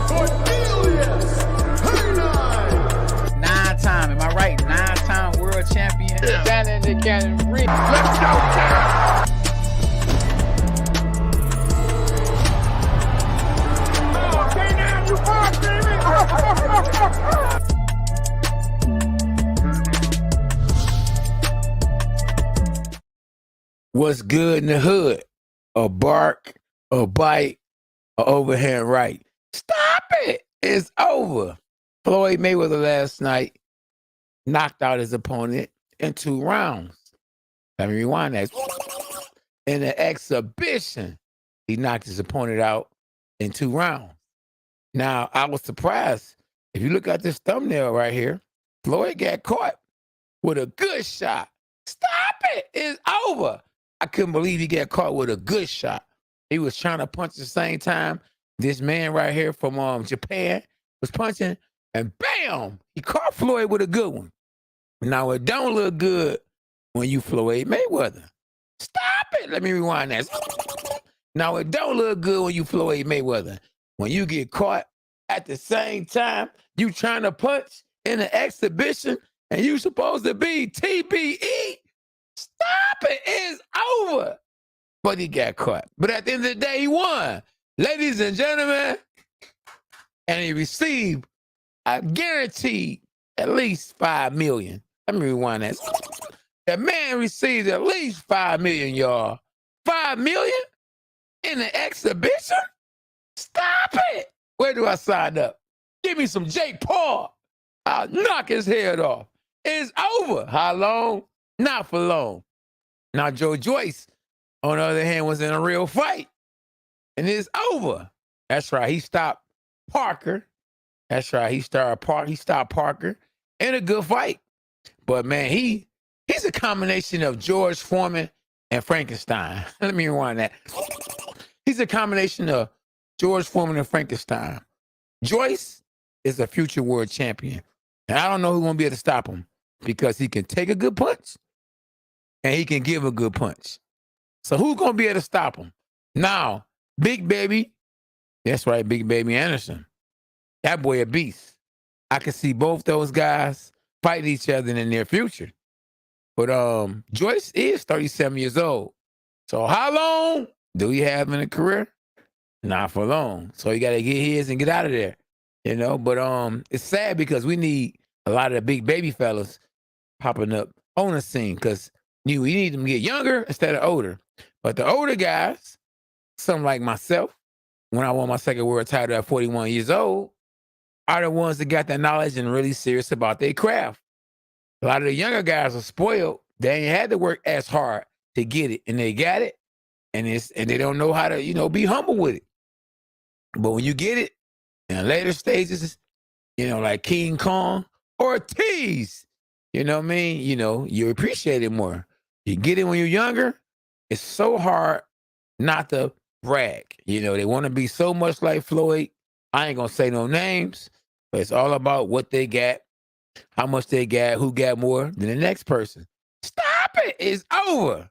Cornelius, 9-time, am I right? 9-time world champion. Yeah. Standing the cannon ring. Let's go, Cat. Oh, okay, now you fuck, baby. What's good in the hood? A bark, a bite, a overhand right. Stop it! It's over. Floyd Mayweather last night knocked out his opponent in 2 rounds. Let me rewind that. In an exhibition, he knocked his opponent out in 2 rounds. Now, I was surprised. If you look at this thumbnail right here, Floyd got caught with a good shot. Stop it! It's over. I couldn't believe he got caught with a good shot. He was trying to punch at the same time. This man right here from Japan was punching, and bam, he caught Floyd with a good one. Now, it don't look good when you Floyd Mayweather. Stop it. Let me rewind that. Now, it don't look good when you Floyd Mayweather. When you get caught at the same time, you trying to punch in an exhibition, and you supposed to be TBE. Stop it. It's over. But he got caught. But at the end of the day, he won. Ladies and gentlemen, and he received, I guaranteed, at least $5 million. Let me rewind that. The man received at least $5 million, y'all. $5 million in an exhibition? Stop it. Where do I sign up? Give me some Jake Paul. I'll knock his head off. It's over. How long? Not for long. Now, Joyce, on the other hand, was in a real fight. And it's over. That's right. He stopped Parker. That's right. He stopped Parker in a good fight. But, man, he's a combination of George Foreman and Frankenstein. Let me rewind that. He's a combination of George Foreman and Frankenstein. Joyce is a future world champion. And I don't know who's going to be able to stop him because he can take a good punch and he can give a good punch. So who's going to be able to stop him? Now, Big Baby, that's right, Big Baby Anderson. That boy a beast. I can see both those guys fighting each other in the near future. But Joyce is 37 years old. So how long do he have in a career? Not for long. So you got to get his and get out of there. You know, but it's sad because we need a lot of the big baby fellas popping up on the scene because we need them to get younger instead of older. But the older guys, some like myself, when I won my second world title at 41 years old, are the ones that got that knowledge and really serious about their craft. A lot of the younger guys are spoiled. They ain't had to work as hard to get it, and they got it, and they don't know how to, be humble with it. But when you get it in later stages, like King Kong or Tease, you know what I mean? You appreciate it more. You get it when you're younger, it's so hard not to brag. They want to be so much like Floyd. I ain't going to say no names, but it's all about what they got, how much they got, who got more than the next person. Stop it. It's over.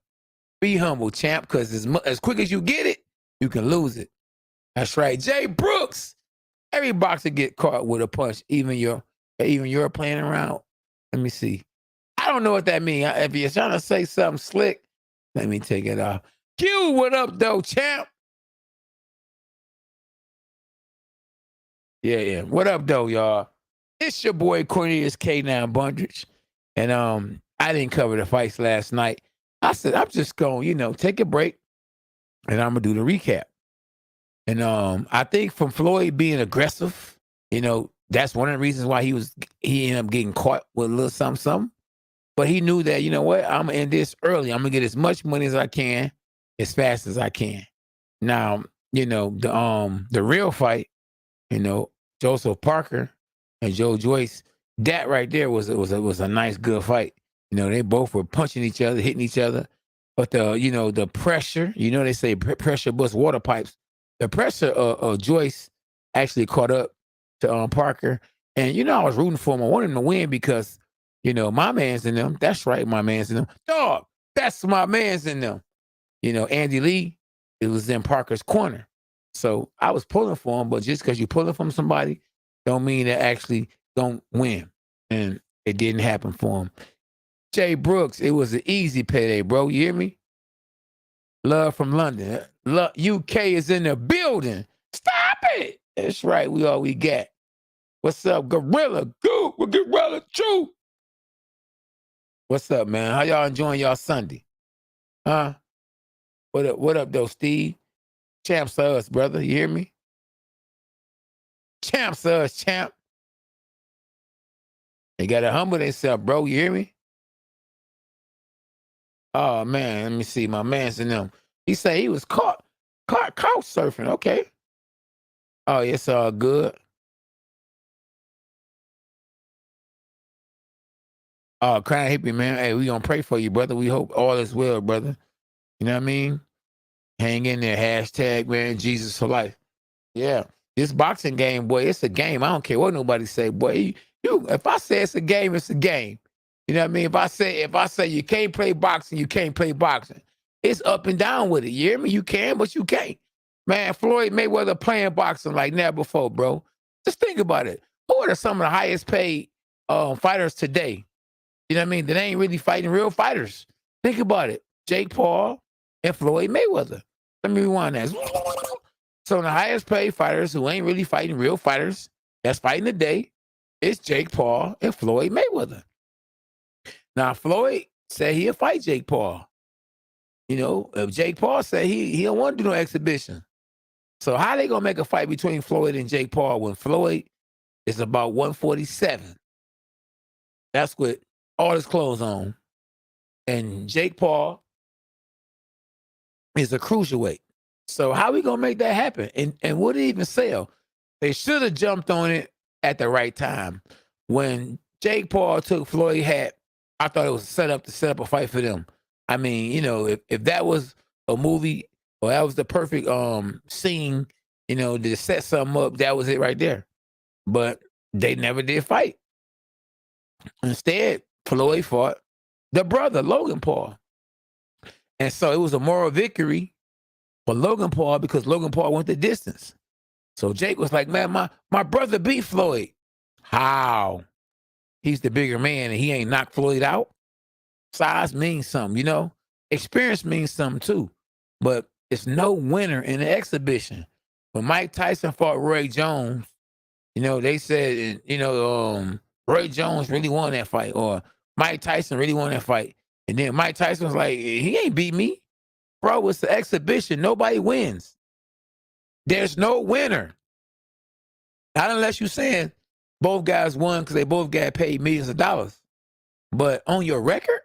Be humble, champ, because as quick as you get it, you can lose it. That's right. Jay Brooks. Every boxer get caught with a punch, even you're playing around. Let me see. I don't know what that means. If you're trying to say something slick, let me take it off. Q, what up, though, champ? Yeah. What up, though, y'all? It's your boy Cornelius K9 Bundridge. And I didn't cover the fights last night. I said, I'm just going, take a break. And I'm going to do the recap. And I think from Floyd being aggressive, that's one of the reasons why he ended up getting caught with a little something. But he knew that, what, I'm going to end this early. I'm going to get as much money as I can, as fast as I can. Now, the real fight, Joseph Parker and Joyce, that right there was a nice, good fight. They both were punching each other, hitting each other. But the pressure, they say pressure busts water pipes. The pressure of Joyce actually caught up to Parker. And, I was rooting for him. I wanted him to win because, my man's in them. That's right, my man's in them. Dog, that's my man's in them. Andy Lee, it was in Parker's corner. So I was pulling for him, but just because you're pulling from somebody, don't mean they actually don't win. And it didn't happen for him. Jay Brooks, it was an easy payday, bro. You hear me? Love from London. Love, UK is in the building. Stop it. That's right. We all we got. What's up, Gorilla? Go with Gorilla True. What's up, man? How y'all enjoying y'all Sunday? Huh? What up, though, Steve? Champs to us, brother. You hear me? Champs to us, champ. They got to humble themselves, bro. You hear me? Oh, man. Let me see. My man's in them. He said he was caught couch surfing. Okay. Oh, it's all good. Oh, crying hippie, man. Hey, we gonna pray for you, brother. We hope all is well, brother. You know what I mean? Hang in there. Hashtag, man, Jesus for life. Yeah. This boxing game, boy, it's a game. I don't care what nobody say, boy. If I say it's a game, it's a game. You know what I mean? If I say you can't play boxing, you can't play boxing. It's up and down with it. You hear me? You can, but you can't. Man, Floyd Mayweather playing boxing like never before, bro. Just think about it. Who are some of the highest paid fighters today? You know what I mean? That ain't really fighting real fighters. Think about it. Jake Paul and Floyd Mayweather. Let me rewind that. So the highest paid fighters who ain't really fighting real fighters that's fighting today is Jake Paul and Floyd Mayweather. Now, Floyd said he'll fight Jake Paul. You know, if Jake Paul said he don't want to do no exhibition. So how they going to make a fight between Floyd and Jake Paul when Floyd is about 147? That's with all his clothes on. And Jake Paul is a cruiserweight. So how we going to make that happen? And would it even sell? They should have jumped on it at the right time. When Jake Paul took Floyd hat, I thought it was set up a fight for them. I mean, you know, if that was a movie or that was the perfect scene, you know, to set something up, that was it right there. But they never did fight. Instead, Floyd fought the brother, Logan Paul. And so it was a moral victory for Logan Paul because Logan Paul went the distance. So Jake was like, man, my brother beat Floyd. How? He's the bigger man and he ain't knocked Floyd out. Size means something, you know. Experience means something too. But it's no winner in the exhibition. When Mike Tyson fought Roy Jones, you know, they said, you know, Roy Jones really won that fight, or Mike Tyson really won that fight. And then Mike Tyson was like, he ain't beat me. Bro, it's the exhibition. Nobody wins. There's no winner. Not unless you're saying both guys won because they both got paid millions of dollars. But on your record,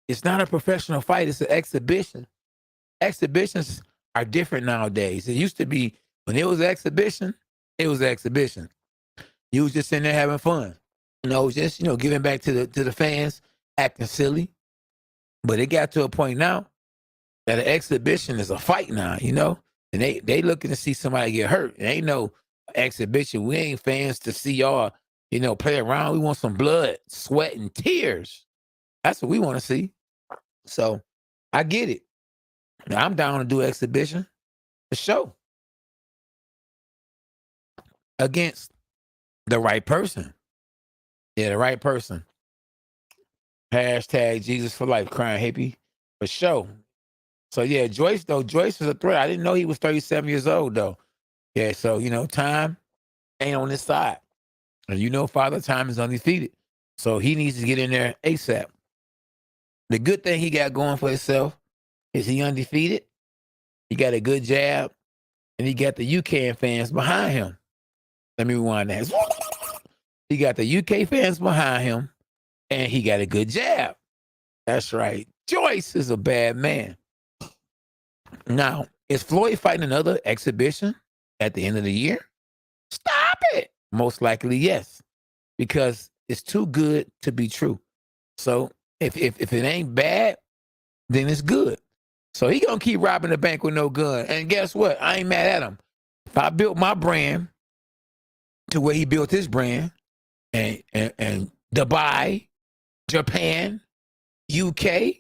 it's not a professional fight. It's an exhibition. Exhibitions are different nowadays. It used to be when it was an exhibition, it was an exhibition. You was just in there having fun. You know, just, you know, giving back to the fans, acting silly. But it got to a point now that an exhibition is a fight now, you know? And they looking to see somebody get hurt. It ain't no exhibition. We ain't fans to see y'all, you know, play around. We want some blood, sweat, and tears. That's what we want to see. So I get it. Now, I'm down to do exhibition for sure. Against the right person. Yeah, the right person. Hashtag Jesus for life, crying hippie. For sure. So yeah, Joyce was a threat. I didn't know he was 37 years old though. Yeah, so you know, time ain't on his side. And you know, Father Time is undefeated. So he needs to get in there ASAP. The good thing he got going for himself is he undefeated. He got a good jab, and he got the UK fans behind him. Let me rewind that. He got the UK fans behind him, and he got a good jab. That's right. Joyce is a bad man. Now, is Floyd fighting another exhibition at the end of the year? Stop it. Most likely, yes, because it's too good to be true. So if it ain't bad, then it's good. So he gonna keep robbing the bank with no gun. And guess what? I ain't mad at him. If I built my brand to where he built his brand, and Dubai, Japan, UK,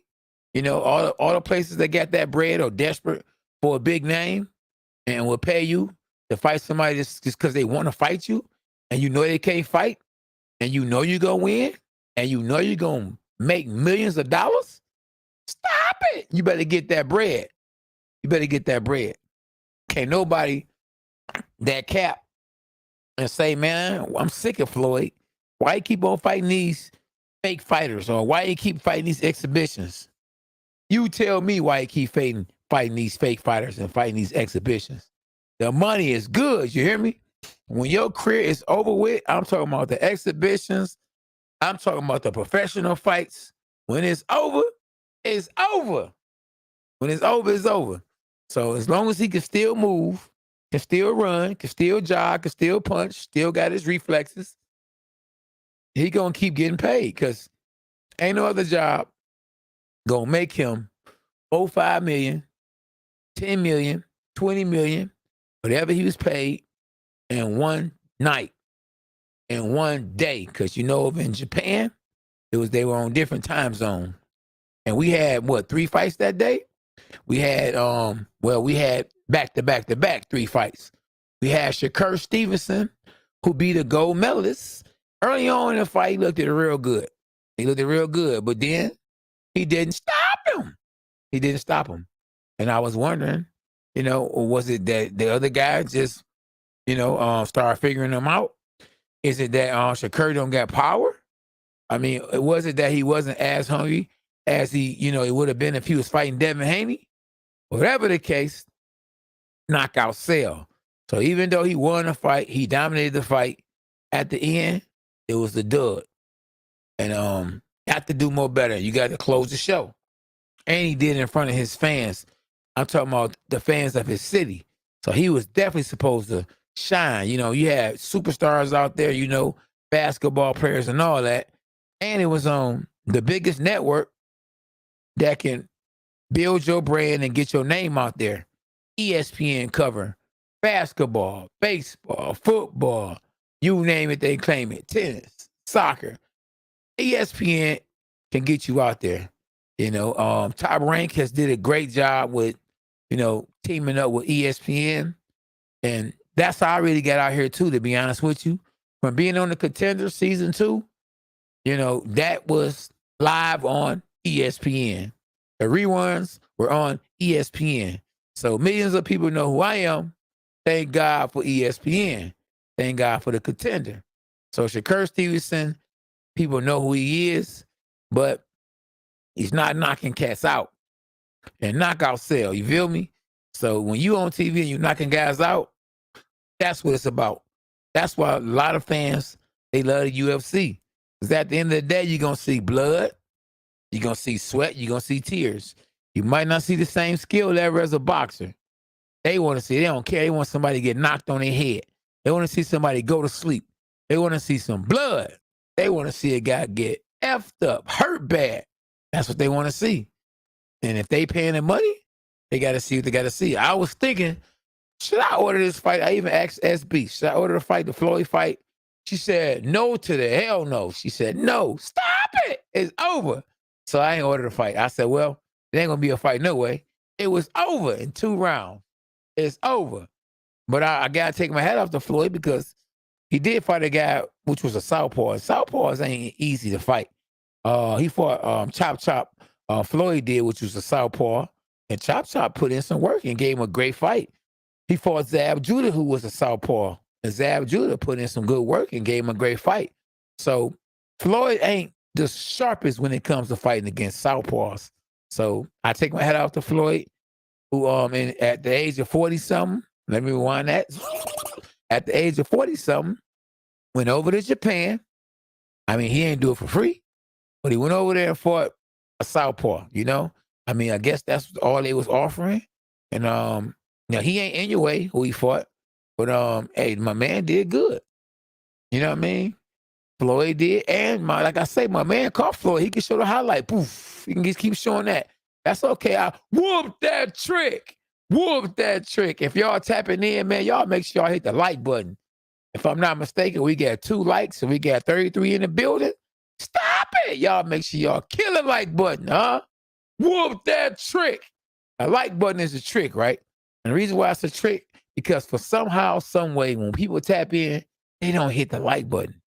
you know, all the places that got that bread or desperate for a big name, and will pay you to fight somebody just because they want to fight you, and you know they can't fight, and you know you're going to win, and you know you're going to make millions of dollars, stop it. You better get that bread. You better get that bread. Can't nobody that cap and say, man, I'm sick of Floyd. Why you keep on fighting these fake fighters, or why you keep fighting these exhibitions? You tell me why you keep fighting these fake fighters and fighting these exhibitions. The money is good, you hear me? When your career is over with, I'm talking about the exhibitions. I'm talking about the professional fights. When it's over, it's over. When it's over, it's over. So as long as he can still move, can still run, can still jog, can still punch, still got his reflexes, he gonna keep getting paid, because ain't no other job gonna make him 5 million, 10 million, 20 million, whatever he was paid in one night, in one day. Because over in Japan, they were on different time zone. And we had 3 fights that day? We had we had back 3 fights. We had Shakur Stevenson, who beat a gold medalist. Early on in the fight, he looked at it real good. But then he didn't stop him. And I was wondering, was it that the other guy just, started figuring him out? Is it that Shakur don't got power? I mean, was it that he wasn't as hungry as he, it would have been if he was fighting Devin Haney? Whatever the case, knockout sale. So even though he won the fight, he dominated the fight, at the end, it was the dud. And have to do more better. You got to close the show. And he did it in front of his fans. I'm talking about the fans of his city. So he was definitely supposed to shine. You had superstars out there, basketball players and all that. And it was on the biggest network that can build your brand and get your name out there. ESPN cover basketball, baseball, football, you name it, they claim it. Tennis, soccer. ESPN can get you out there. Top Rank has did a great job with, teaming up with ESPN. And that's how I really got out here too, to be honest with you. From being on the Contender season 2, that was live on ESPN. The reruns were on ESPN. So millions of people know who I am. Thank God for ESPN. Thank God for the Contender. So Shakur Stevenson, people know who he is, but he's not knocking cats out. And knockout sell, you feel me? So when you on TV and you knocking guys out, that's what it's about. That's why a lot of fans, they love the UFC. Because at the end of the day, you're going to see blood, you're going to see sweat, you're going to see tears. You might not see the same skill level as a boxer. They want to see, they don't care. They want somebody to get knocked on their head. They want to see somebody go to sleep. They want to see some blood. They want to see a guy get effed up, hurt bad. That's what they want to see. And if they paying the money, they got to see what they got to see. I was thinking, should I order this fight? I even asked SB, should I order the fight, the Floyd fight? She said, no to the hell no. She said, no, stop it. It's over. So I ain't ordered the fight. I said, well, it ain't going to be a fight no way. It was over in 2 rounds. It's over. But I got to take my hat off to Floyd, because he did fight a guy which was a southpaw. And southpaws ain't easy to fight. He fought Chop Chop. Floyd did, which was a southpaw. And Chop Chop put in some work and gave him a great fight. He fought Zab Judah, who was a southpaw. And Zab Judah put in some good work and gave him a great fight. So Floyd ain't the sharpest when it comes to fighting against southpaws. So I take my hat off to Floyd, who at the age of 40-something, let me rewind that. At the age of 40-something, went over to Japan. I mean, he ain't do it for free, but he went over there and fought a southpaw, I mean, I guess that's all they was offering. And now he ain't in your way who he fought, but hey, my man did good. You know what I mean? Floyd did, and like I say, my man caught Floyd. He can show the highlight. Poof, he can just keep showing that. That's okay. I whooped that trick. If y'all tapping in, man, y'all make sure y'all hit the like button. If I'm not mistaken, we got 2 likes and we got 33 in the building. Stop it. Y'all make sure y'all kill the like button, huh? Whoop that trick. A like button is a trick, right? And the reason why it's a trick, because for somehow, some way, when people tap in, they don't hit the like button.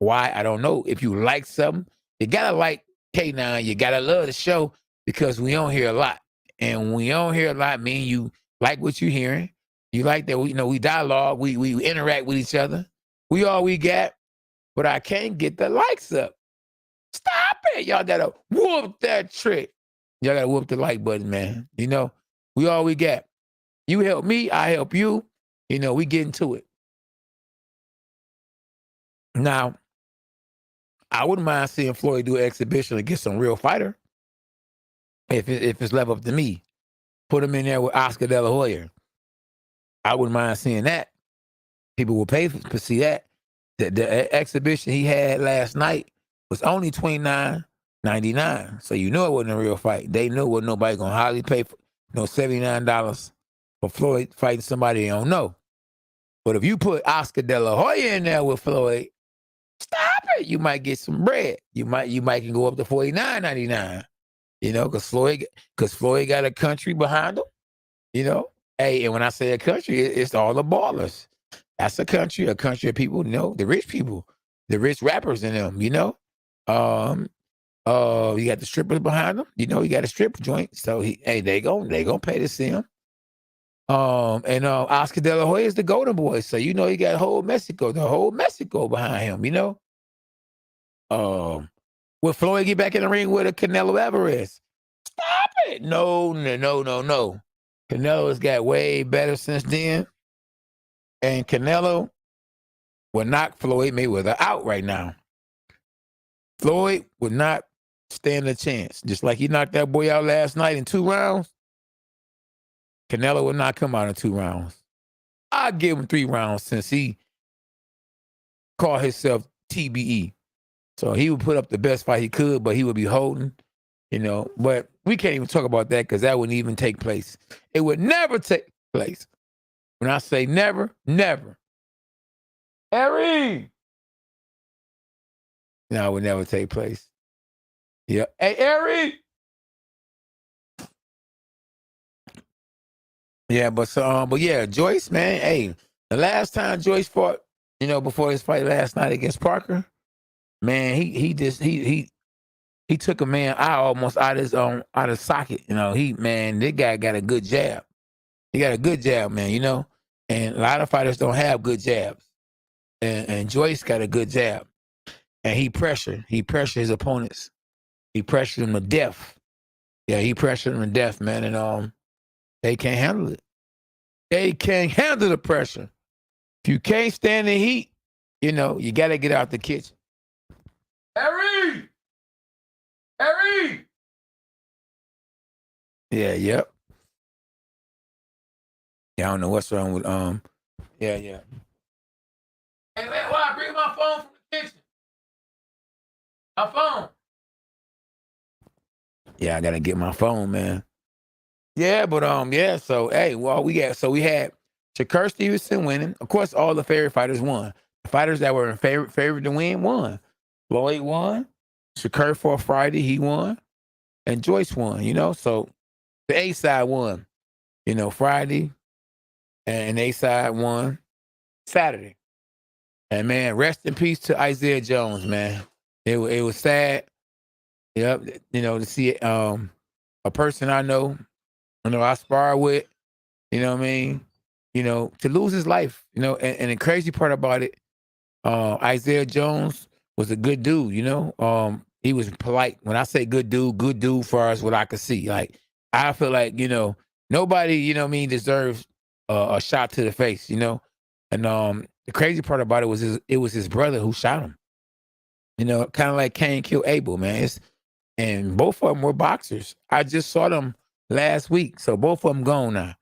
Why? I don't know. If you like something, you gotta like K9. You gotta love the show because we don't hear a lot. And when we don't hear a lot, mean you like what you're hearing. You like that we dialogue, we interact with each other. We all we got, but I can't get the likes up. Stop it. Y'all gotta whoop that trick. Y'all gotta whoop the like button, man. We all we got. You help me, I help you. We get into it. Now, I wouldn't mind seeing Floyd do an exhibition against some real fighter. If it's left up to me, put him in there with Oscar De La Hoya. I wouldn't mind seeing that. People will pay to see that. The exhibition he had last night was only $29.99. So it wasn't a real fight. They knew what nobody gonna hardly pay for $79 for Floyd fighting somebody they don't know. But if you put Oscar De La Hoya in there with Floyd, stop it. You might get some bread. You might can go up to $49.99. Because Floyd got a country behind him. Hey, and when I say a country, it's all the ballers. That's a country of people, the rich people, the rich rappers in them, You got the strippers behind them, you got a strip joint. So they gonna pay to see him. And Oscar De La Hoya is the golden boy. So you got the whole Mexico behind him, Will Floyd get back in the ring with a Canelo Alvarez? Stop it. No. Canelo's got way better since then. And Canelo will knock Floyd Mayweather out right now. Floyd would not stand a chance. Just like he knocked that boy out last night in 2 rounds, Canelo would not come out in 2 rounds. I'll give him 3 rounds since he called himself TBE. So he would put up the best fight he could, but he would be holding, But we can't even talk about that because that wouldn't even take place. It would never take place. When I say never, never. Harry! No, it would never take place. Yeah. Hey, Harry! Yeah, but yeah, Joyce, man. Hey, the last time Joyce fought, before his fight last night against Parker, man, he took a man almost out of socket. This guy got a good jab. He got a good jab, man. And a lot of fighters don't have good jabs. And Joyce got a good jab. And he pressured his opponents. He pressured them to death. Yeah, he pressured them to death, man. And they can't handle it. They can't handle the pressure. If you can't stand the heat, you got to get out the kitchen. Harry! Yeah, yep. Yeah, I don't know what's wrong with yeah. Hey man, why I bring my phone from the kitchen? My phone. Yeah, I gotta get my phone, man. Yeah, but yeah, so hey, we had Shakur Stevenson winning. Of course, all the favorite fighters won. The fighters that were in favorite to win won. Floyd won. Shakur for Friday, he won. And Joyce won, so the A side won, Friday. And A side won Saturday. And man, rest in peace to Isaiah Jones, man. It was sad. Yep, to see a person I know, I spar with, what I mean, to lose his life, and the crazy part about it, Isaiah Jones was a good dude, he was polite. When I say good dude far as what I could see. Like, I feel like, nobody, deserves a shot to the face, And the crazy part about it was his brother who shot him. Kind of like Cain killed Abel, man. And both of them were boxers. I just saw them last week. So both of them gone now.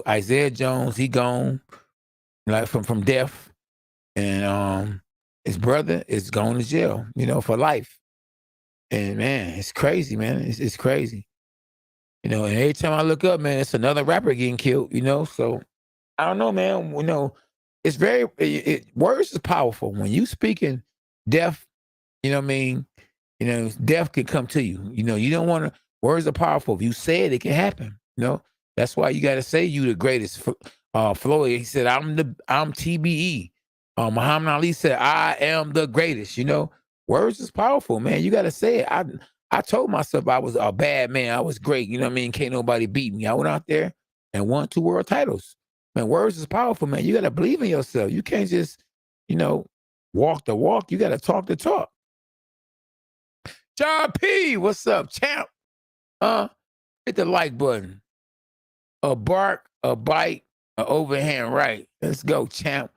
Isaiah Jones, he gone like from death. And his brother is going to jail, for life. And man, it's crazy, man. It's crazy. And every time I look up, man, it's another rapper getting killed, So I don't know, man. It's words is powerful. When you speaking death, death can come to you. You don't want to, words are powerful. If you say it, it can happen. That's why you got to say you the greatest. Floyd, he said, I'm TBE. Muhammad Ali said, I am the greatest. You know, words is powerful, man. You got to say it. I told myself I was a bad man. I was great. You know what I mean? Can't nobody beat me. I went out there and won 2 world titles. Man, words is powerful, man. You got to believe in yourself. You can't just, walk the walk. You got to talk the talk. John P, what's up, champ? Hit the like button. A bark, a bite, an overhand right. Let's go, champ.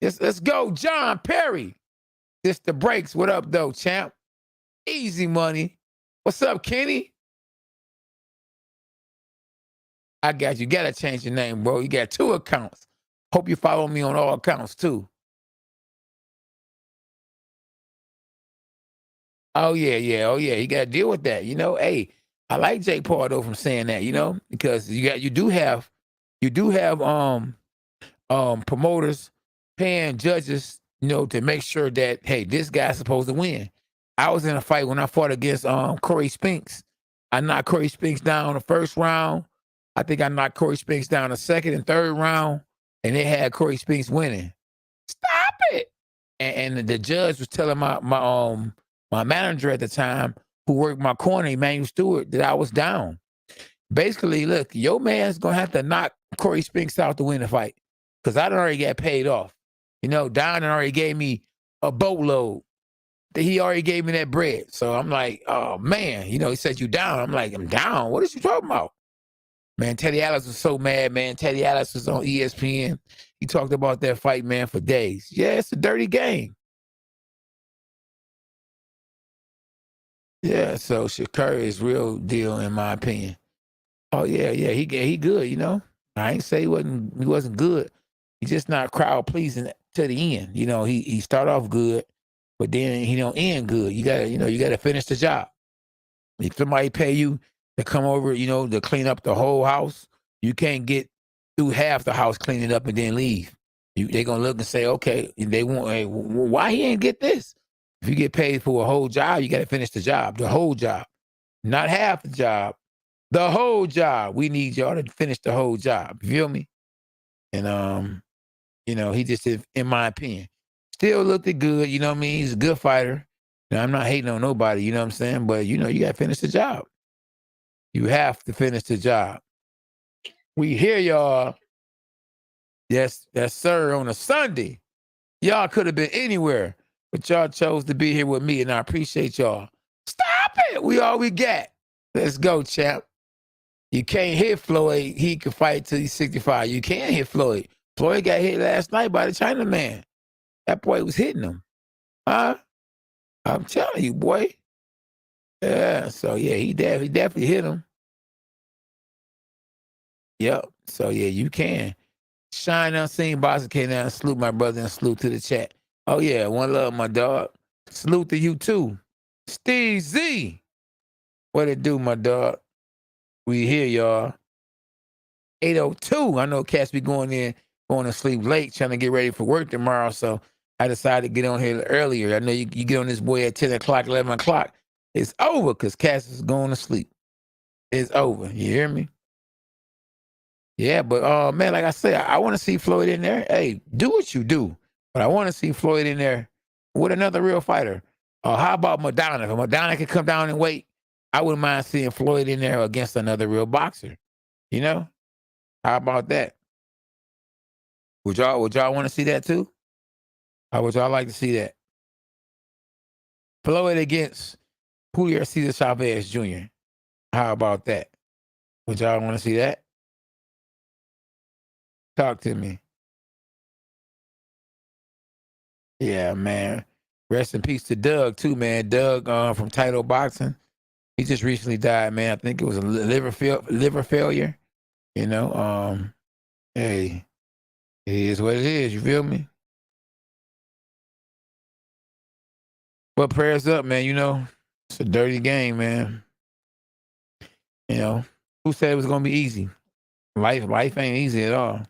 Let's go, John Perry. This the breaks. What up, though, champ? Easy money. What's up, Kenny? I got you. Got to change your name, bro. You got 2 accounts. Hope you follow me on all accounts, too. Oh, yeah. Oh, yeah. You got to deal with that. Hey, I like Jake Paul, though, from saying that, because you do have promoters paying judges, to make sure that, hey, this guy's supposed to win. I was in a fight when I fought against Corey Spinks. I knocked Corey Spinks down the first round. I think I knocked Corey Spinks down the second and third round, and they had Corey Spinks winning. Stop it! And the judge was telling my manager at the time, who worked my corner, Emmanuel Stewart, that I was down. Basically, look, your man's gonna have to knock Corey Spinks out to win the fight, because I done already got paid off. Don already gave me a boatload. He already gave me that bread. So I'm like, oh man, he said you down. I'm like, I'm down. What is you talking about? Man, Teddy Atlas was so mad, man. Teddy Atlas was on ESPN. He talked about that fight, man, for days. Yeah, it's a dirty game. Yeah, so Shakur is real deal in my opinion. Oh yeah, he good. I ain't say he wasn't good. He's just not crowd pleasing to the end. He start off good, but then he don't end good. You gotta finish the job. If somebody pay you to come over, to clean up the whole house, you can't get through half the house cleaning up and then leave. They gonna look and say, okay, they want, hey, why he ain't get this? If you get paid for a whole job, you gotta finish the job, the whole job, not half the job, the whole job. We need y'all to finish the whole job. You feel me? And he just, in my opinion, still looked good. You know what I mean? He's a good fighter. Now, I'm not hating on nobody. You know what I'm saying? But you got to finish the job. You have to finish the job. We hear y'all. Yes, sir. On a Sunday, y'all could have been anywhere, but y'all chose to be here with me, and I appreciate y'all. Stop it. We all we got. Let's go, champ. You can't hit Floyd. He can fight till he's 65. You can't hit Floyd. Floyd got hit last night by the Chinaman. That boy was hitting him. Huh? I'm telling you, boy. Yeah, so yeah, he definitely hit him. Yep. So yeah, you can. Shine Unseen Boxer came down and salute my brother and salute to the chat. Oh yeah, one love, my dog. Salute to you too. Steve Z. What it do, my dog? We here, y'all. 8:02. I know cats be going to sleep late, trying to get ready for work tomorrow. So I decided to get on here earlier. I know you get on this boy at 10 o'clock, 11 o'clock. It's over because cats is going to sleep. It's over. You hear me? Yeah, but man, like I said, I want to see Floyd in there. Hey, do what you do. But I want to see Floyd in there with another real fighter. How about Madonna? If Madonna could come down and wait, I wouldn't mind seeing Floyd in there against another real boxer. How about that? Would y'all want to see that too? How would y'all like to see that? Floyd against Julio Cesar Chavez Jr. How about that? Would y'all want to see that? Talk to me. Yeah, man. Rest in peace to Doug too, man. Doug from Title Boxing. He just recently died, man. I think it was a liver failure. Hey, it is what it is. You feel me? But prayers up, man. It's a dirty game, man. Who said it was gonna be easy? Life ain't easy at all.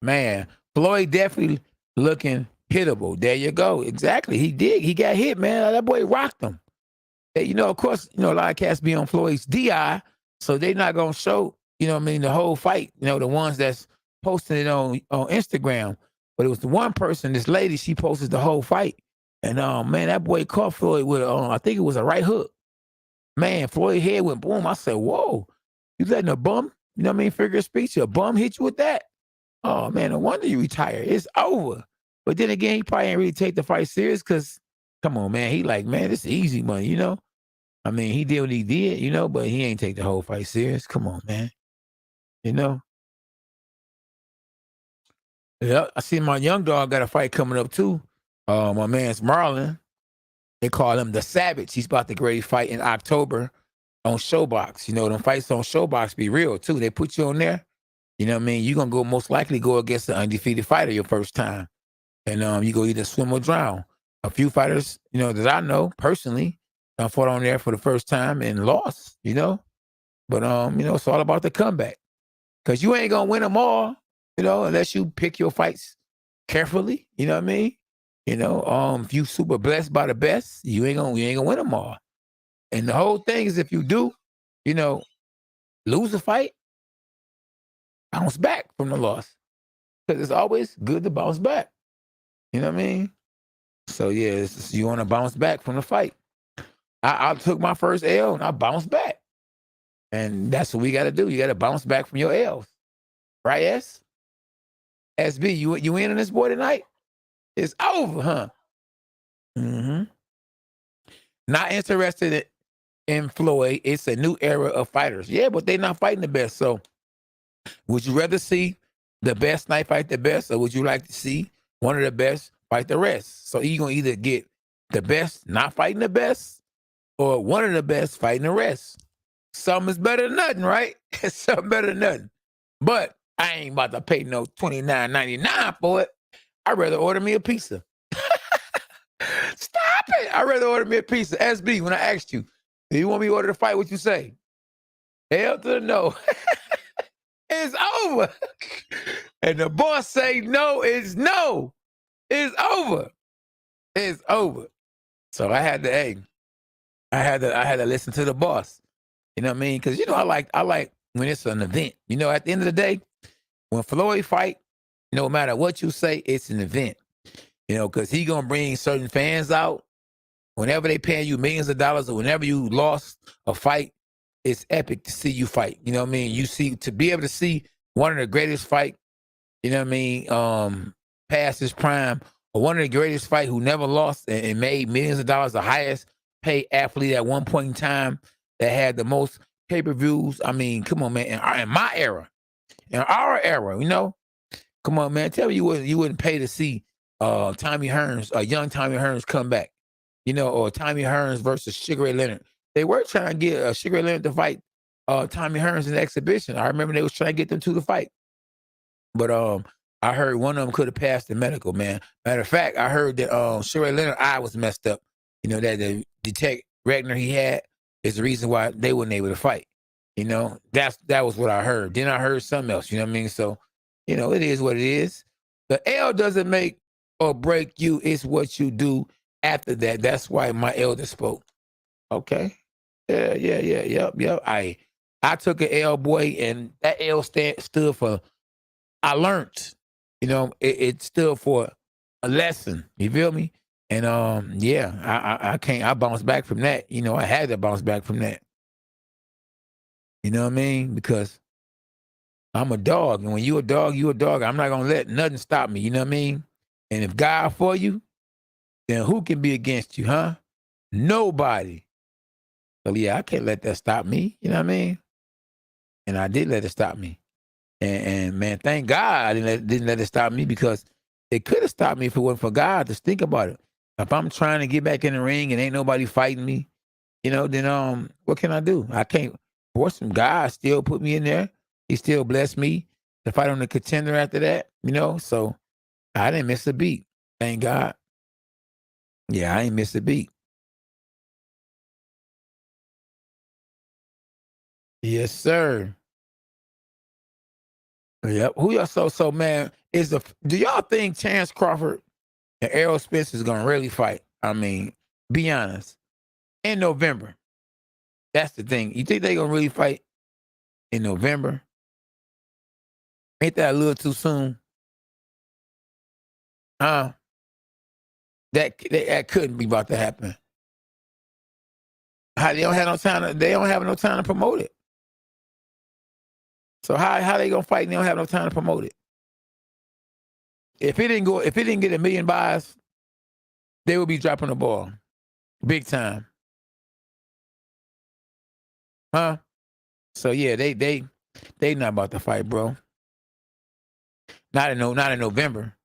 Man, Floyd definitely looking hittable. There you go. Exactly. He did. He got hit, man. That boy rocked him. Of course, a lot of cats be on Floyd's DI, so they not gonna show, you know what I mean, the whole fight, you know, the ones that's posting it on Instagram. But it was the one person, this lady, she posted the whole fight. And man, that boy caught Floyd with I think it was a right hook. Man, Floyd head went boom. I said, whoa, you letting a bum, you know what I mean, figure of speech, a bum hit you with that? Oh man, no wonder you retired. It's over. But then again, he probably ain't really take the fight serious because, come on, man, he like, man, this is easy money, you know? I mean, he did what he did, you know, but he ain't take the whole fight serious. Come on, man. You know? Yeah, I see my young dog got a fight coming up too. My man's Marlon. They call him the Savage. He's about to great fight in October on Showbox. You know, them fights on Showbox be real too. They put you on there. You know what I mean? You're gonna go most likely go against the undefeated fighter your first time. And you go either swim or drown. A few fighters, you know, that I know personally, fought on there for the first time and lost, you know. But you know, it's all about the comeback. Cause you ain't gonna win them all, you know, unless you pick your fights carefully. You know what I mean? You know, if you super blessed by the best, you ain't gonna win them all. And the whole thing is, if you do, you know, lose a fight, bounce back from the loss. Because it's always good to bounce back. You know what I mean? So yeah, you want to bounce back from the fight. I took my first L and I bounced back. And that's what we got to do. You got to bounce back from your L's. Right, S? SB, you in on this boy tonight? It's over, huh? Mm-hmm. Not interested in Floyd. It's a new era of fighters. Yeah, but they're not fighting the best. So would you rather see the best night fight the best, or would you like to see one of the best fight the rest? So you're going to either get the best not fighting the best, or one of the best fighting the rest. Something is better than nothing, right? Something better than nothing. But I ain't about to pay no $29.99 for it. I'd rather order me a pizza. Stop it. I'd rather order me a pizza. SB, when I asked you, do you want me to order the fight? What you say? Hell to the no. It's over. And the boss say no, it's no. It's over. It's over. So I had to listen to the boss. You know what I mean? Because you know, I like when it's an event. You know, at the end of the day, when Floyd fight, no matter what you say, it's an event. You know, because he gonna bring certain fans out. Whenever they paying you millions of dollars, or whenever you lost a fight, it's epic to see you fight. You know what I mean? You see, to be able to see one of the greatest fight, you know what I mean, past his prime, or one of the greatest fight who never lost and made millions of dollars, the highest paid athlete at one point in time that had the most pay-per-views. I mean, come on, man. In my era, in our era, you know, come on, man. Tell me you wouldn't pay to see Tommy Hearns, young Tommy Hearns come back, you know, or Tommy Hearns versus Sugar Ray Leonard. They were trying to get Sugar Ray Leonard to fight Tommy Hearns in the exhibition. I remember they was trying to get them to the fight. But I heard one of them could have passed the medical, man. Matter of fact, I heard that Sugar Ray Leonard's eye was messed up. You know, that the detect retina he had is the reason why they weren't able to fight. You know, that was what I heard. Then I heard something else, you know what I mean? So, you know, it is what it is. The L doesn't make or break you. It's what you do after that. That's why my elder spoke. Okay. Yeah. Yep. I took an L, boy, and that L stood for I learned. You know, it stood for a lesson. You feel me? And yeah, I bounced back from that. You know, I had to bounce back from that. You know what I mean? Because I'm a dog, and when you a dog, you a dog. I'm not gonna let nothing stop me. You know what I mean? And if God for you, then who can be against you, huh? Nobody. So yeah, I can't let that stop me. You know what I mean? And I did let it stop me. And man, thank God I didn't let it stop me, because it could have stopped me if it wasn't for God. Just think about it. If I'm trying to get back in the ring and ain't nobody fighting me, you know, then what can I do? I can't force him. God still put me in there. He still blessed me to fight on the Contender after that, you know. So I didn't miss a beat. Thank God. Yeah, I ain't missed a beat. Yes, sir. Yep. Who y'all so man, do y'all think Chance Crawford and Errol Spence is gonna really fight? I mean, be honest. In November. That's the thing. You think they gonna really fight in November? Ain't that a little too soon? That couldn't be about to happen. How they don't have no time? They don't have no time to promote it. So how they gonna fight and they don't have no time to promote it? If it didn't get 1 million buys, they would be dropping the ball, big time, huh? So yeah, they not about to fight, bro. Not in November.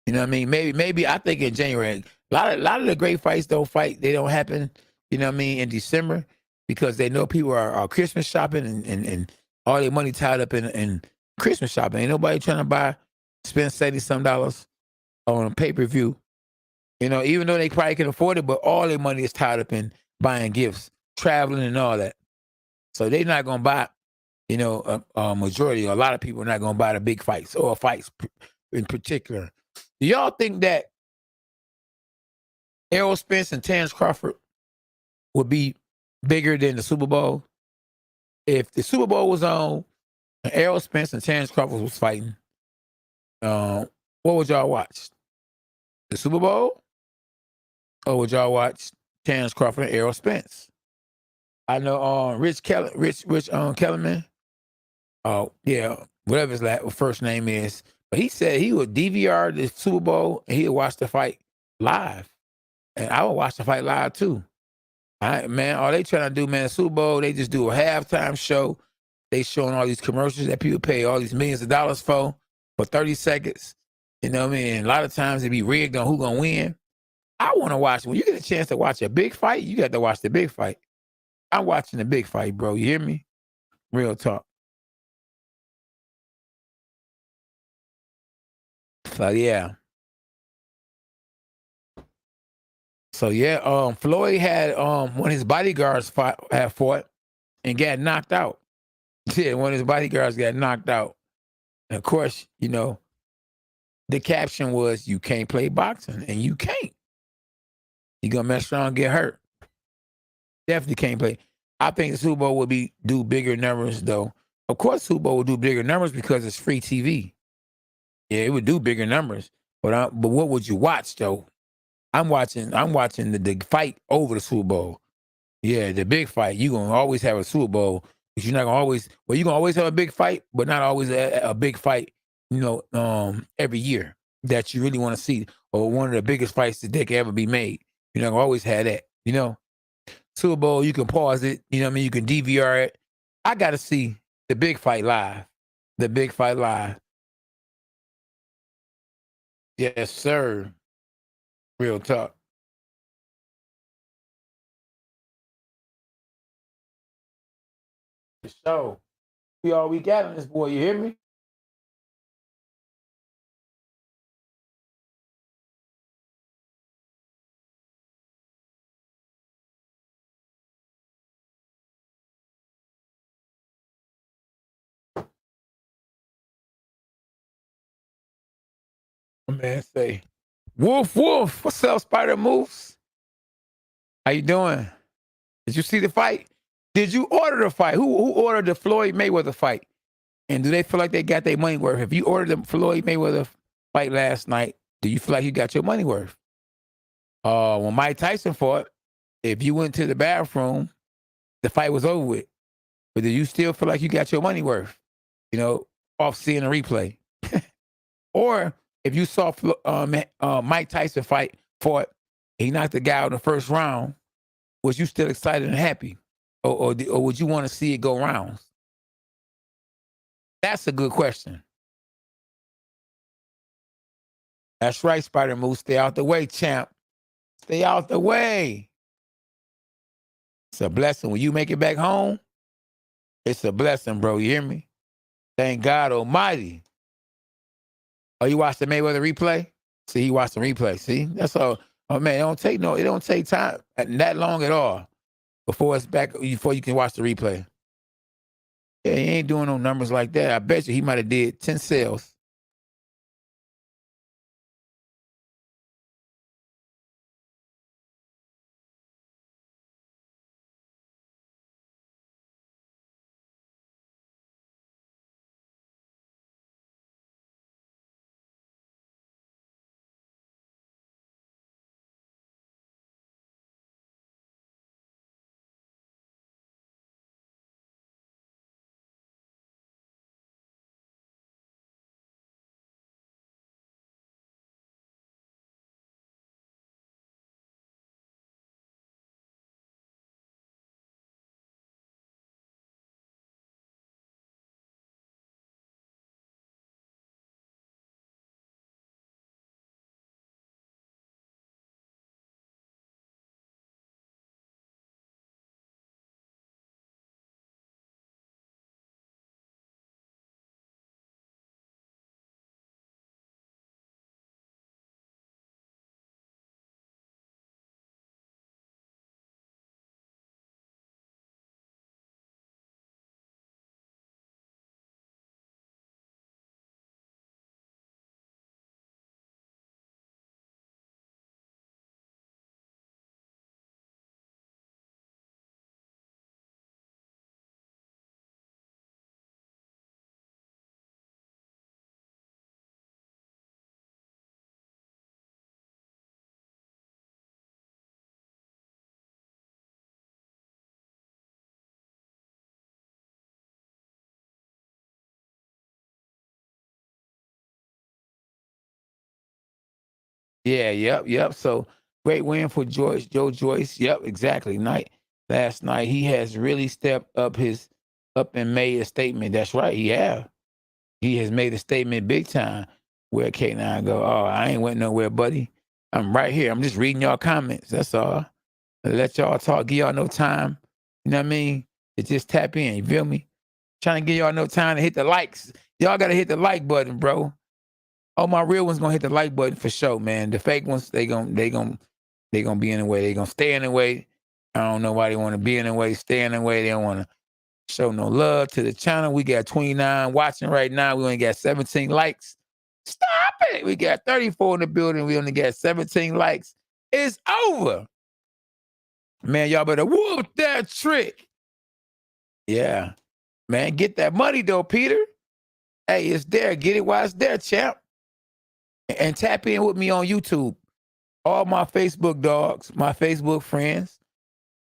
You know what I mean? Maybe I think in January. A lot of the great fights don't fight. They don't happen. You know what I mean? In December, because they know people are Christmas shopping and all their money tied up in Christmas shopping. Ain't nobody trying to spend $70-some on a pay-per-view. You know, even though they probably can afford it, but all their money is tied up in buying gifts, traveling, and all that. So they're not gonna buy. You know, a majority, a lot of people are not gonna buy the big fights or fights in particular. Do y'all think that Errol Spence and Terrence Crawford would be bigger than the Super Bowl? If the Super Bowl was on and Errol Spence and Terrence Crawford was fighting, what would y'all watch? The Super Bowl? Or would y'all watch Terrence Crawford and Errol Spence? I know Rich Kellerman. Oh, yeah, whatever his first name is. But he said he would DVR the Super Bowl and he would watch the fight live. And I would watch the fight live too. Man, all they trying to do, man, the Super Bowl, they just do a halftime show. They showing all these commercials that people pay all these millions of dollars for 30 seconds. You know what I mean? And a lot of times it be rigged on who gonna win. I want to watch, when you get a chance to watch a big fight, you got to watch the big fight. I'm watching the big fight, bro. You hear me? Real talk. So yeah. So yeah, Floyd had one of his bodyguards fought and got knocked out. Yeah, one of his bodyguards got knocked out. And of course, you know, the caption was, "You can't play boxing," and you can't. You're gonna mess around and get hurt. Definitely can't play. I think the Super Bowl would do bigger numbers though. Of course, Super Bowl would do bigger numbers because it's free TV. Yeah, it would do bigger numbers. But what would you watch though? I'm watching the fight over the Super Bowl. Yeah, the big fight. You're gonna always have a Super Bowl, but you're not gonna always. Well, you're gonna always have a big fight, but not always a big fight. You know, every year that you really want to see, or one of the biggest fights that could ever be made. You're not gonna always have that. You know, Super Bowl, you can pause it. You know what I mean? You can DVR it. I got to see the big fight live. The big fight live. Yes, sir. Real talk. For sure. We all we got on this boy. You hear me? My man say, "Woof woof." What's up, Spider Moose? How you doing? Did you see the fight? Did you order the fight? Who ordered the Floyd Mayweather fight? And do they feel like they got their money worth? If you ordered the Floyd Mayweather fight last night, do you feel like you got your money worth? When Mike Tyson fought, if you went to the bathroom, the fight was over with. But do you still feel like you got your money worth? You know, off seeing a replay. Or if you saw Mike Tyson fought, he knocked the guy out in the first round, was you still excited and happy? Or would you want to see it go rounds? That's a good question. That's right, Spider Moose. Stay out the way, champ. Stay out the way. It's a blessing. When you make it back home, it's a blessing, bro. You hear me? Thank God Almighty. Oh, you watched the Mayweather replay? See, he watched the replay. See, that's all. Oh man, it don't take time that long at all before it's back. Before you can watch the replay. Yeah, he ain't doing no numbers like that. I bet you he might have did 10 sales. Yeah, yep. So great win for Joyce. Yep, exactly. Last night he has really stepped up and made a statement. That's right. He has made a statement big time. Where K9 go? Oh, I ain't went nowhere, buddy. I'm right here. I'm just reading y'all comments. That's all. Let y'all talk. Give y'all no time. You know what I mean? To just tap in. You feel me? Trying to give y'all no time to hit the likes. Y'all gotta hit the like button, bro. All my real ones gonna hit the like button for sure, man. The fake ones, they gonna be in the way. They gonna stay in the way. I don't know why they want to be in the way, stay in the way. They don't want to show no love to the channel. We got 29 watching right now. We only got 17 likes. Stop it. We got 34 in the building. We only got 17 likes. It's over. Man, y'all better whoop that trick. Yeah. Man, get that money though, Peter. Hey, it's there. Get it while it's there, champ. And tap in with me on YouTube. All my Facebook dogs, my Facebook friends,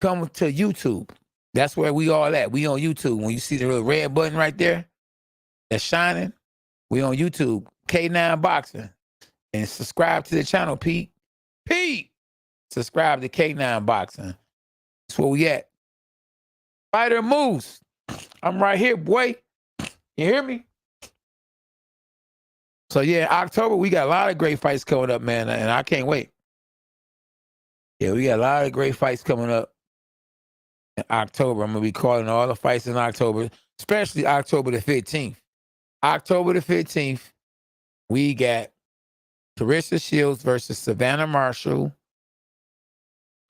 come to YouTube. That's where we all at. We on YouTube. When you see the little red button right there that's shining, we on YouTube. K9 Boxing. And subscribe to the channel, Pete. Subscribe to K9 Boxing. That's where we at. Fighter moves. I'm right here, boy. You hear me? So yeah, October, we got a lot of great fights coming up, man, and I can't wait. Yeah, we got a lot of great fights coming up in October. I'm going to be calling all the fights in October, especially October the 15th. October the 15th, we got Clarissa Shields versus Savannah Marshall.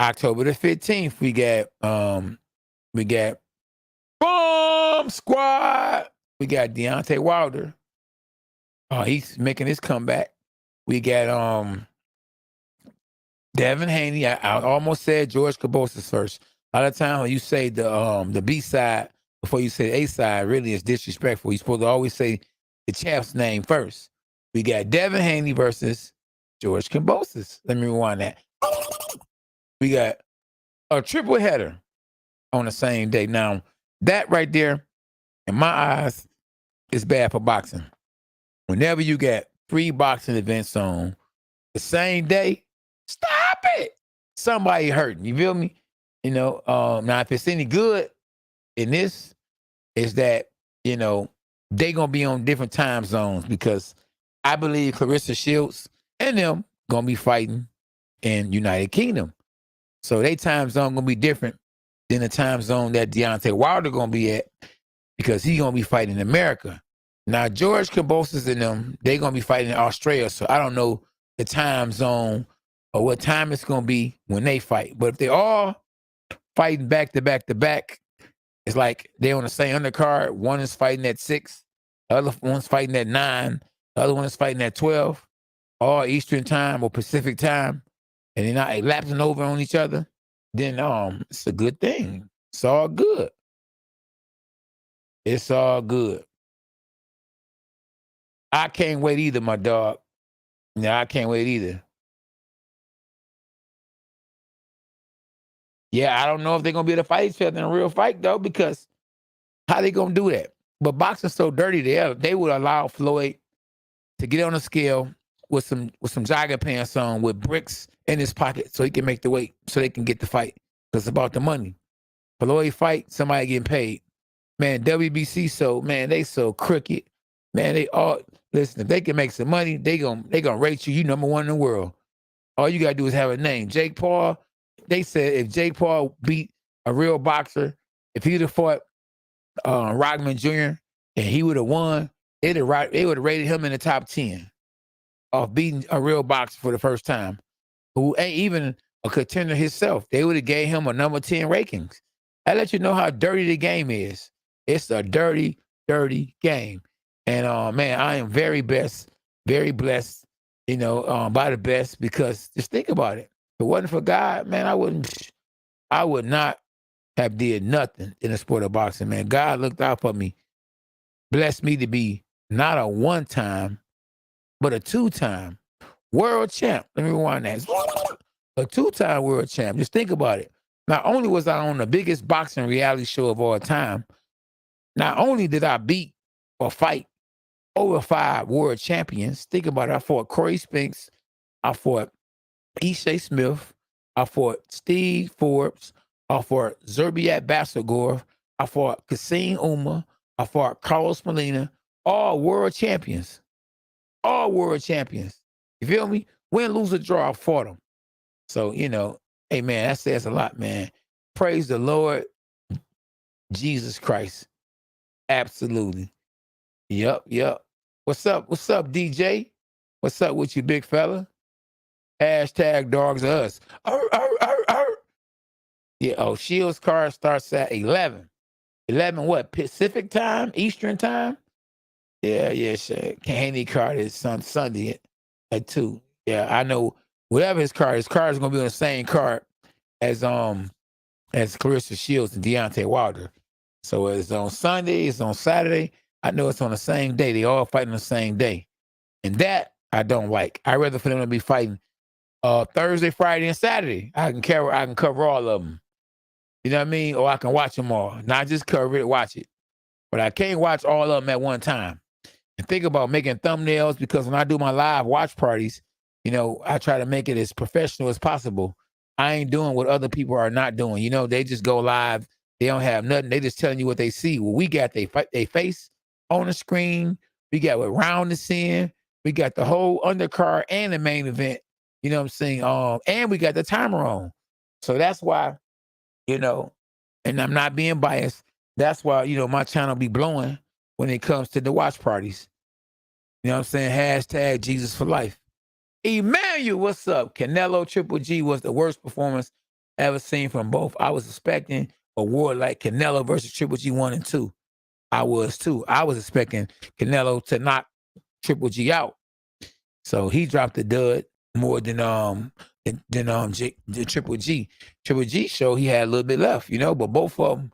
October the 15th, we got Bomb Squad. We got Deontay Wilder. Oh, he's making his comeback. We got Devin Haney. I almost said George Kambosos first. A lot of time when you say the B side before you say the A side, really is disrespectful. You're supposed to always say the champ's name first. We got Devin Haney versus George Kambosos. Let me rewind that. We got a triple header on the same day. Now, that right there, in my eyes, is bad for boxing. Whenever you got 3 boxing events on the same day, stop it. Somebody hurting. You feel me? You know, now if it's any good in this, is that, you know, they gonna be on different time zones because I believe Clarissa Shields and them gonna be fighting in United Kingdom. So their time zone gonna be different than the time zone that Deontay Wilder gonna be at because he gonna be fighting in America. Now, George Kambosos and them, they going to be fighting in Australia, so I don't know the time zone or what time it's going to be when they fight. But if they all fighting back to back to back, it's like they're on the same undercard. One is fighting at 6, the other one's fighting at 9, the other one is fighting at 12, all Eastern time or Pacific time, and they're not lapsing over on each other, then it's a good thing. It's all good. It's all good. I can't wait either, my dog. No, I can't wait either. Yeah, I don't know if they're going to be able to fight each other in a real fight, though, because how they going to do that? But boxing's so dirty, they would allow Floyd to get on a scale with some jogger pants on with bricks in his pocket so he can make the weight, so they can get the fight. Because it's about the money. Floyd fight, somebody getting paid. Man, WBC, man, they so crooked. Man, they all... Listen, if they can make some money, they gonna rate you. You number 1 in the world. All you gotta do is have a name. Jake Paul. They said if Jake Paul beat a real boxer, if he'd have fought Rodman Jr. and he would have won, they would have rated him in the top 10 of beating a real boxer for the first time, who ain't even a contender himself. They would have gave him a number 10 rankings. That let you know how dirty the game is. It's a dirty, dirty game. And man, I am very blessed, you know, by the best, because just think about it. If it wasn't for God, man, I would not have did nothing in the sport of boxing, man. God looked out for me, blessed me to be not a 1-time, but a 2-time world champ. Let me rewind that. A 2-time world champ. Just think about it. Not only was I on the biggest boxing reality show of all time, not only did I beat or fight over 5 world champions. Think about it. I fought Corey Spinks, I fought Ishe Smith. I fought Steve Forbes. I fought Zerbiak Basagor. I fought Kassim Uma. I fought Carlos Molina. All world champions. All world champions. You feel me? Win, lose, or draw, I fought them. So, hey, man, that says a lot, man. Praise the Lord Jesus Christ. Absolutely. Yep. What's up, DJ? What's up with you, big fella? Hashtag dogs are us. Arr. Yeah, Shields card starts at 11. 11 what? Pacific time? Eastern time? Yeah, sure. Haney card is Sunday at 2. Yeah, I know. Whatever his card is going to be on the same card as Clarissa Shields and Deontay Wilder. So it's on Sunday, it's on Saturday. I know it's on the same day. They all fighting the same day. And that I don't like. I'd rather for them to be fighting Thursday, Friday, and Saturday. I can cover all of them. You know what I mean? Or I can watch them all. Not just cover it, watch it. But I can't watch all of them at one time. And think about making thumbnails, because when I do my live watch parties, I try to make it as professional as possible. I ain't doing what other people are not doing. They just go live. They don't have nothing. They just telling you what they see. Well, we got they face on the screen. We got what round is in. We got the whole undercard and the main event. You know what I'm saying? And we got the timer on. So that's why, and I'm not being biased. That's why, my channel be blowing when it comes to the watch parties. You know what I'm saying? Hashtag Jesus for life. Emmanuel, what's up? Canelo Triple G was the worst performance ever seen from both. I was expecting a war like Canelo versus Triple G 1 and 2. I was too. I was expecting Canelo to knock Triple G out. So he dropped the dud more than the Triple G. Triple G show he had a little bit left, but both of them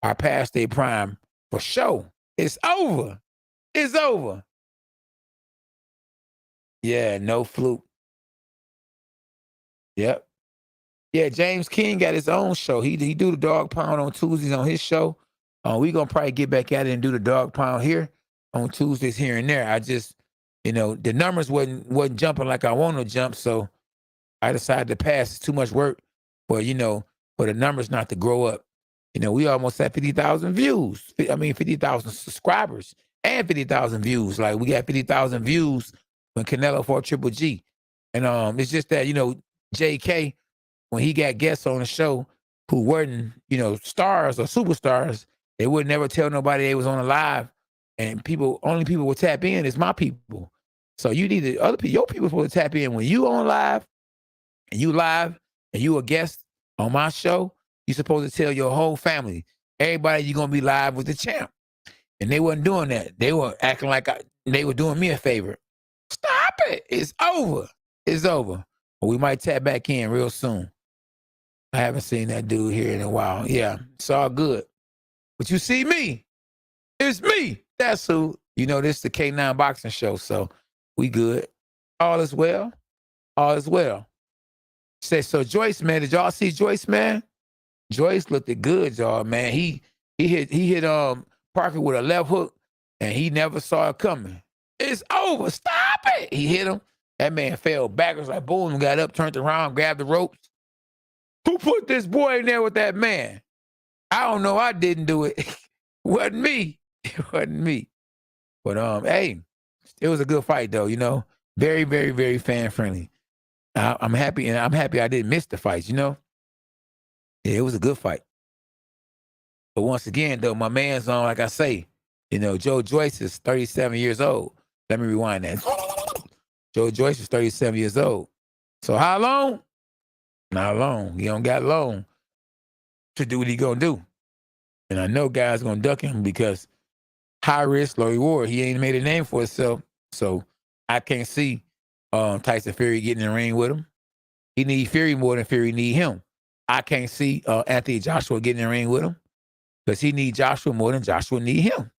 are past their prime for sure. It's over. It's over. Yeah, no fluke. Yep. Yeah, James King got his own show. He do the dog pound on Tuesdays on his show. We gonna probably get back at it and do the dog pound here on Tuesdays here and there. I just, the numbers wasn't jumping like I want to jump, so I decided to pass. It's too much work for the numbers not to grow up. We almost had 50,000 views. 50,000 subscribers and 50,000 views. Like, we got 50,000 views when Canelo fought Triple G. And it's just that, JK, when he got guests on the show who weren't, stars or superstars, they would never tell nobody they was on a live. And only people would tap in is my people. So you need your people supposed to tap in when you on live and you a guest on my show. You supposed to tell your whole family, everybody, you're going to be live with the champ. And they wasn't doing that. They were acting like they were doing me a favor. Stop it. It's over. It's over. But we might tap back in real soon. I haven't seen that dude here in a while. Yeah, it's all good. But you see me. It's me. That's who. This is the K9 Boxing Show, so we good. All is well. All is well. So Joyce, man, did y'all see Joyce, man? Joyce looked good, y'all, man. He hit Parker with a left hook, and he never saw it coming. It's over. Stop it. He hit him. That man fell backwards, like boom, got up, turned around, grabbed the ropes. Who put this boy in there with that man? I don't know. I didn't do it. Wasn't me. It wasn't me. But hey, it was a good fight though, Very, very, very fan friendly. I'm happy, and I'm happy I didn't miss the fights, Yeah, it was a good fight. But once again, though, my man's on, like I say, Joe Joyce is 37 years old. Let me rewind that. Joe Joyce is 37 years old. So how long? Not long. He don't got long to do what he gonna do. And I know guys gonna duck him because high risk, low reward. He ain't made a name for himself. So I can't see Tyson Fury getting in the ring with him. He need Fury more than Fury need him. I can't see Anthony Joshua getting in the ring with him because he need Joshua more than Joshua need him.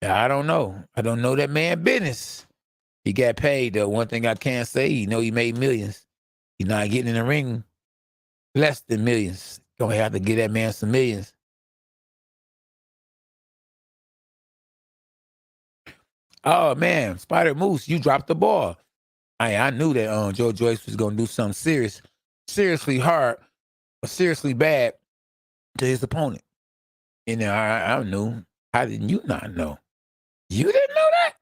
I don't know. I don't know that man business. He got paid, though. One thing I can say, he made millions. He's not getting in the ring less than millions. Gonna have to give that man some millions. Oh man, Spider Moose, you dropped the ball. I knew that Joyce was gonna do something seriously hard or seriously bad to his opponent. You know, I knew. How did you not know? You didn't know that?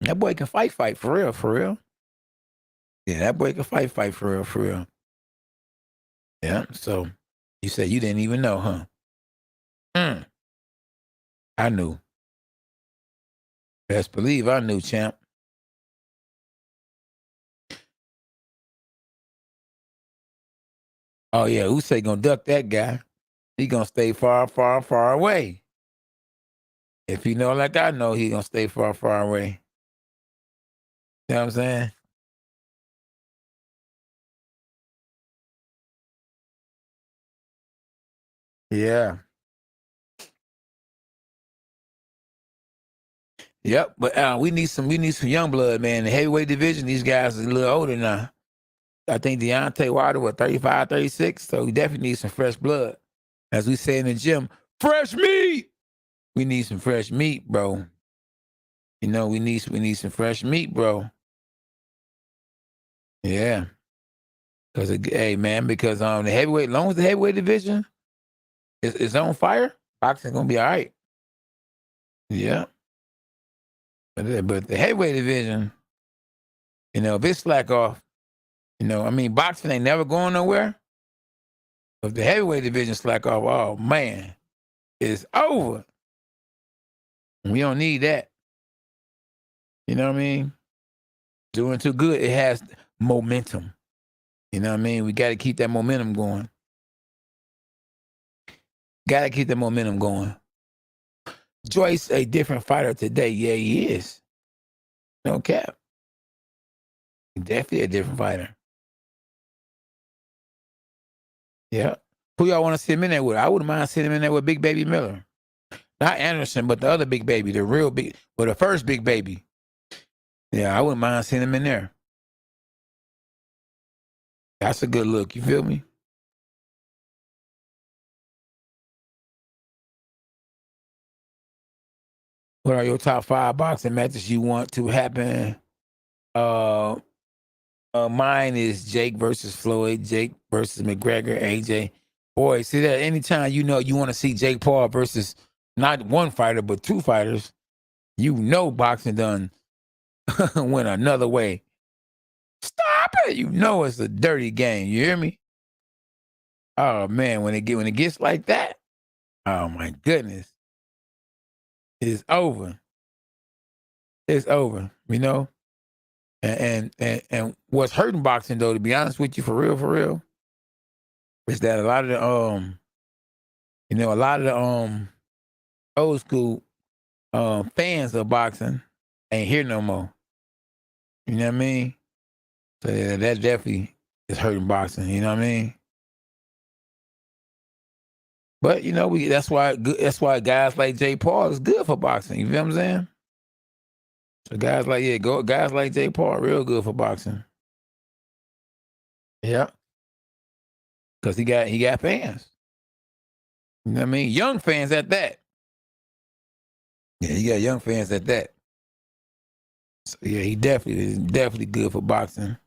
That boy can fight for real, for real. Yeah, that boy can fight for real, for real. Yeah, so you said you didn't even know, huh? I knew. Best believe I knew, champ. Oh yeah, Usyk gonna duck that guy. He gonna stay far, far, far away. If you know like I know, he gonna stay far, far away. You know what I'm saying? Yeah. Yep. But we need some young blood, man. The heavyweight division, these guys are a little older now. I think Deontay Wilder, 35, 36. So we definitely need some fresh blood. As we say in the gym, fresh meat. We need some fresh meat, bro. You know, we need some fresh meat, bro. Yeah. Because hey man, because the heavyweight, as long as the heavyweight division is on fire, boxing gonna be all right. Yeah. But the heavyweight division, you know, if it slack off, you know, I mean, boxing ain't never going nowhere. If the heavyweight division slack off, oh man, it's over. We don't need that. You know what I mean? Doing too good, it has momentum. You know what I mean? We got to keep that momentum going. Got to keep the momentum going. Joyce, a different fighter today. Yeah, he is. No cap. Definitely a different fighter. Yeah. Who y'all want to see him in there with? I wouldn't mind seeing him in there with Big Baby Miller. Not Anderson, but the other Big Baby, the real big, well, the first Big Baby. Yeah, I wouldn't mind seeing him in there. That's a good look. You feel me? What are your top 5 boxing matches you want to happen? Mine is Jake versus Floyd, Jake versus McGregor, AJ. Boy, see that anytime you know you want to see Jake Paul versus not one fighter, but 2 fighters, you know boxing done went another way. Stop it. You know it's a dirty game. You hear me? Oh man, when it gets like that, oh my goodness. It's over. It's over, you know? And what's hurting boxing though, to be honest with you, for real, is that a lot of the old school fans of boxing ain't here no more. You know what I mean? So yeah, that definitely is hurting boxing. You know what I mean? But you know, that's why guys like Jay Paul is good for boxing. You feel what I'm saying? So guys like Jay Paul, real good for boxing. Yeah, because he got fans. You know what I mean? Young fans at that. Yeah, he got young fans at that. So yeah, he definitely good for boxing.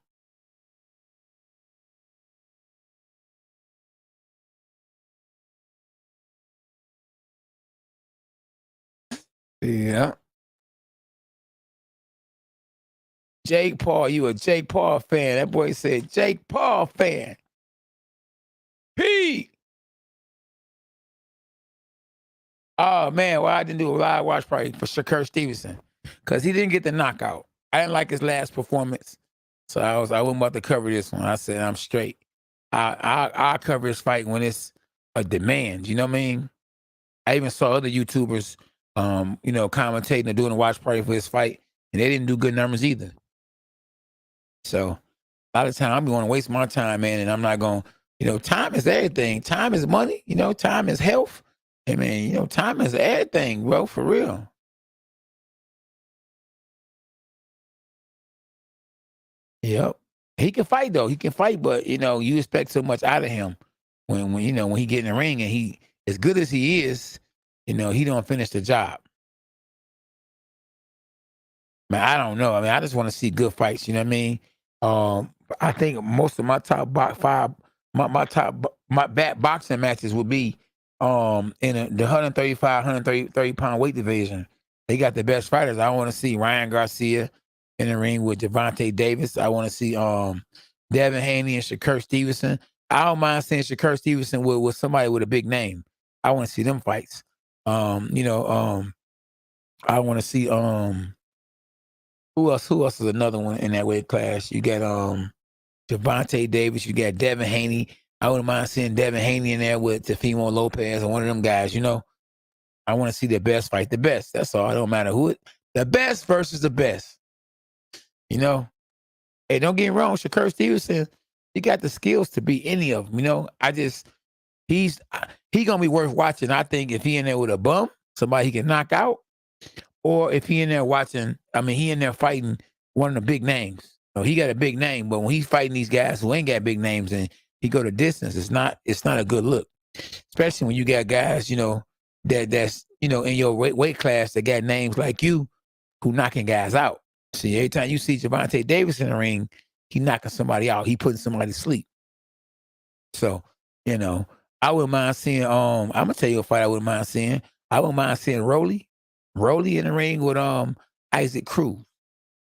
Yeah. Jake Paul, you a Jake Paul fan. That boy said Jake Paul fan. Pete. Oh man, well I didn't do a live watch party for Shakur Stevenson because he didn't get the knockout. I didn't like his last performance, so I wasn't about to cover this one. I said I'm straight. I cover his fight when it's a demand. You know what I mean? I even saw other YouTubers, commentating or doing a watch party for his fight, and they didn't do good numbers either. So a lot of time I'm going to waste my time, man, and I'm not going. Time is everything. Time is money. Time is health. Hey man, time is everything, bro, for real. Yep. He can fight though. He can fight, but you expect so much out of him when he get in the ring and he as good as he is, he don't finish the job. Man, I don't know. I mean, I just want to see good fights. You know what I mean? I think most of my top five, my back boxing matches would be in the 135, 130 pound weight division. They got the best fighters. I want to see Ryan Garcia in the ring with Gervonta Davis. I want to see Devin Haney and Shakur Stevenson. I don't mind seeing Shakur Stevenson with somebody with a big name. I want to see them fights. I want to see who else? Who else is another one in that weight class? You got Gervonta Davis. You got Devin Haney. I wouldn't mind seeing Devin Haney in there with Teofimo Lopez or one of them guys. You know, I want to see the best fight the best. That's all. It don't matter who it. The best versus the best. You know. Hey, don't get me wrong. Shakur Stevenson, he got the skills to beat any of them. You know, he's gonna be worth watching. I think if he in there with a bum, somebody he can knock out. Or if he in there watching, I mean, he in there fighting one of the big names. So he got a big name, but when he's fighting these guys who ain't got big names and he go to distance, it's not a good look. Especially when you got guys, you know, that's in your weight class that got names like you who knocking guys out. See, every time you see Gervonta Davis in the ring, he knocking somebody out. He putting somebody to sleep. So, you know, I wouldn't mind seeing, I'm gonna tell you a fight I wouldn't mind seeing. I wouldn't mind seeing Rolly in the ring with Isaac Cruz.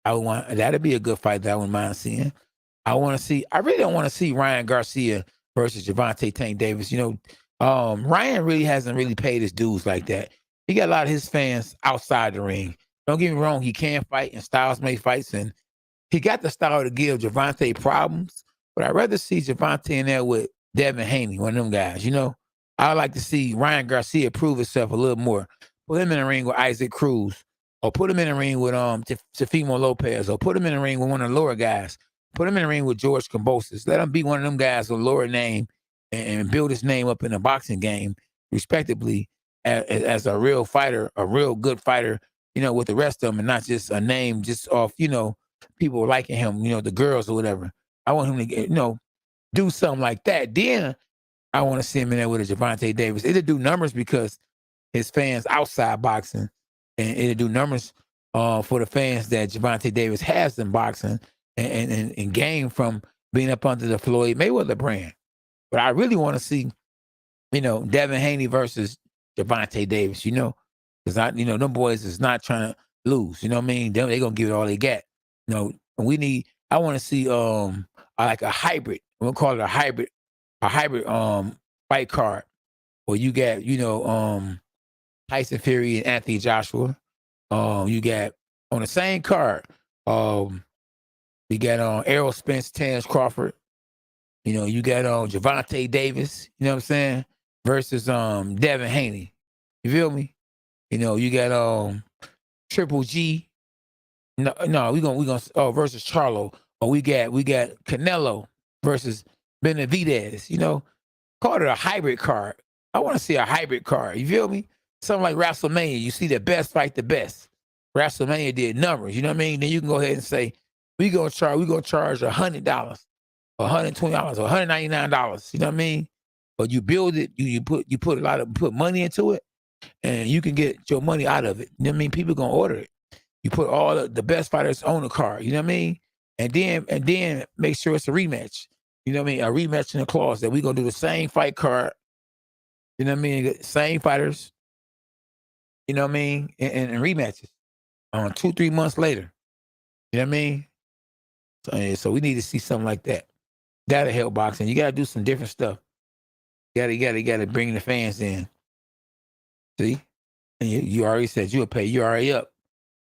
That'd be a good fight that I wouldn't mind seeing. I really don't want to see Ryan Garcia versus Gervonta Tank Davis. You know, Ryan really hasn't really paid his dues like that. He got a lot of his fans outside the ring. Don't get me wrong, he can fight and styles make fights, and he got the style to give Gervonta problems, but I'd rather see Gervonta in there with Devin Haney, one of them guys, you know? I'd like to see Ryan Garcia prove himself a little more. Put him in the ring with Isaac Cruz, or put him in the ring with Teofimo Lopez, or put him in the ring with one of the lower guys. Put him in the ring with George Kambosos. Let him be one of them guys with a lower name and build his name up in the boxing game, respectively, as a real fighter, a real good fighter, you know, with the rest of them, and not just a name just off, you know, people liking him, you know, the girls or whatever. I want him to get, you know, do something like that. Then I want to see him in there with a Gervonta Davis. It'll do numbers because his fans outside boxing, and it'll do numbers for the fans that Gervonta Davis has in boxing and gain from being up under the Floyd Mayweather brand. But I really want to see, you know, Devin Haney versus Gervonta Davis, you know, because them boys is not trying to lose. You know what I mean? They gonna give it all they got. You know, I want to see like a hybrid. We'll call it a hybrid fight card where you got, you know, Tyson Fury and Anthony Joshua. You got on the same card, we got Errol Spence, Terrence Crawford. You know, you got Gervonta Davis, you know what I'm saying, versus Devin Haney. You feel me? You know, you got Triple G. No, we gonna versus Charlo. Or we got Canelo versus Benavidez. You know, call it a hybrid card. I want to see a hybrid card. You feel me? Something like WrestleMania. You see the best fight the best. WrestleMania did numbers. You know what I mean? Then you can go ahead and say we gonna charge $100, $120, $199. You know what I mean? But you build it. You put money into it, and you can get your money out of it. You know what I mean? People gonna order it. You put all the best fighters on the card. You know what I mean? And then make sure it's a rematch. You know what I mean? A rematch in the clause that we gonna do the same fight card. You know what I mean? Same fighters. You know what I mean? And rematches 2-3 months later. You know what I mean? So we need to see something like that. That'll help boxing. You gotta do some different stuff. You gotta bring the fans in. See? And you already said you'll pay. You already up.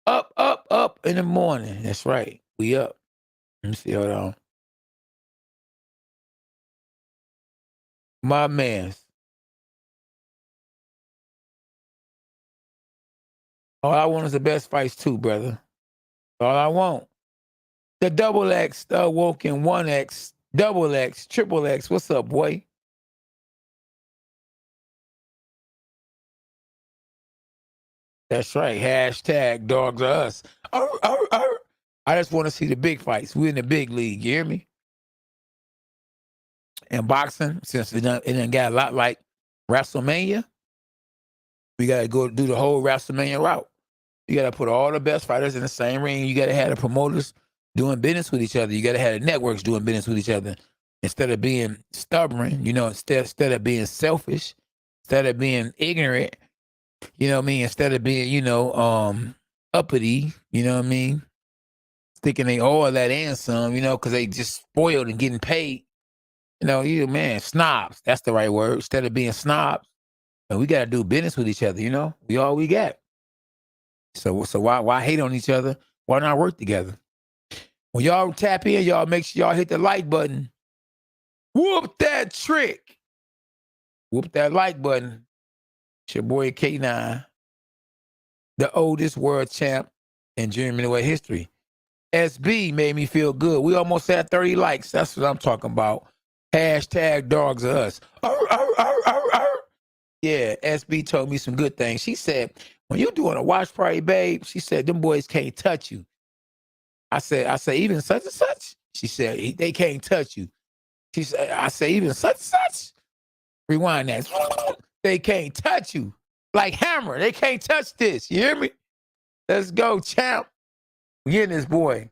Up in the morning. That's right. We up. Let me see. Hold on. My man. All I want is the best fights too, brother. All I want. The double X, the Woken 1X, double X, triple X. What's up, boy? That's right. Hashtag dogs are us. I just want to see the big fights. We're in the big league. You hear me? And boxing, since it done got a lot like WrestleMania, we got to go do the whole WrestleMania route. You got to put all the best fighters in the same ring. You got to have the promoters doing business with each other. You got to have the networks doing business with each other. Instead of being stubborn, instead of being selfish, instead of being ignorant, you know what I mean? Instead of being, uppity, you know what I mean? Thinking they all that and some, because they just spoiled and getting paid. Snobs. That's the right word. Instead of being snobs, we got to do business with each other, We all we got. So why hate on each other? Why not work together? When y'all tap in, y'all make sure y'all hit the like button. Whoop that trick. Whoop that like button. It's your boy K9, the oldest world champ in junior middleweight history. SB made me feel good. We almost had 30 likes. That's what I'm talking about. Hashtag dogs are us. Arr, arr, arr, arr, arr. Yeah, SB told me some good things. She said, when you're doing a watch party, babe, she said, them boys can't touch you. I said, even such and such? She said, they can't touch you. She said, I said, even such and such? Rewind that. They can't touch you. Like hammer. They can't touch this. You hear me? Let's go, champ. We getting this boy.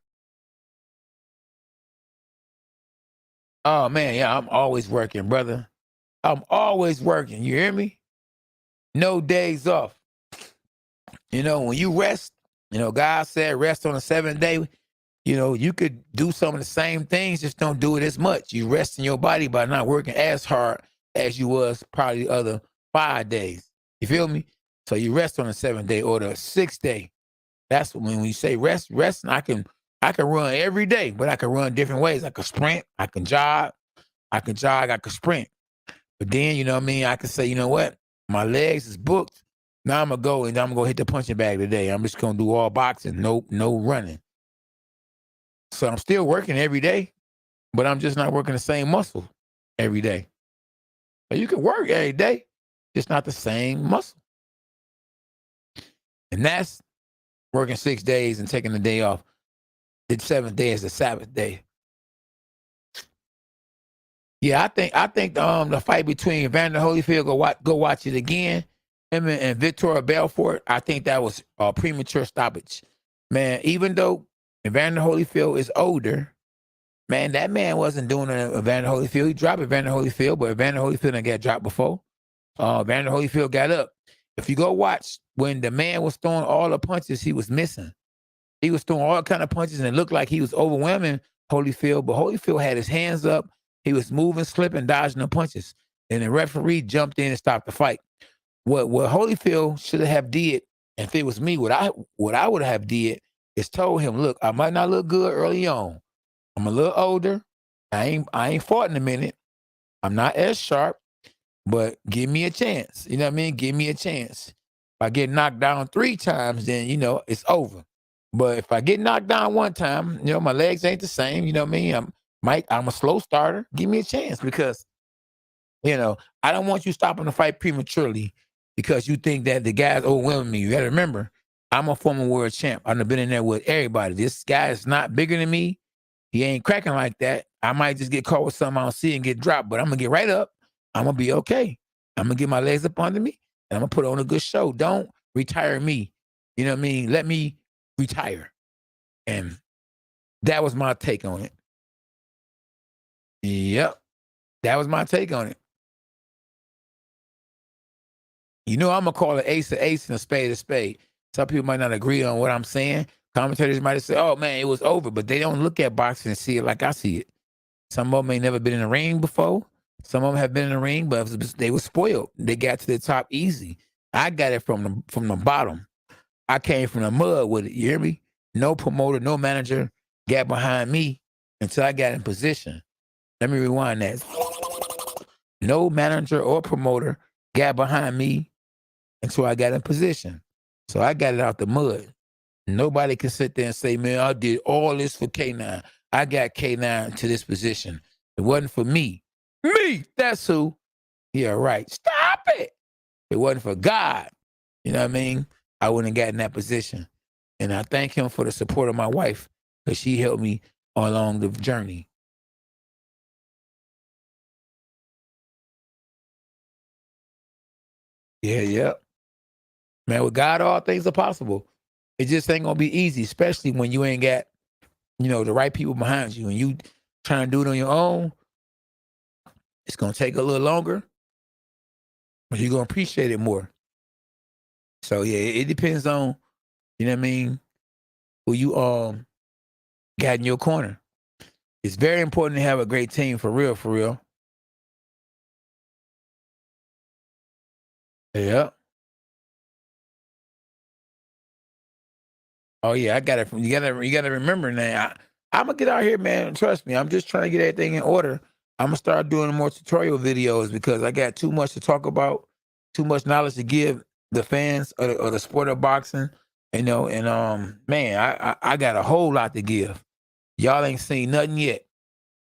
Oh, man, yeah, I'm always working, brother. I'm always working. You hear me? No days off. When you rest, God said rest on the seventh day. You could do some of the same things, just don't do it as much. You rest in your body by not working as hard as you was probably the other 5 days. You feel me? So you rest on the seventh day or the sixth day. That's when you say rest, and I can run every day, but I can run different ways. I can sprint, I can jog, I can sprint. But then, I can say, you know what? My legs is booked. Now I'm going to go hit the punching bag today. I'm just going to do all boxing, no running. So I'm still working every day, but I'm just not working the same muscle every day. So you can work every day, just not the same muscle. And that's working 6 days and taking the day off. The seventh day is the Sabbath day. Yeah, I think the fight between Evander Holyfield, go watch it again. Him and Victor Belfort, I think that was a premature stoppage. Man, even though Evander Holyfield is older, man, that man wasn't doing Evander Holyfield. He dropped Evander Holyfield, but Evander Holyfield didn't get dropped before. Evander Holyfield got up. If you go watch, when the man was throwing all the punches, he was missing. He was throwing all kind of punches, and it looked like he was overwhelming Holyfield, but Holyfield had his hands up. He was moving, slipping, dodging the punches. And the referee jumped in and stopped the fight. What Holyfield should have did, and if it was me, what I would have did is told him, look, I might not look good early on. I'm a little older. I ain't fought in a minute. I'm not as sharp, but give me a chance. You know what I mean? Give me a chance. If I get knocked down 3 times, then, it's over. But if I get knocked down 1 time, my legs ain't the same. You know what I mean? I'm a slow starter. Give me a chance because, I don't want you stopping the fight prematurely because you think that the guy's overwhelming me. You got to remember, I'm a former world champ. I've been in there with everybody. This guy is not bigger than me. He ain't cracking like that. I might just get caught with something I don't see and get dropped, but I'm going to get right up. I'm going to be okay. I'm going to get my legs up under me, and I'm going to put on a good show. Don't retire me. You know what I mean? Let me retire. And that was my take on it. Yep. That was my take on it. I'm going to call an ace and a spade. Some people might not agree on what I'm saying. Commentators might say, oh, man, it was over. But they don't look at boxing and see it like I see it. Some of them ain't never been in a ring before. Some of them have been in the ring, but they were spoiled. They got to the top easy. I got it from the bottom. I came from the mud with it. You hear me? No promoter, no manager got behind me until I got in position. Let me rewind that. No manager or promoter got behind me until I got in position. So I got it out the mud. Nobody can sit there and say, man, I did all this for K9. I got K9 to this position. It wasn't for me. Me, that's who. Yeah, right. Stop it. It wasn't for God. You know what I mean? I wouldn't have gotten that position. And I thank him for the support of my wife because she helped me along the journey. Yeah. Man, with God, all things are possible. It just ain't gonna be easy, especially when you ain't got, the right people behind you and you trying to do it on your own. It's gonna take a little longer, but you're gonna appreciate it more. So yeah, it depends on, you know what I mean, who you got in your corner. It's very important to have a great team for real, for real. Yeah. Oh yeah, I got it. You gotta remember now. I'm gonna get out here, man. Trust me. I'm just trying to get everything in order. I'm gonna start doing more tutorial videos because I got too much to talk about, too much knowledge to give the fans of the sport of boxing. And man, I got a whole lot to give. Y'all ain't seen nothing yet.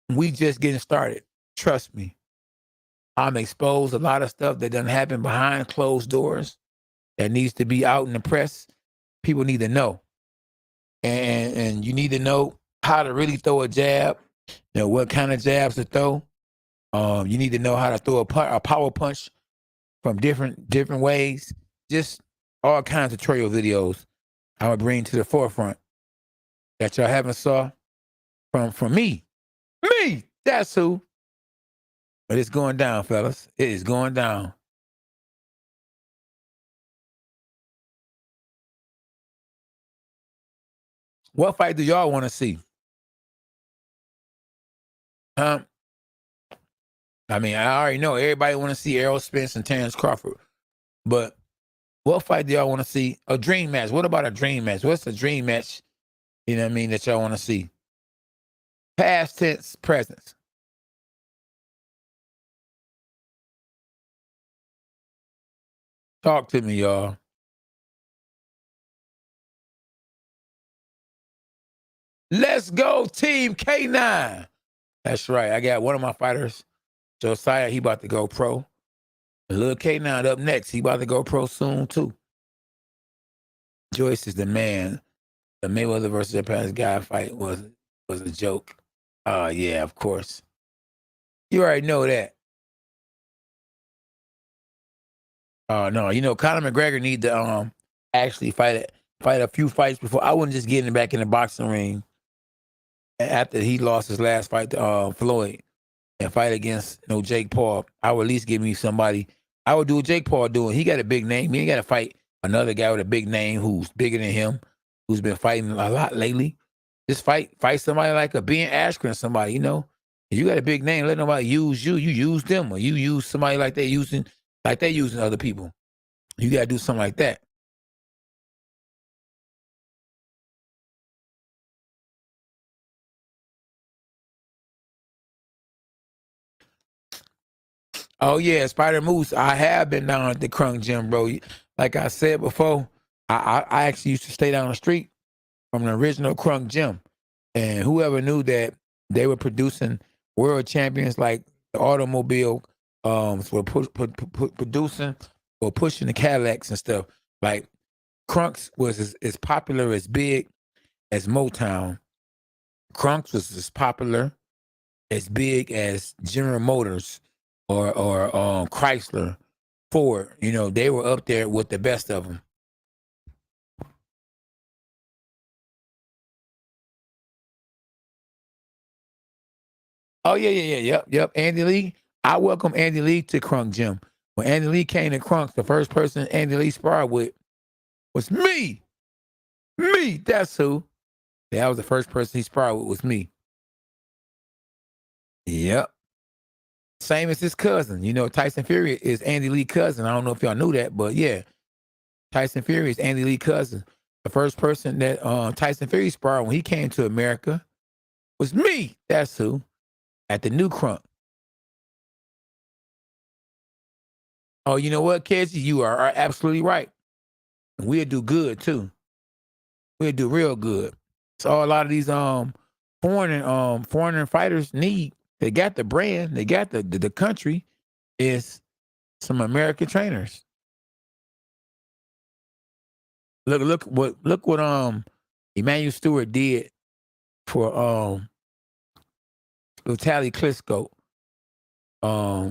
We just getting started. Trust me. I'm exposed a lot of stuff that doesn't happen behind closed doors that needs to be out in the press. People need to know. And you need to know how to really throw a jab, what kind of jabs to throw. You need to know how to throw a power punch from different ways. Just all kinds of tutorial videos I would bring to the forefront that y'all haven't saw from me. Me, that's who. But it's going down, fellas. It is going down. What fight do y'all want to see? Huh? I mean, I already know everybody want to see Errol Spence and Terrence Crawford. But what fight do y'all want to see? A dream match. What about a dream match? What's the dream match, that y'all want to see? Past tense, present. Talk to me, y'all. Let's go, Team K9. That's right. I got one of my fighters, Josiah. He about to go pro. Little K9 up next. He about to go pro soon, too. Joyce is the man. The Mayweather versus the past guy fight was a joke. Oh, yeah, of course. You already know that. Oh, no. Conor McGregor need to actually fight a few fights before. I wouldn't just get him back in the boxing ring after he lost his last fight to Floyd and fight against Jake Paul. I would at least give me somebody. I would do what Jake Paul doing. He got a big name. He ain't got to fight another guy with a big name who's bigger than him, who's been fighting a lot lately. Just fight somebody like a Ben Askren, somebody, If you got a big name, let nobody use you. You use them, or you use somebody like they using other people. You got to do something like that. Oh yeah, Spider Moose. I have been down at the Crunk Gym, bro. Like I said before, I actually used to stay down the street from the original Crunk Gym, and whoever knew that they were producing world champions like the automobile, were producing or pushing the Cadillacs and stuff. Like Crunks was as popular, as big as Motown. Crunks was as popular, as big as General Motors or Chrysler, Ford. They were up there with the best of them. Oh yeah. Yep. Andy Lee. I welcome Andy Lee to Crunk Gym. When Andy Lee came to Crunk, the first person Andy Lee sparred with was me. Me. That's who. That was the first person he sparred with was me. Yep. Same as his cousin. Tyson Fury is Andy Lee's cousin. I don't know if y'all knew that, but yeah, Tyson Fury is Andy Lee's cousin. The first person that Tyson Fury sparred when he came to America was me. That's who. At the new Crunk. Oh, you know what, Casey? You are absolutely right. We'll do good too. We'll do real good. So a lot of these foreign fighters need. They got the brand. They got the country. Is some American trainers. Look what Emmanuel Stewart did for Vitaly Klitschko.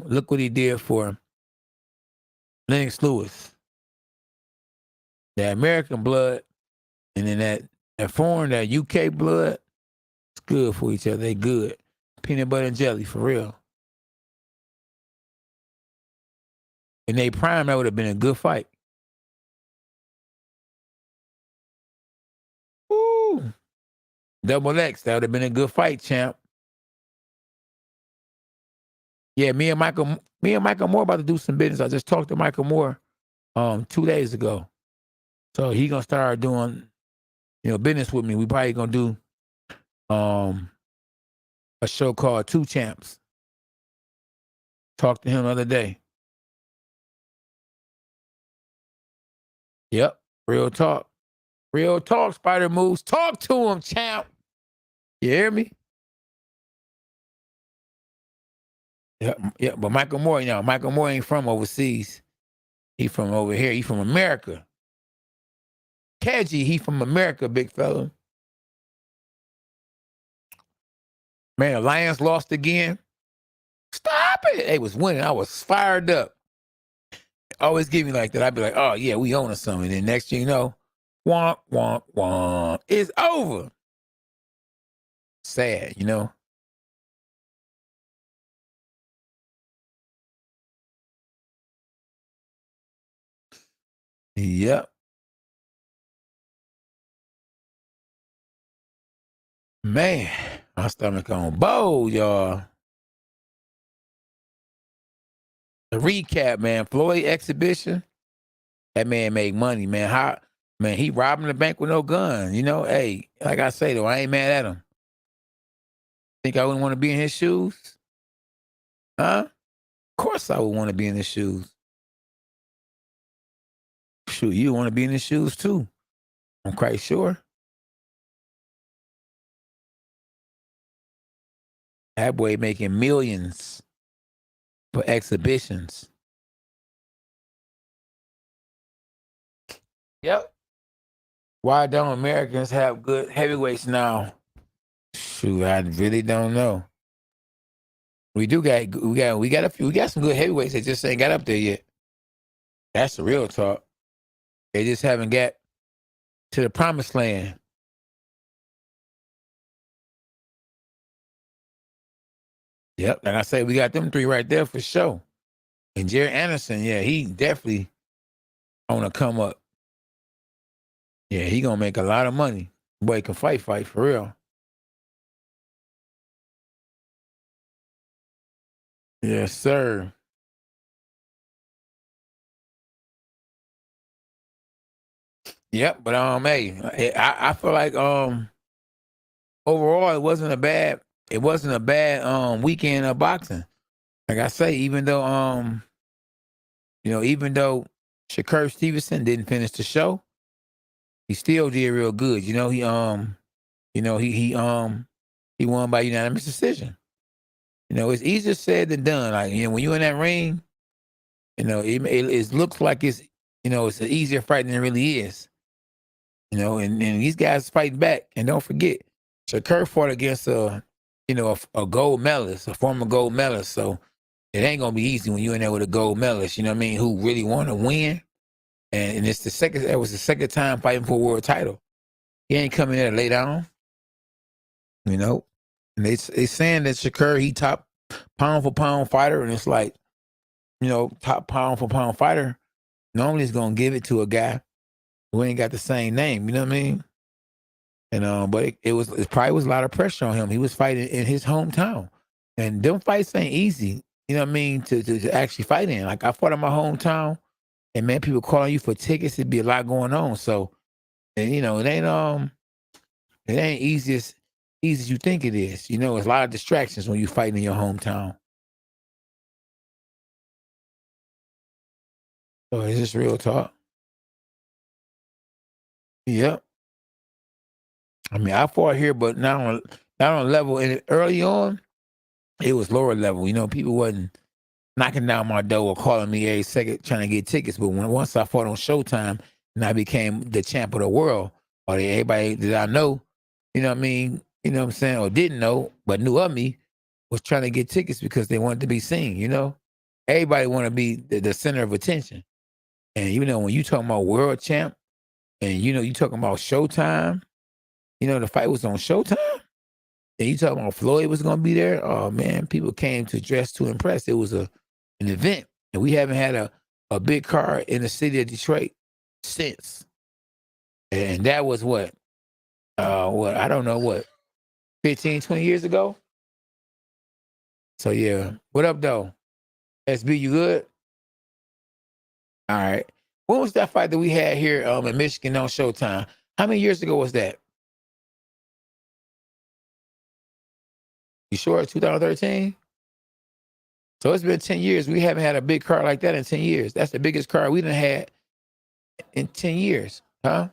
Look what he did for Lennox Lewis. The American blood And then that foreign, that UK blood, it's good for each other. They good. Peanut butter and jelly, for real. In they prime, that would have been a good fight. Woo! Double X, that would have been a good fight, champ. Yeah, me and Michael Moore about to do some business. I just talked to Michael Moore 2 days ago. So he gonna start doing, business with me. We probably gonna do a show called Two Champs. Talked to him the other day. Yep, real talk. Real talk, Spider Moves. Talk to him, champ. You hear me? Yeah, but Michael Moore, Michael Moore ain't from overseas. He from over here. He from America. Kaji, he from America, big fella. Man, the Lions lost again. Stop it. They was winning. I was fired up. Always give me like that. I'd be like, oh, yeah, we own something. And then next thing you know, womp, womp, womp. It's over. Sad, Yep. Man, my stomach on bowl, y'all. The recap, man. Floyd exhibition. That man made money, man. Man, he robbing the bank with no gun. Hey, like I say, though, I ain't mad at him. Think I wouldn't want to be in his shoes? Huh? Of course I would want to be in his shoes. Shoot, you want to be in his shoes too. I'm quite sure. That boy making millions for exhibitions. Yep. Why don't Americans have good heavyweights now? Shoot, I really don't know. We got some good heavyweights that just ain't got up there yet. That's the real talk. They just haven't got to the promised land. Yep, like I say, we got them three right there for sure. And Jerry Anderson, yeah, he definitely on a come up. Yeah, he gonna make a lot of money. Boy, can fight for real. Yes, sir. Yep, but hey, I feel like overall it wasn't a bad weekend of boxing. Like I say, even though Shakur Stevenson didn't finish the show, he still did real good. He won by unanimous decision. It's easier said than done. Like, when you're in that ring, it looks like it's an easier fight than it really is. And these guys fighting back. And don't forget, Shakur fought against a gold medalist, a former gold medalist. So it ain't gonna be easy when you're in there with a gold medalist, who really want to win. And it was the second time fighting for a world title. He ain't coming there to lay down. And they saying that Shakur, he top pound for pound fighter, and it's like, top pound for pound fighter normally is gonna give it to a guy who ain't got the same name. You know what I mean? And but it probably was a lot of pressure on him. He was fighting in his hometown, and them fights ain't easy. You know what I mean? To actually fight in. Like, I fought in my hometown, and man, people calling you for tickets. It'd be a lot going on. So, and it ain't easy as you think it is. It's a lot of distractions when you fighting in your hometown. So it's just real talk. Yep. I mean, I fought here, but not on level. And early on, it was lower level. People wasn't knocking down my door or calling me every second trying to get tickets. But once I fought on Showtime and I became the champ of the world, or everybody that I know, you know what I mean? You know what I'm saying? Or didn't know, but knew of me, was trying to get tickets because they wanted to be seen, Everybody want to be the center of attention. And when you talking about world champ, And you talking about Showtime. The fight was on Showtime. And you talking about Floyd was gonna be there. Oh man, people came to dress to impress. It was an event. And we haven't had a big card in the city of Detroit since. And that was what I don't know, what, 15, 20 years ago? So yeah. What up though? SB, you good? All right. When was that fight that we had here in Michigan on Showtime? How many years ago was that? You sure? 2013? So it's been 10 years. We haven't had a big card like that in 10 years. That's the biggest card we done had in 10 years. Huh?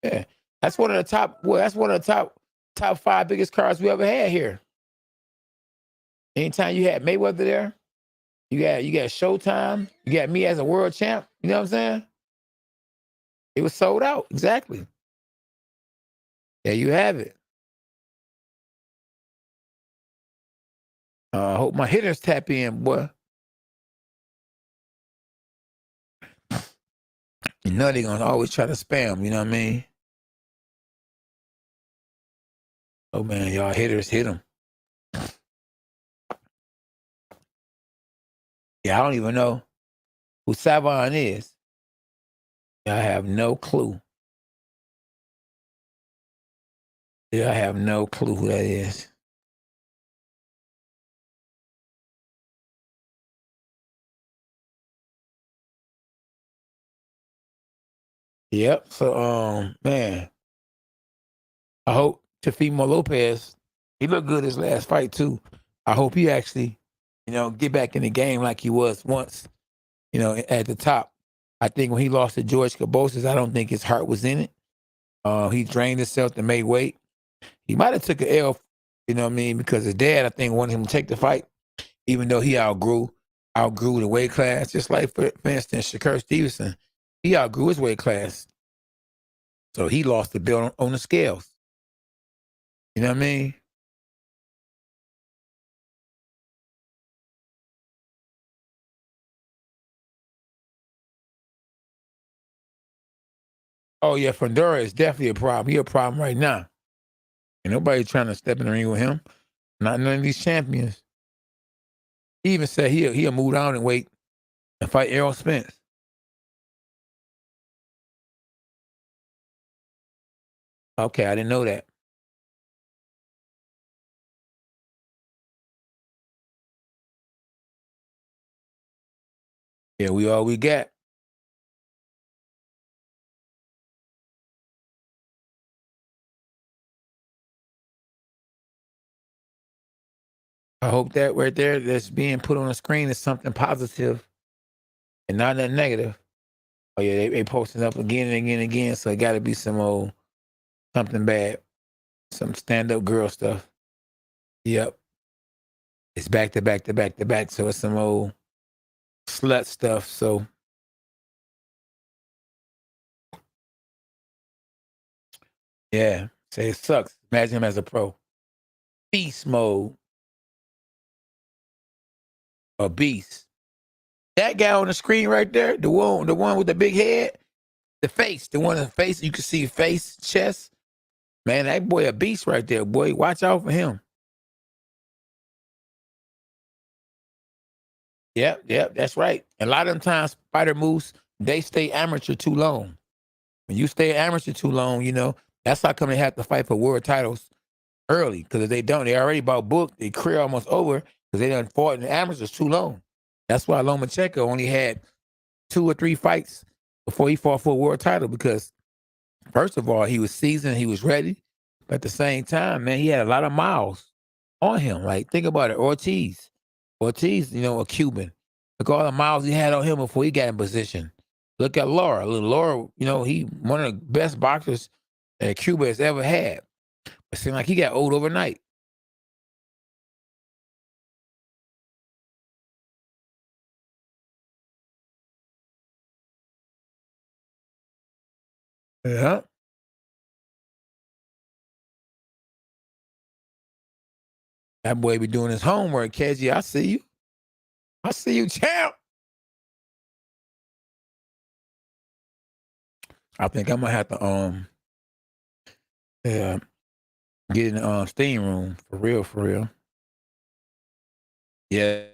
Yeah. That's one of the top 5 biggest cards we ever had here. Anytime you had Mayweather there, you got Showtime, you got me as a world champ. You know what I'm saying? It was sold out. Exactly. There you have it. I hope my hitters tap in, boy. They're gonna always try to spam, you know what I mean? Oh man, y'all hitters hit them. Yeah, I don't even know who Savon is. I have no clue. Yeah, I have no clue who that is. Yep. So, man, I hope Teofimo Lopez, he looked good his last fight too. I hope he actually, get back in the game like he was once, at the top. I think when he lost to George Cabosas, I don't think his heart was in it. He drained himself to make weight. He might have took an L, because his dad, I think, wanted him to take the fight, even though he outgrew the weight class. Just like, for instance, Shakur Stevenson, he outgrew his weight class. So he lost the belt on the scales. You know what I mean? Oh, yeah, Fundora is definitely a problem. He a problem right now. And nobody trying to step in the ring with him. Not none of these champions. He even said he'll move down and weight and fight Errol Spence. Okay, I didn't know that. Yeah, we all we got. I hope that right there that's being put on the screen is something positive and not that negative. Oh yeah, they posting up again and again and again. So it got to be some old something bad, some stand up girl stuff. Yep, it's back to back to back to back. So it's some old slut stuff. So yeah, say it sucks. Imagine him as a pro. Beast mode, a beast. That guy on the screen right there, the one with the big head, the one in the face, you can see face, chest. Man, that boy a beast right there, boy. Watch out for him. Yep, that's right. And a lot of them times, spider moves, they stay amateur too long. When you stay amateur too long, that's how come they have to fight for world titles early. Because if they don't, they already about booked, their career almost over because they done fought in the amateurs too long. That's why Lomachenko only had 2 or 3 fights before he fought for a world title because, first of all, he was seasoned, he was ready. But at the same time, man, he had a lot of miles on him. Like, think about it. Ortiz, a Cuban. Look all the miles he had on him before he got in position. Look at Laura. Laura, he one of the best boxers that Cuba has ever had. It seemed like he got old overnight. Yeah. That boy be doing his homework, Keji. I see you. I see you, champ. I think I'm gonna have to yeah, get in the steam room for real, for real. Yeah.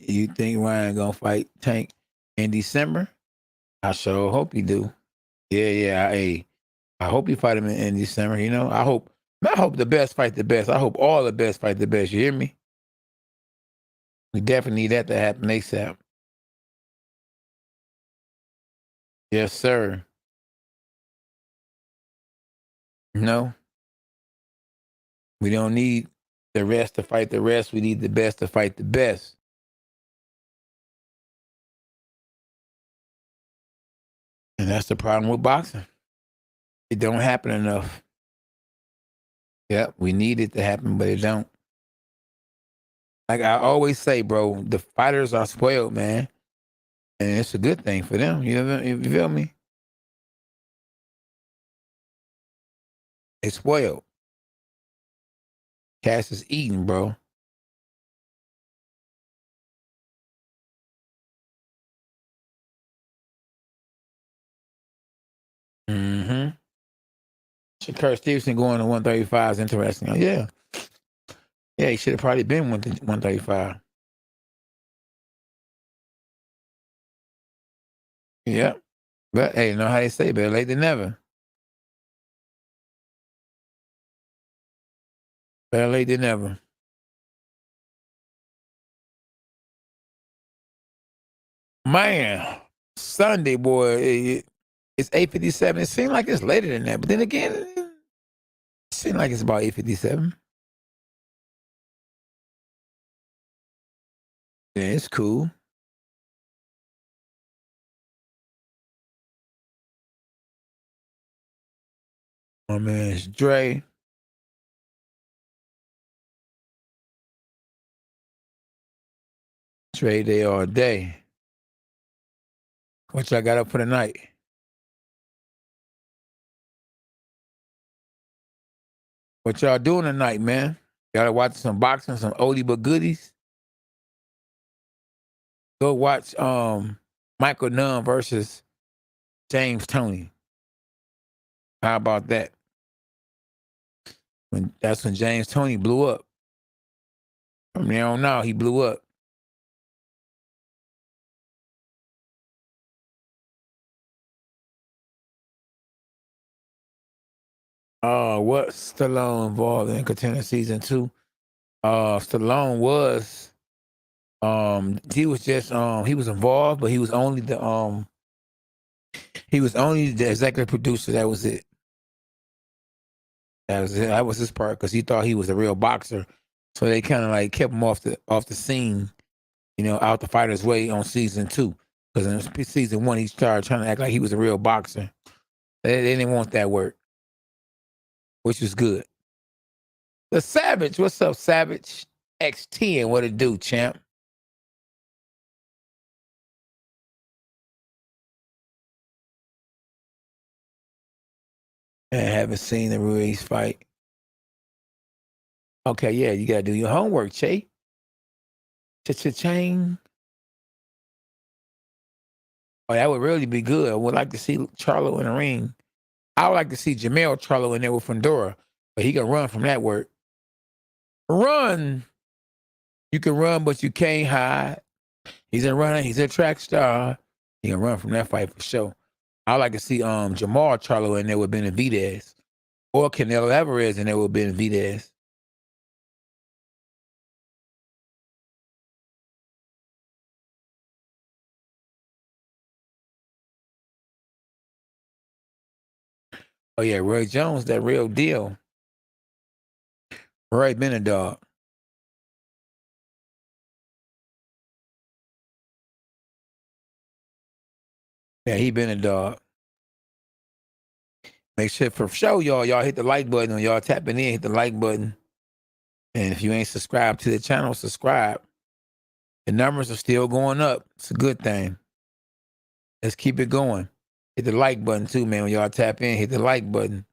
You think Ryan gonna fight Tank in December? I sure hope he do. Yeah, yeah. I hope he fight him in December. You know, I hope. I hope the best fight the best. I hope all the best fight the best. You hear me? We definitely need that to happen ASAP. Yes, sir. No, we don't need the rest to fight the rest. We need the best to fight the best. And that's the problem with boxing. It don't happen enough. Yep, we need it to happen, but it don't. Like I always say, bro, the fighters are spoiled, man. And it's a good thing for them. You feel me? They spoiled. Cass is eating, bro. Mm-hmm. Shakur Stevenson going to 135 is interesting. Yeah. Yeah, he should have probably been 135. Yeah. But hey, you know how they say, better late than never. Better late than never. Man, Sunday, boy, it's 8:57. It seems like it's later than that. But then again, it seems like it's about 8:57. Yeah, it's cool. My man, it's Dre. Dre day all day. What y'all got up for the night? What y'all doing tonight, man? Y'all watching some boxing, some oldie but goodies? Go watch Michael Nunn versus James Toney. How about that? That's when James Toney blew up. From there on out, he blew up. What's Stallone involved in Contender Season 2? Stallone was he was just he was involved, but he was only the executive producer. That was it. That was it. That was his part because he thought he was a real boxer. So they kind of like kept him off the scene, you know, out the fighter's way on season 2. Because in season 1, he started trying to act like he was a real boxer. They didn't want that work, which was good. The Savage, what's up, Savage? X10, what it do, champ? I haven't seen the Ruiz fight. Okay, yeah, you gotta do your homework, Che. Cha-cha-chang. Oh, that would really be good. I would like to see Charlo in the ring. I would like to see Jamel Charlo in there with Fandora, but he can run from that work. Run. You can run, but you can't hide. He's a runner. He's a track star. He can run from that fight for sure. I would like to see Jamal Charlo in there with Benavidez, or Canelo Alvarez in there with Benavidez. Oh yeah, Roy Jones, that real deal. Roy been a dog. Yeah, he been a dog. Make sure for sure, y'all hit the like button. When y'all tapping in, hit the like button. And if you ain't subscribed to the channel, subscribe. The numbers are still going up. It's a good thing. Let's keep it going. Hit the like button too, man. When y'all tap in, hit the like button.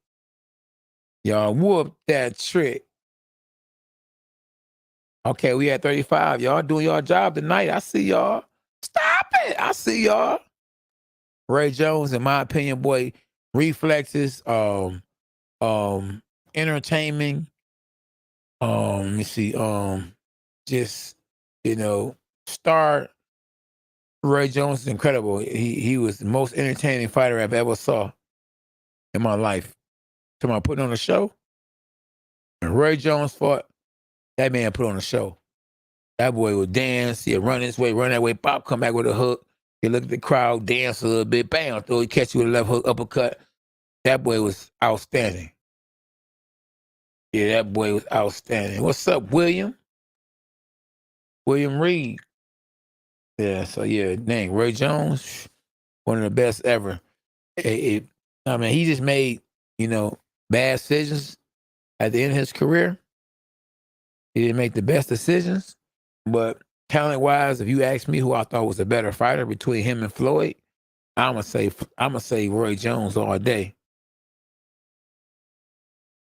Y'all whoop that trick. Okay, we at 35. Y'all doing y'all job tonight. I see y'all. Stop it. I see y'all. Ray Jones, in my opinion, boy, reflexes, entertaining. Let me see. Just, star. Ray Jones is incredible. He was the most entertaining fighter I've ever saw in my life. Somebody putting on a show. And Ray Jones fought. That man put on a show. That boy would dance. He'd run this way, run that way, pop, come back with a hook. He look at the crowd, dance a little bit, bam, throw, he catch you with a left hook, uppercut. That boy was outstanding. Yeah, that boy was outstanding. What's up, William? William Reed. Yeah, so yeah, dang, Ray Jones, one of the best ever. He just made, bad decisions at the end of his career. He didn't make the best decisions, but talent-wise, if you ask me who I thought was a better fighter between him and Floyd, I'ma say Roy Jones all day.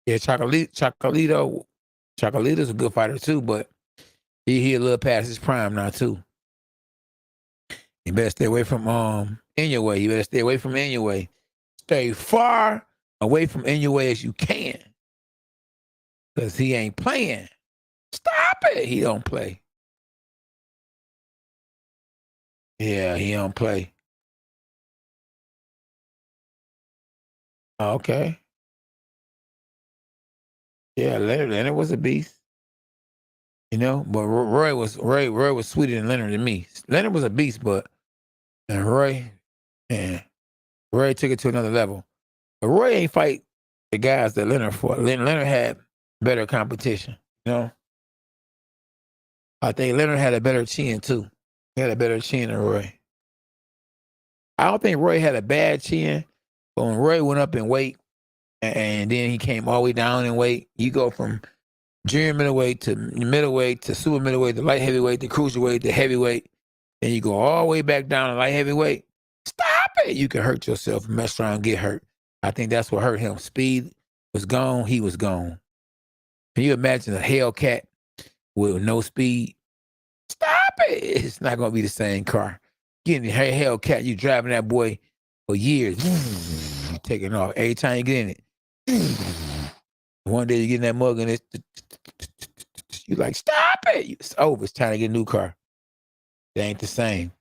Yeah, Chocolito's a good fighter too, but he a little past his prime now too. You better stay away from Inoue. You better stay away from Inoue. Stay far away from Inoue as you can, because he ain't playing. Stop it. He don't play. Yeah, he don't play. Okay. Yeah, Leonard was a beast. But Roy was sweeter than Leonard to me. Leonard was a beast, but Roy took it to another level. But Roy ain't fight the guys that Leonard fought. Leonard had better competition, I think Leonard had a better chin too. He had a better chin than Roy. I don't think Roy had a bad chin, but when Roy went up in weight and then he came all the way down in weight, you go from junior middleweight to middleweight to super middleweight to light heavyweight to cruiserweight to heavyweight, then you go all the way back down to light heavyweight. Stop it. You can hurt yourself, mess around and get hurt. I think that's what hurt him. Speed was gone. He was gone. Can you imagine a Hellcat with no speed? Stop it. It's not going to be the same car. Getting the Hellcat, you driving that boy for years. Taking off. Every time you get in it. One day you get in that mug and it's, you like, stop it. It's over. It's time to get a new car. It ain't the same.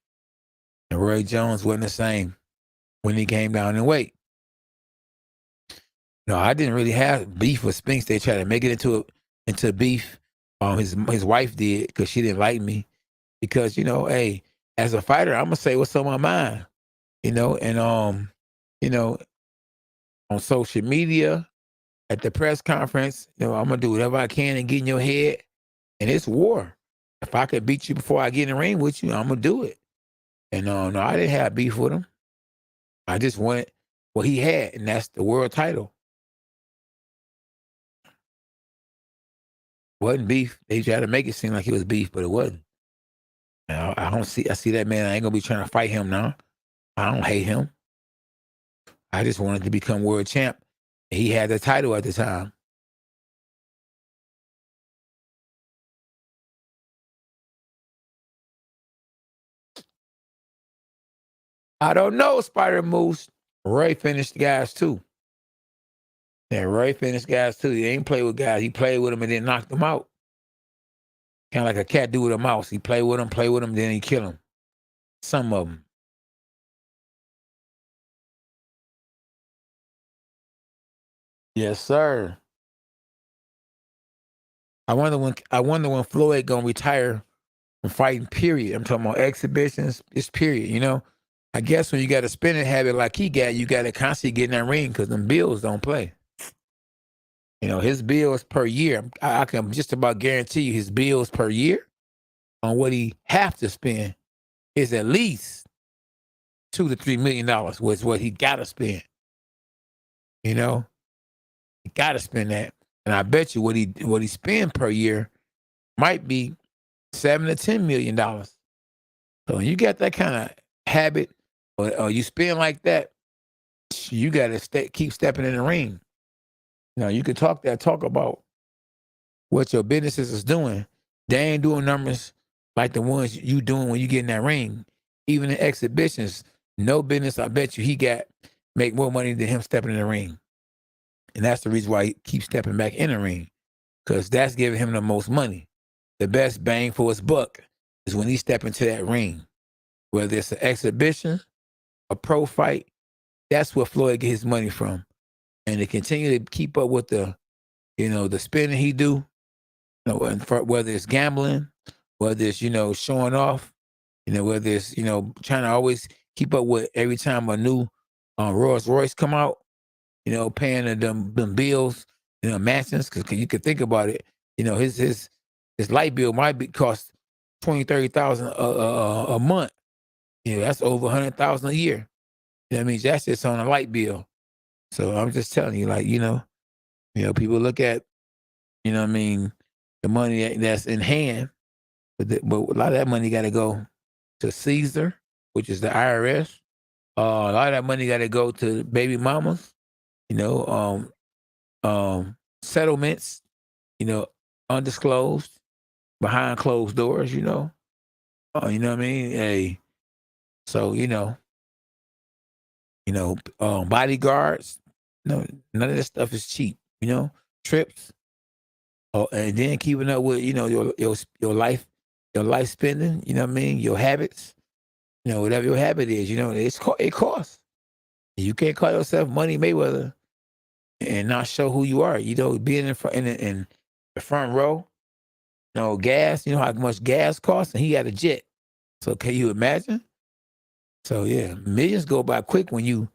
And Roy Jones wasn't the same when he came down in weight. No, I didn't really have beef with Spinks. They tried to make it into beef. His wife did, because she didn't like me. Because, hey, as a fighter, I'm gonna say what's on my mind. And on social media, at the press conference, I'm gonna do whatever I can and get in your head. And it's war. If I could beat you before I get in the ring with you, I'm gonna do it. And no, I didn't have beef with him. I just wanted what he had, and that's the world title. Wasn't beef. They tried to make it seem like it was beef, but it wasn't. I see that man. I ain't gonna be trying to fight him now. I don't hate him. I just wanted to become world champ. He had the title at the time. I don't know, Spider Moose. Ray finished guys too. Yeah, Ray finished guys too. He ain't play with guys. He played with them and then knocked them out. Kind of like a cat do with a mouse. He play with them, then he kill them. Some of them. Yes, sir. I wonder when Floyd gonna retire from fighting, period. I'm talking about exhibitions, it's period, I guess when you got a spinning habit like he got, you got to constantly get in that ring because them bills don't play. His bills per year, I can just about guarantee you his bills per year on what he have to spend is at least $2 to $3 million was what he got to spend. You know, he got to spend that, and I bet you what he spend per year might be $7 to $10 million. So when you got that kind of habit, or you spend like that, you got to keep stepping in the ring. You know, you can talk about what your businesses is doing. They ain't doing numbers like the ones you doing when you get in that ring. Even in exhibitions, no business, I bet you, make more money than him stepping in the ring. And that's the reason why he keeps stepping back in the ring, because that's giving him the most money. The best bang for his buck is when he step into that ring. Whether it's an exhibition, a pro fight, that's where Floyd gets his money from. And to continue to keep up with the spinning he do, whether it's gambling, whether it's, showing off, whether it's, trying to always keep up with every time a new Rolls Royce come out, paying them bills, mansions, because you could think about it, his light bill might cost $20,000-$30,000 a month. That's over $100,000 a year. That means that's just on a light bill. So I'm just telling you, like, people look at, the money that's in hand, but a lot of that money got to go to Caesar, which is the IRS. A lot of that money got to go to baby mamas, settlements, undisclosed, behind closed doors, you know what I mean? Hey, so, bodyguards, no, none of this stuff is cheap, trips. Oh, and then keeping up with, your life spending, your habits, whatever your habit is, it costs. You can't call yourself Money Mayweather and not show who you are. Being in the front row, gas, how much gas costs, and he had a jet. So can you imagine? So yeah, millions go by quick when you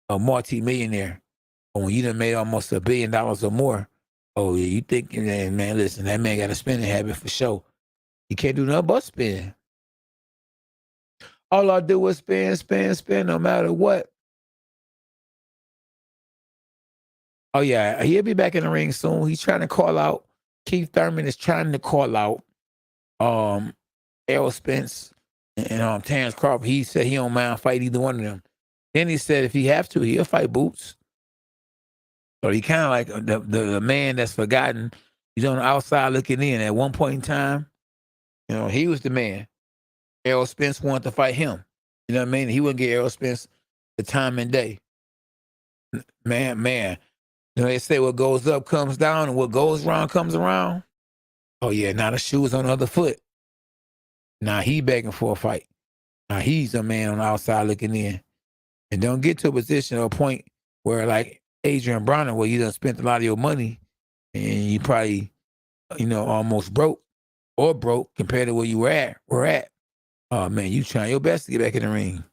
a multi-millionaire, or when you done made almost $1 billion or more. Oh yeah, you thinking that, man, listen, that man got a spending habit for sure. He can't do nothing but spend. All I do is spend, no matter what. Oh yeah, he'll be back in the ring soon. He's trying to call out. Keith Thurman is trying to call out Errol Spence and Terrence Crawford. He said he don't mind fight either one of them. Then he said if he have to, he'll fight Boots. So he kind of like the man that's forgotten. He's on the outside looking in. At one point in time, he was the man. Errol Spence wanted to fight him. You know what I mean? He wouldn't get Errol Spence the time and day. Man. They say what goes up comes down, and what goes around comes around. Oh yeah, now the shoe is on the other foot. Now he begging for a fight. Now he's a man on the outside looking in. And don't get to a position or a point where, like Adrian Broner, where you done spent a lot of your money and you probably, almost broke compared to where you were at. Oh man, you trying your best to get back in the ring.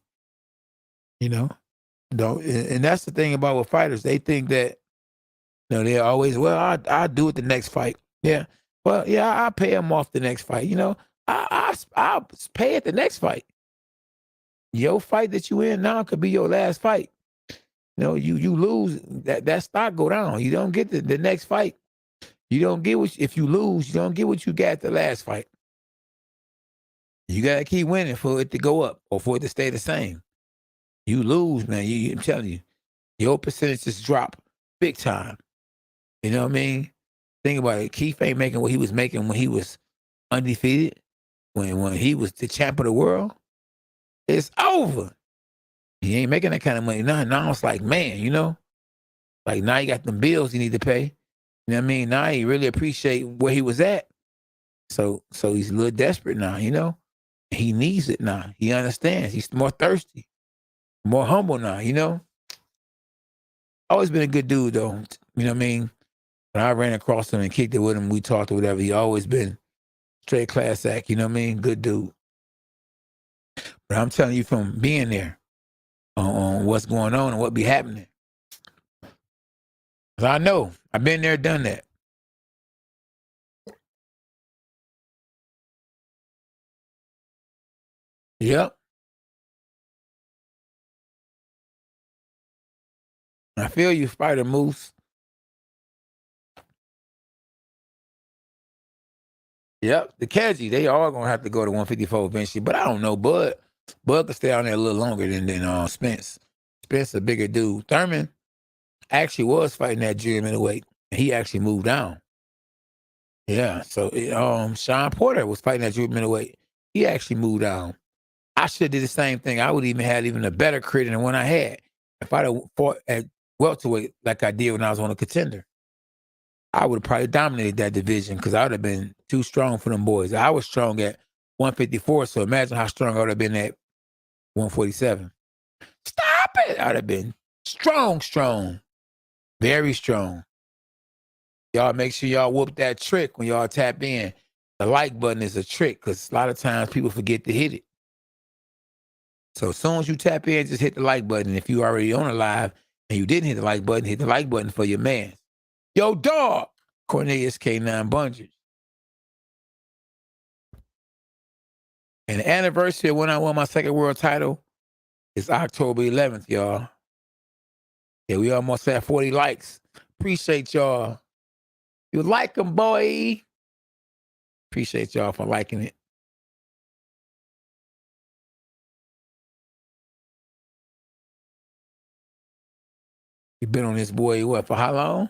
Don't, and that's the thing about with fighters. They think that, they're always, well, I'll do it the next fight. Yeah. Well, yeah, I'll pay him off the next fight. I'll pay it the next fight. Your fight that you in now could be your last fight. You lose, that stock go down. You don't get the next fight. You don't get if you lose, you don't get what you got the last fight. You got to keep winning for it to go up or for it to stay the same. You lose, man. I'm telling you, your percentages drop big time. You know what I mean? Think about it. Keith ain't making what he was making when he was undefeated, when he was the champ of the world. It's over. He ain't making that kind of money. Now it's like, man, like now you got them bills you need to pay. You know what I mean? Now he really appreciate where he was at. So he's a little desperate now, He needs it now. He understands. He's more thirsty, more humble now, Always been a good dude though. You know what I mean? When I ran across him and kicked it with him, we talked or whatever, he always been straight class act, you know what I mean? Good dude. But I'm telling you from being there on what's going on and what be happening. 'Cause I know. I've been there, done that. Yep. I feel you, Spider Moose. Yep, the Keji, they are gonna have to go to 154 eventually, but I don't know. Bud could stay on there a little longer than Spence. Spence a bigger dude. Thurman actually was fighting that junior middleweight, and he actually moved down. Yeah, so Sean Porter was fighting that junior middleweight. He actually moved down. I should have did the same thing. I would even had even a better career than the one I had if I'd have fought at welterweight like I did when I was on a Contender. I would have probably dominated that division because I would have been too strong for them boys. I was strong at 154, so imagine how strong I would have been at 147. Stop it! I would have been strong, very strong. Y'all make sure y'all whoop that trick when y'all tap in. The like button is a trick because a lot of times people forget to hit it. So as soon as you tap in, just hit the like button. If you already on a live and you didn't hit the like button, hit the like button for your man. Yo, dog, Cornelius K9 Bungers. And the anniversary of when I won my second world title is October 11th, y'all. Yeah, we almost had 40 likes. Appreciate y'all. You like them, boy. Appreciate y'all for liking it. You been on this boy, what, for how long?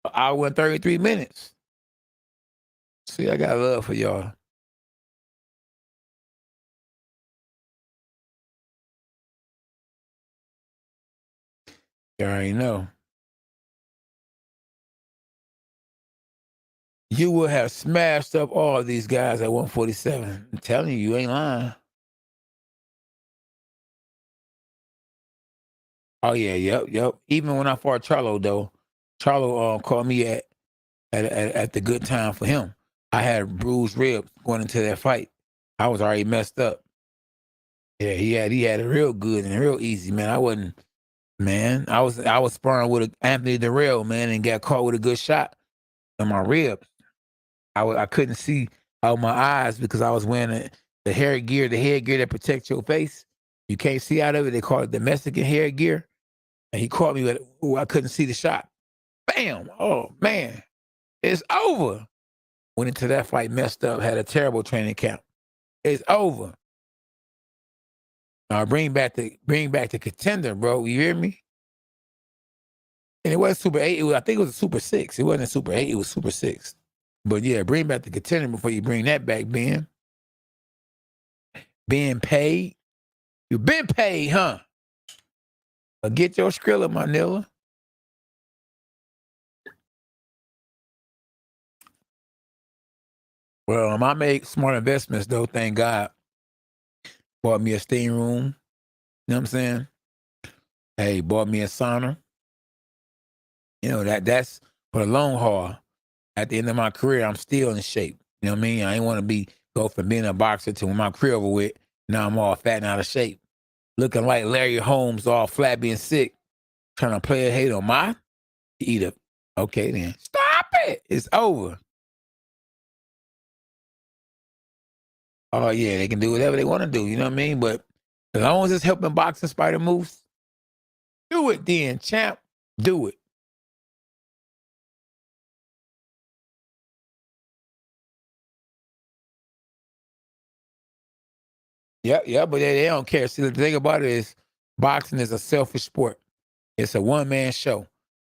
An hour and 33 minutes. See, I got love for y'all. You already know. You will have smashed up all of these guys at 147. I'm telling you, you ain't lying. Oh, yeah, yep. Even when I fought Charlo, though, Charlo called me at the good time for him. I had bruised ribs going into that fight. I was already messed up. Yeah, he had it real good and real easy, man. I wasn't, man. I was sparring with Anthony Darrell, man, and got caught with a good shot in my ribs. I couldn't see out my eyes because I was wearing the headgear that protects your face. You can't see out of it. They call it the Mexican headgear. And he caught me with, I couldn't see the shot. Bam! Oh, man. It's over. Went into that fight messed up, had a terrible training camp. It's over. Bring back the Contender, bro. You hear me? And it wasn't Super 8. I think it was a Super 6. It wasn't a Super 8. It was Super 6. But yeah, bring back the Contender before you bring that back, Ben. Being paid. You've been paid, huh? Get your Skrilla, my nilla. Well, I made smart investments, though, thank God. Bought me a steam room. You know what I'm saying? Hey, bought me a sauna. You know, that's for the long haul. At the end of my career, I'm still in shape. You know what I mean? I ain't want to go from being a boxer to when my career over with, now I'm all fat and out of shape. Looking like Larry Holmes, all flabby and sick. Trying to play a hate on my eat up. Okay, then. Stop it. It's over. Oh, yeah, they can do whatever they want to do. You know what I mean? But as long as it's helping boxing Spider moves, do it then, champ. Do it. Yeah, but they don't care. See, the thing about it is boxing is a selfish sport. It's a one-man show.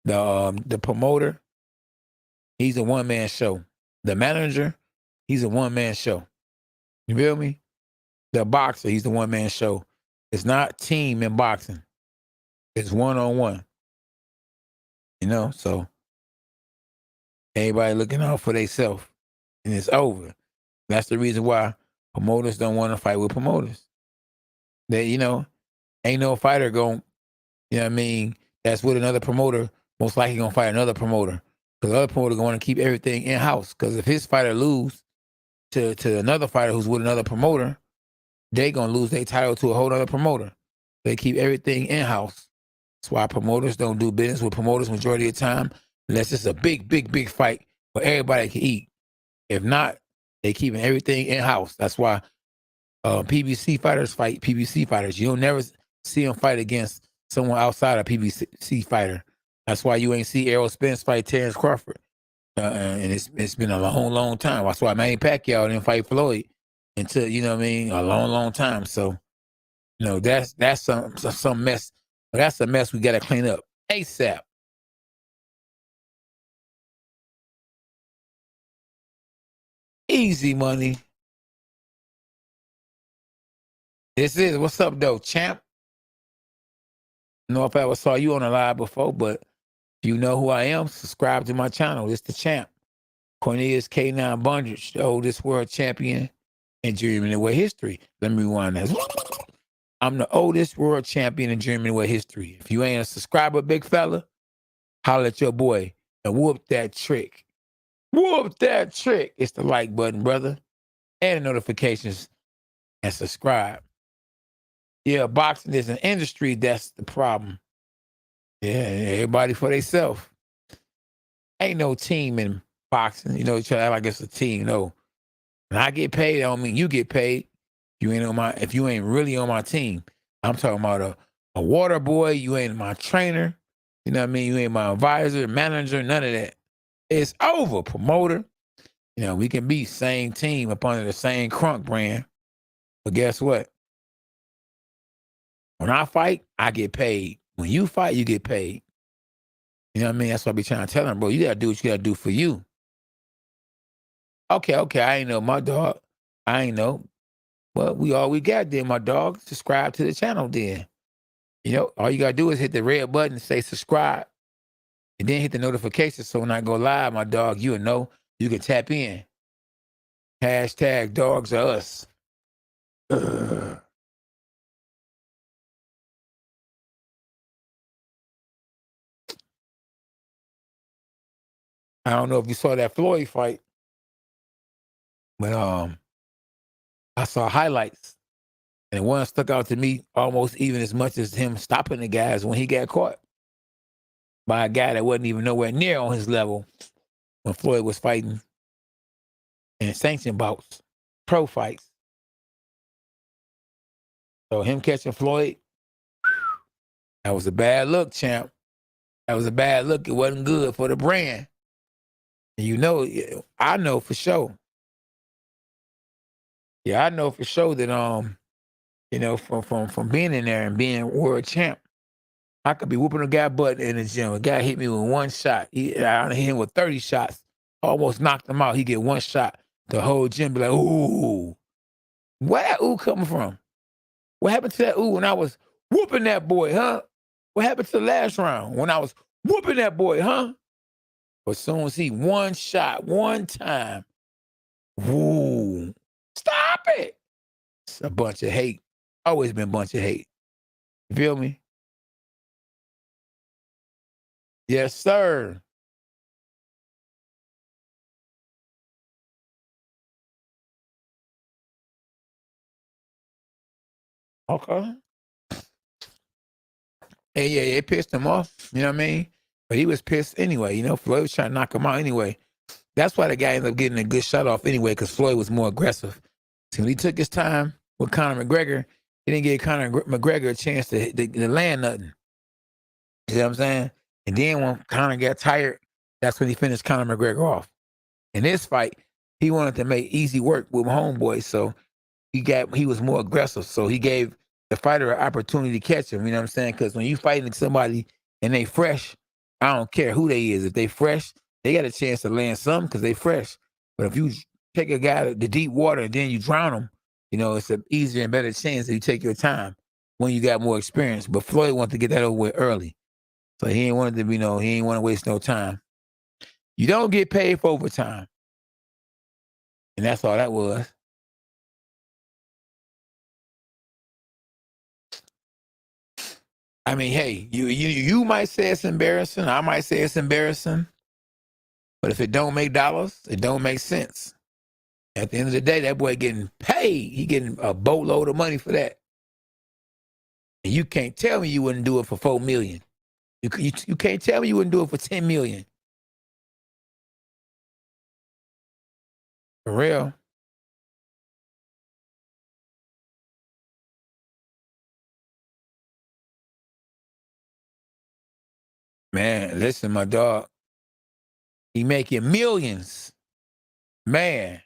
The promoter, he's a one-man show. The manager, he's a one-man show. You feel me? The boxer, he's the one-man show. It's not team in boxing. It's one-on-one. You know, so everybody looking out for themselves. And it's over. That's the reason why promoters don't want to fight with promoters. They, ain't no fighter going, you know what I mean, that's with another promoter, most likely going to fight another promoter. Because the other promoter going to keep everything in-house. Because if his fighter lose to another fighter who's with another promoter, they going to lose their title to a whole other promoter. They keep everything in-house. That's why promoters don't do business with promoters majority of the time, unless it's a big fight where everybody can eat. If not, they keeping everything in-house. That's why PBC fighters fight PBC fighters. You'll never see them fight against someone outside a PBC fighter. That's why you ain't see Errol Spence fight Terrence Crawford. And it's been a long, long time. That's why Manny Pacquiao didn't fight Floyd until, you know what I mean, a long, long time. So, you know, that's some mess. But that's a mess we got to clean up ASAP. Easy money. This is, what's up, though, champ? I don't know if I ever saw you on a live before, but if you know who I am, subscribe to my channel. It's the champ. Cornelius K9 Bundridge, the oldest world champion in German weight history. Let me rewind that. I'm the oldest world champion in German weight history. If you ain't a subscriber, big fella, holler at your boy and whoop that trick. Whoop that trick. It's the like button, brother. And the notifications and subscribe. Yeah, boxing is an industry. That's the problem. Yeah, everybody for themselves. Ain't no team in boxing. You know, each other like it's a team. No. When I get paid, I don't mean you get paid. If you ain't really on my team. I'm talking about a water boy. You ain't my trainer. You know what I mean? You ain't my advisor, manager, none of that. It's over, promoter. You know, we can be same team up under the same Crunk brand. But guess what? When I fight, I get paid. When you fight, you get paid. You know what I mean? That's what I be trying to tell them, bro. You got to do what you got to do for you. Okay. I ain't know, my dog. I ain't know. Well, all we got then, my dog. Subscribe to the channel then. You know, all you got to do is hit the red button and say subscribe. And then hit the notification so when I go live, my dog, you'll know you can tap in. Hashtag dogs are us. Ugh. I don't know if you saw that Floyd fight, but I saw highlights. And one stuck out to me almost even as much as him stopping the guys when he got caught by a guy that wasn't even nowhere near on his level when Floyd was fighting in sanction bouts, pro fights. So him catching Floyd, that was a bad look, champ. That was a bad look. It wasn't good for the brand. And you know, I know for sure. Yeah, I know for sure that you know, from being in there and being world champ, I could be whooping a guy butt in the gym. A guy hit me with one shot. I hit him with 30 shots. Almost knocked him out. He get one shot. The whole gym be like, ooh. Where that ooh coming from? What happened to that ooh when I was whooping that boy, huh? What happened to the last round when I was whooping that boy, huh? But as soon as he one shot, one time, woo. Stop it. It's a bunch of hate. Always been a bunch of hate. You feel me? Yes, sir. Okay. Hey, yeah, it pissed him off. You know what I mean? But he was pissed anyway. You know, Floyd was trying to knock him out anyway. That's why the guy ended up getting a good shot off anyway, because Floyd was more aggressive. So when he took his time with Conor McGregor, he didn't give Conor McGregor a chance to land nothing. You know what I'm saying? And then when Conor got tired, that's when he finished Conor McGregor off. In this fight, he wanted to make easy work with homeboy, so he was more aggressive. So he gave the fighter an opportunity to catch him. You know what I'm saying? Because when you fighting somebody and they fresh, I don't care who they is. If they fresh, they got a chance to land some because they fresh. But if you take a guy to the deep water and then you drown him, you know, it's an easier and better chance that you take your time when you got more experience. But Floyd wanted to get that over with early. So he ain't wanted to be he ain't want to waste no time. You don't get paid for overtime. And that's all that was. I mean, hey, you might say it's embarrassing. I might say it's embarrassing. But if it don't make dollars, it don't make sense. At the end of the day, that boy getting paid. He getting a boatload of money for that. And you can't tell me you wouldn't do it for $4 million. You can't tell me you wouldn't do it for $10 million. For real. Man, listen, my dog. He making millions. Man,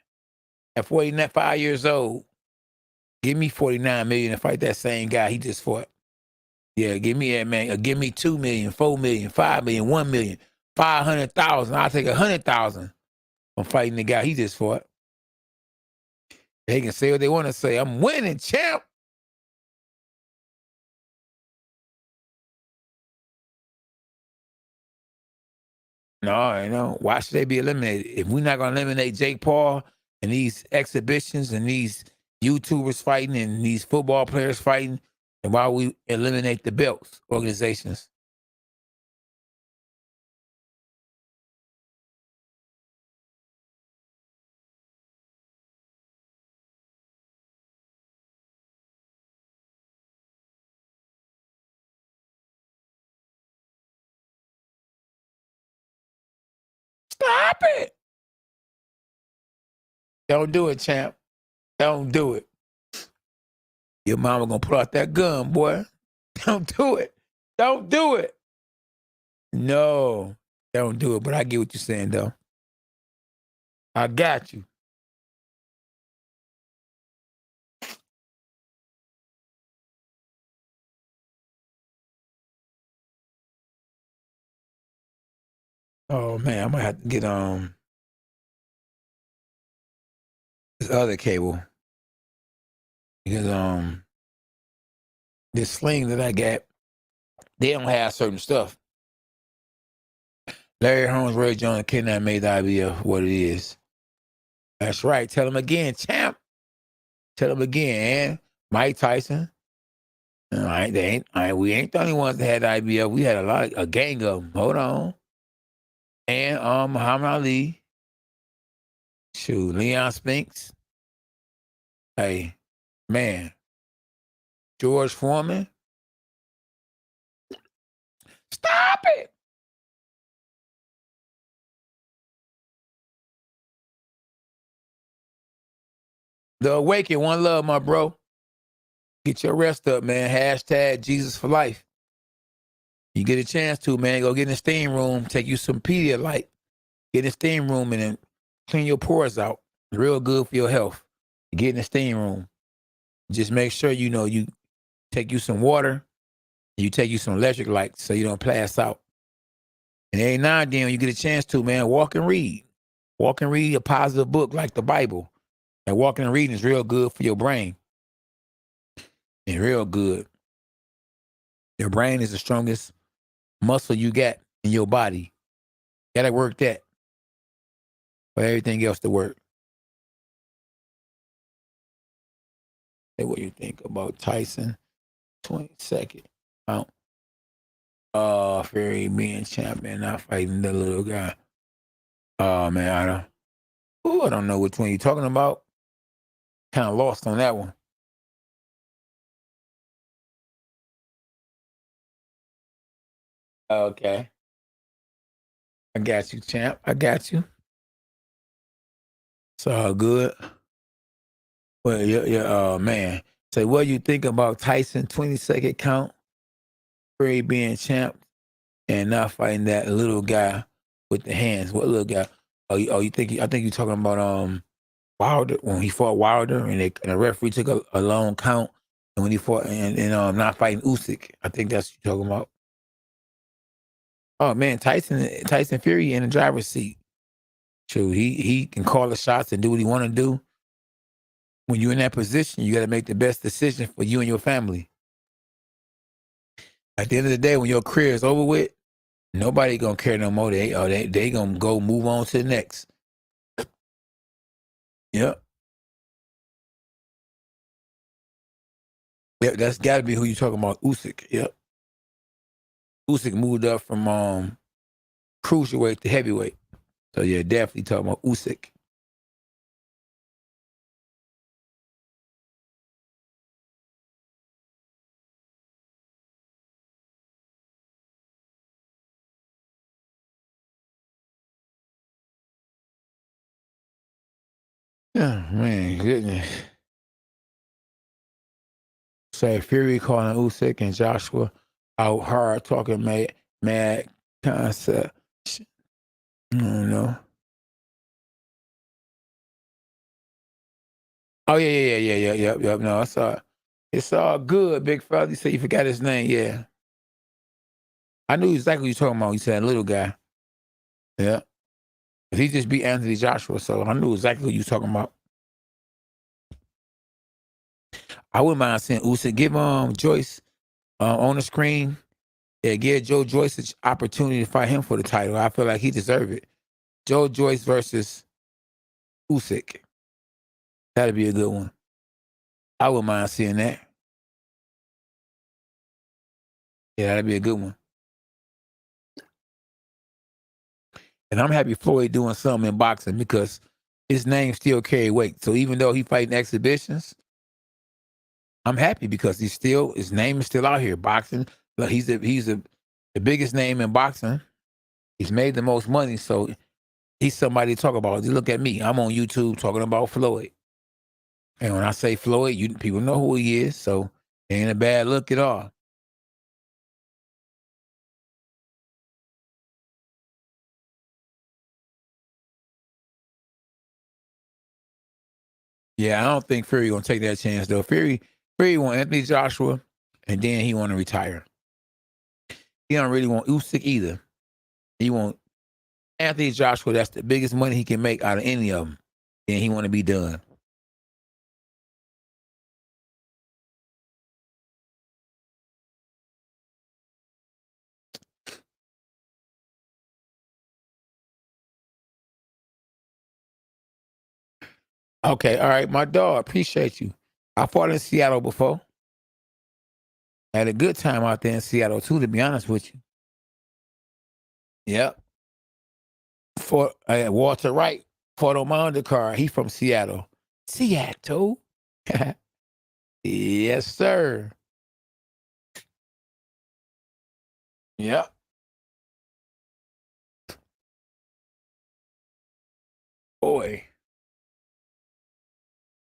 at 45 years old, give me 49 million to fight that same guy he just fought. Yeah, give me that, man. Give me 2 million, 4 million, 5 million, 1 million, 500,000. I'll take 100,000 from fighting the guy he just fought. They can say what they want to say. I'm winning, champ. No, I know. Why should they be eliminated? If we're not going to eliminate Jake Paul and these exhibitions and these YouTubers fighting and these football players fighting, then why we eliminate the belts organizations? Stop it. Don't do it, champ. Don't do it. Your mama gonna pull out that gun, boy. Don't do it. Don't do it. No, don't do it. But I get what you're saying, though. I got you. Oh man, I might have to get this other cable because this sling that I got, they don't have certain stuff. Larry Holmes, Ray Jones, and Kenny made the idea of what it is. That's right. Tell him again, champ. Tell him again, and Mike Tyson. We ain't the only ones that had the IBF. We had a gang of them. Hold on. And Muhammad Ali. Shoot, Leon Spinks. Hey, man. George Foreman. Stop it. The Awaken, one love, my bro. Get your rest up, man. Hashtag Jesus for life. You get a chance to, man, go get in the steam room, take you some Pedialyte. Get in the steam room and then clean your pores out. Real good for your health. Get in the steam room. Just make sure you take you some water, and you take you some electric lights so you don't pass out. And every now and then when you get a chance to, man, walk and read. Walk and read a positive book like the Bible. And walking and reading is real good for your brain. And real good. Your brain is the strongest muscle you got in your body. You gotta work that for everything else to work. Say what you think about Tyson 22nd round. Fury being champion, not fighting the little guy. Oh man, I don't know which one you're talking about. Kind of lost on that one. Okay. I got you, champ. I got you. It's all good. Well, yeah, man. So what do you think about Tyson 22nd count, Fury being champ, and not fighting that little guy with the hands? What little guy? I think you're talking about Wilder, when he fought Wilder and the referee took a long count, and when he fought and not fighting Usyk. I think that's what you're talking about. Oh man, Tyson Fury in the driver's seat. True, he can call the shots and do what he want to do. When you're in that position, you got to make the best decision for you and your family. At the end of the day, when your career is over with, nobody gonna care no more. They gonna go move on to the next. Yep. Yep, that's got to be who you talking about, Usyk. Yep. Usyk moved up from cruiserweight to heavyweight. So yeah, definitely talking about Usyk. Yeah, man, goodness. Say Fury calling Usyk and Joshua out hard, talking mad concept. I don't know. Oh yeah. No, it's all good, big fella. You say you forgot his name, yeah. I knew exactly what you're talking about. You said little guy. Yeah. He just beat Anthony Joshua, so I knew exactly what you were talking about. I wouldn't mind seeing Usyk give Joyce on the screen. Yeah, give Joyce an opportunity to fight him for the title. I feel like he deserved it. Joyce versus Usyk. That'd be a good one. I wouldn't mind seeing that. Yeah, that'd be a good one. And I'm happy Floyd doing something in boxing because his name still carry weight. So even though he fighting exhibitions, I'm happy because his name is still out here boxing. Look, he's the biggest name in boxing. He's made the most money, so he's somebody to talk about. Look at me. I'm on YouTube talking about Floyd. And when I say Floyd, people know who he is, so it ain't a bad look at all. Yeah, I don't think Fury gonna take that chance though. Fury want Anthony Joshua, and then he want to retire. He don't really want Usyk either. He want Anthony Joshua. That's the biggest money he can make out of any of them. Then he want to be done. Okay, all right, my dog. Appreciate you. I fought in Seattle before. Had a good time out there in Seattle too. To be honest with you. Yep. For Walter Wright fought on my undercard. He from Seattle. Seattle. Yes, sir. Yep. Boy.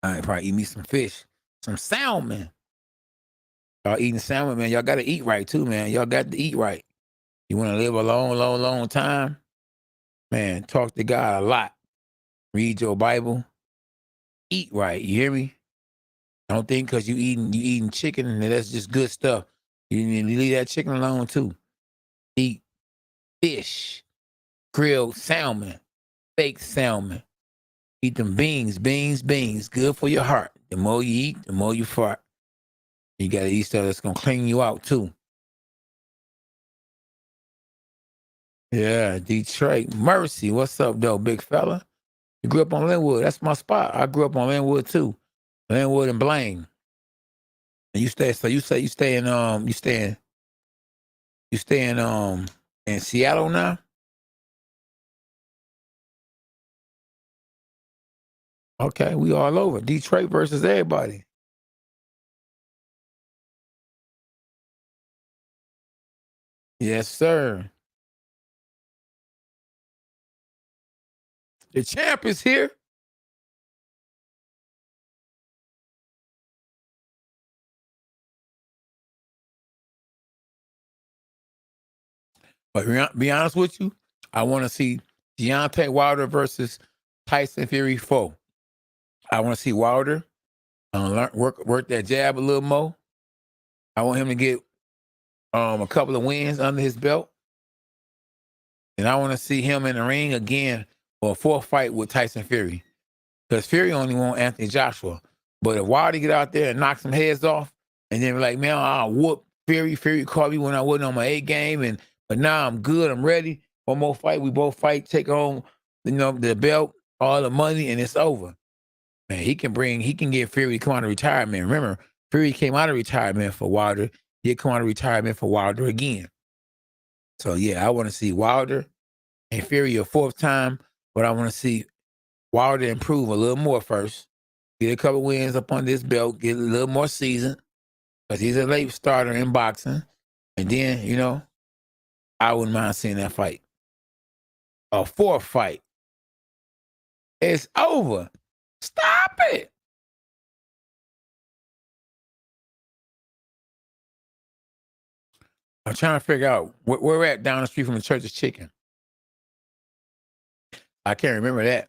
I probably eat me some fish. Some salmon. Y'all eating salmon, man. Y'all gotta eat right too, man. Y'all got to eat right. You wanna live a long time? Man, talk to God a lot. Read your Bible. Eat right. You hear me? Don't think because you eating chicken and that's just good stuff. You need to leave that chicken alone too. Eat fish, grilled salmon, baked salmon. Eat them beans. Good for your heart. The more you eat, the more you fart. You gotta eat stuff that's gonna clean you out too. Yeah, Detroit. Mercy. What's up, though, big fella? You grew up on Linwood. That's my spot. I grew up on Linwood too. Linwood and Blaine. And you stay in Seattle now? Okay, we all over. Detroit versus everybody. Yes, sir. The champ is here. But be honest with you, I want to see Deontay Wilder versus Tyson Fury 4. I want to see Wilder work that jab a little more. I want him to get a couple of wins under his belt. And I want to see him in the ring again for a fourth fight with Tyson Fury. Because Fury only want Anthony Joshua. But if Wilder get out there and knock some heads off, and then be like, man, I'll whoop Fury. Fury called me when I wasn't on my A game, but now I'm good. I'm ready. One more fight. We both fight, take home, the belt, all the money, and it's over. Man, he can get Fury to come out of retirement. Remember, Fury came out of retirement for Wilder. He'll come out of retirement for Wilder again. So yeah, I want to see Wilder and Fury a fourth time, but I want to see Wilder improve a little more first. Get a couple wins up on this belt, get a little more seasoned, because he's a late starter in boxing. And then, I wouldn't mind seeing that fight. A fourth fight. It's over. Stop it. I'm trying to figure out where we're at down the street from the Church's Chicken. I can't remember that.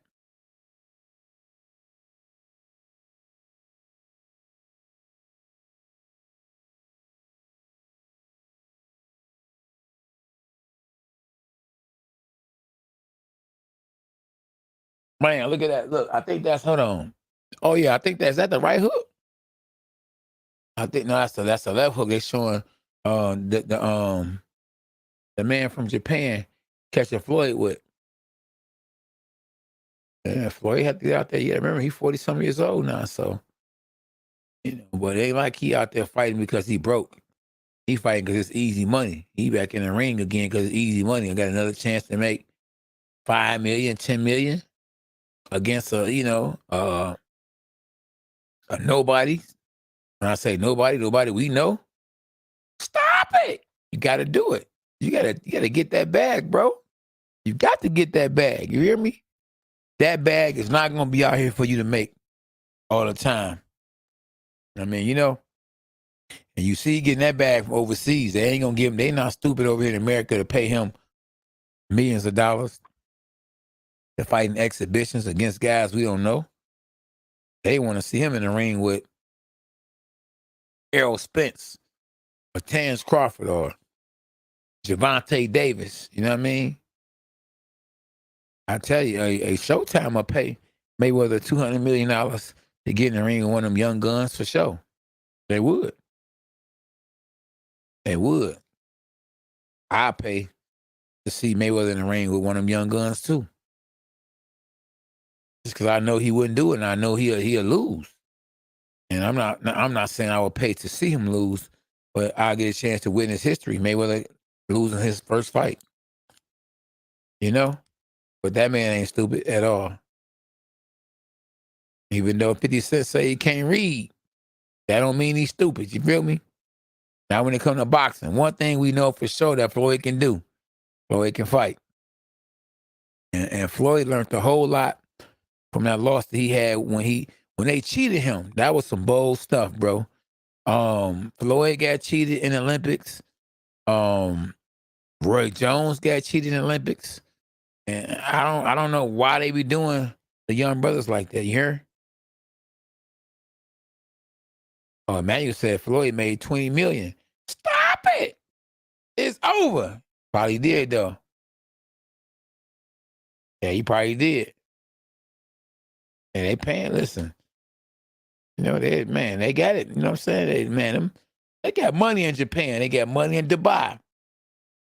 Man, look at that. Look, I think that's, hold on. Oh, yeah, I think that's that the right hook? I think, no, that's the left hook. They showing the man from Japan catching Floyd with. Yeah, Floyd had to get out there. Yeah, remember, he's 40-some years old now, so, but it ain't like he out there fighting because he broke. He fighting because it's easy money. He back in the ring again because it's easy money. I got another chance to make $5 million, $10 million against a nobody. When I say nobody we know. Stop it. You got to do it. You got to get that bag, bro. You got to get that bag. You hear me? That bag is not going to be out here for you to make all the time. I mean, and you see getting that bag from overseas, they ain't going to give him, they not stupid over here in America to pay him millions of dollars to fight in exhibitions against guys we don't know. They want to see him in the ring with Errol Spence or Terrence Crawford or Javante Davis. You know what I mean? I tell you, a Showtime will pay Mayweather $200 million to get in the ring with one of them young guns for sure. They would. They would. I pay to see Mayweather in the ring with one of them young guns too. Just because I know he wouldn't do it, and I know he'll lose. And I'm not saying I would pay to see him lose, but I'll get a chance to witness history. Mayweather losing his first fight. But that man ain't stupid at all. Even though 50 Cent say he can't read, that don't mean he's stupid. You feel me? Now when it comes to boxing, one thing we know for sure that Floyd can do, Floyd can fight. And Floyd learned a whole lot from that loss that he had when they cheated him. That was some bold stuff, bro. Floyd got cheated in the Olympics. Roy Jones got cheated in the Olympics. And I don't know why they be doing the young brothers like that. You hear? Oh, Emmanuel said Floyd made $20 million. Stop it! It's over. Probably did though. Yeah, he probably did. And they paying. Listen, they got it. You know what I'm saying? They got money in Japan. They got money in Dubai.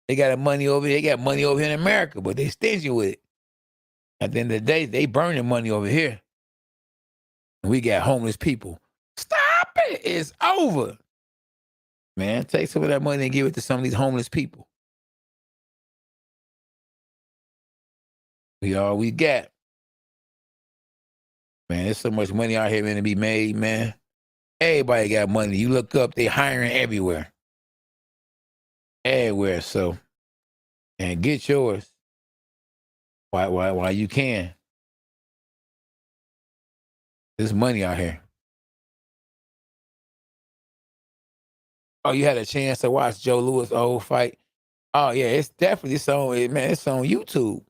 They got money over here. They got money over here in America, but they stingy with it. At the end of the day, they burning money over here. And we got homeless people. Stop it. It's over. Man, take some of that money and give it to some of these homeless people. We all we got. Man, there's so much money out here, man, to be made, man. Everybody got money. You look up, they hiring everywhere. Everywhere, so. And get yours. Why you can. There's money out here. Oh, you had a chance to watch Joe Louis' old fight? Oh, yeah, it's on YouTube.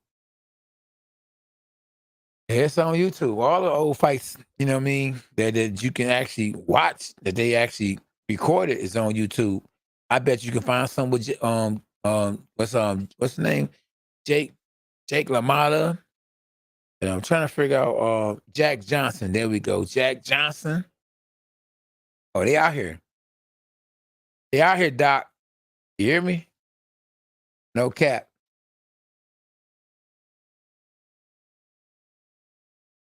Yeah, it's on YouTube. All the old fights, you know what I mean, that you can actually watch, that they actually recorded is on YouTube. I bet you can find some with what's the name? Jake LaMotta. And I'm trying to figure out Jack Johnson. There we go. Jack Johnson. Oh, they out here. They out here, Doc. You hear me? No cap.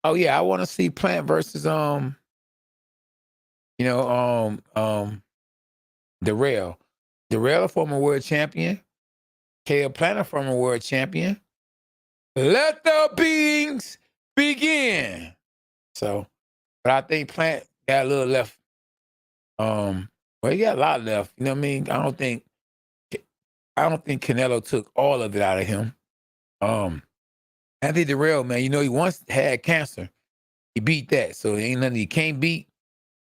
Oh yeah, I want to see Plant versus Darrell. Darrell, a former world champion. Caleb Plant, a former world champion. Let the beings begin. So, but I think Plant got a little left. Well, he got a lot left. You know what I mean? I don't think Canelo took all of it out of him. Anthony Darrell, man, he once had cancer. He beat that. So it ain't nothing he can't beat.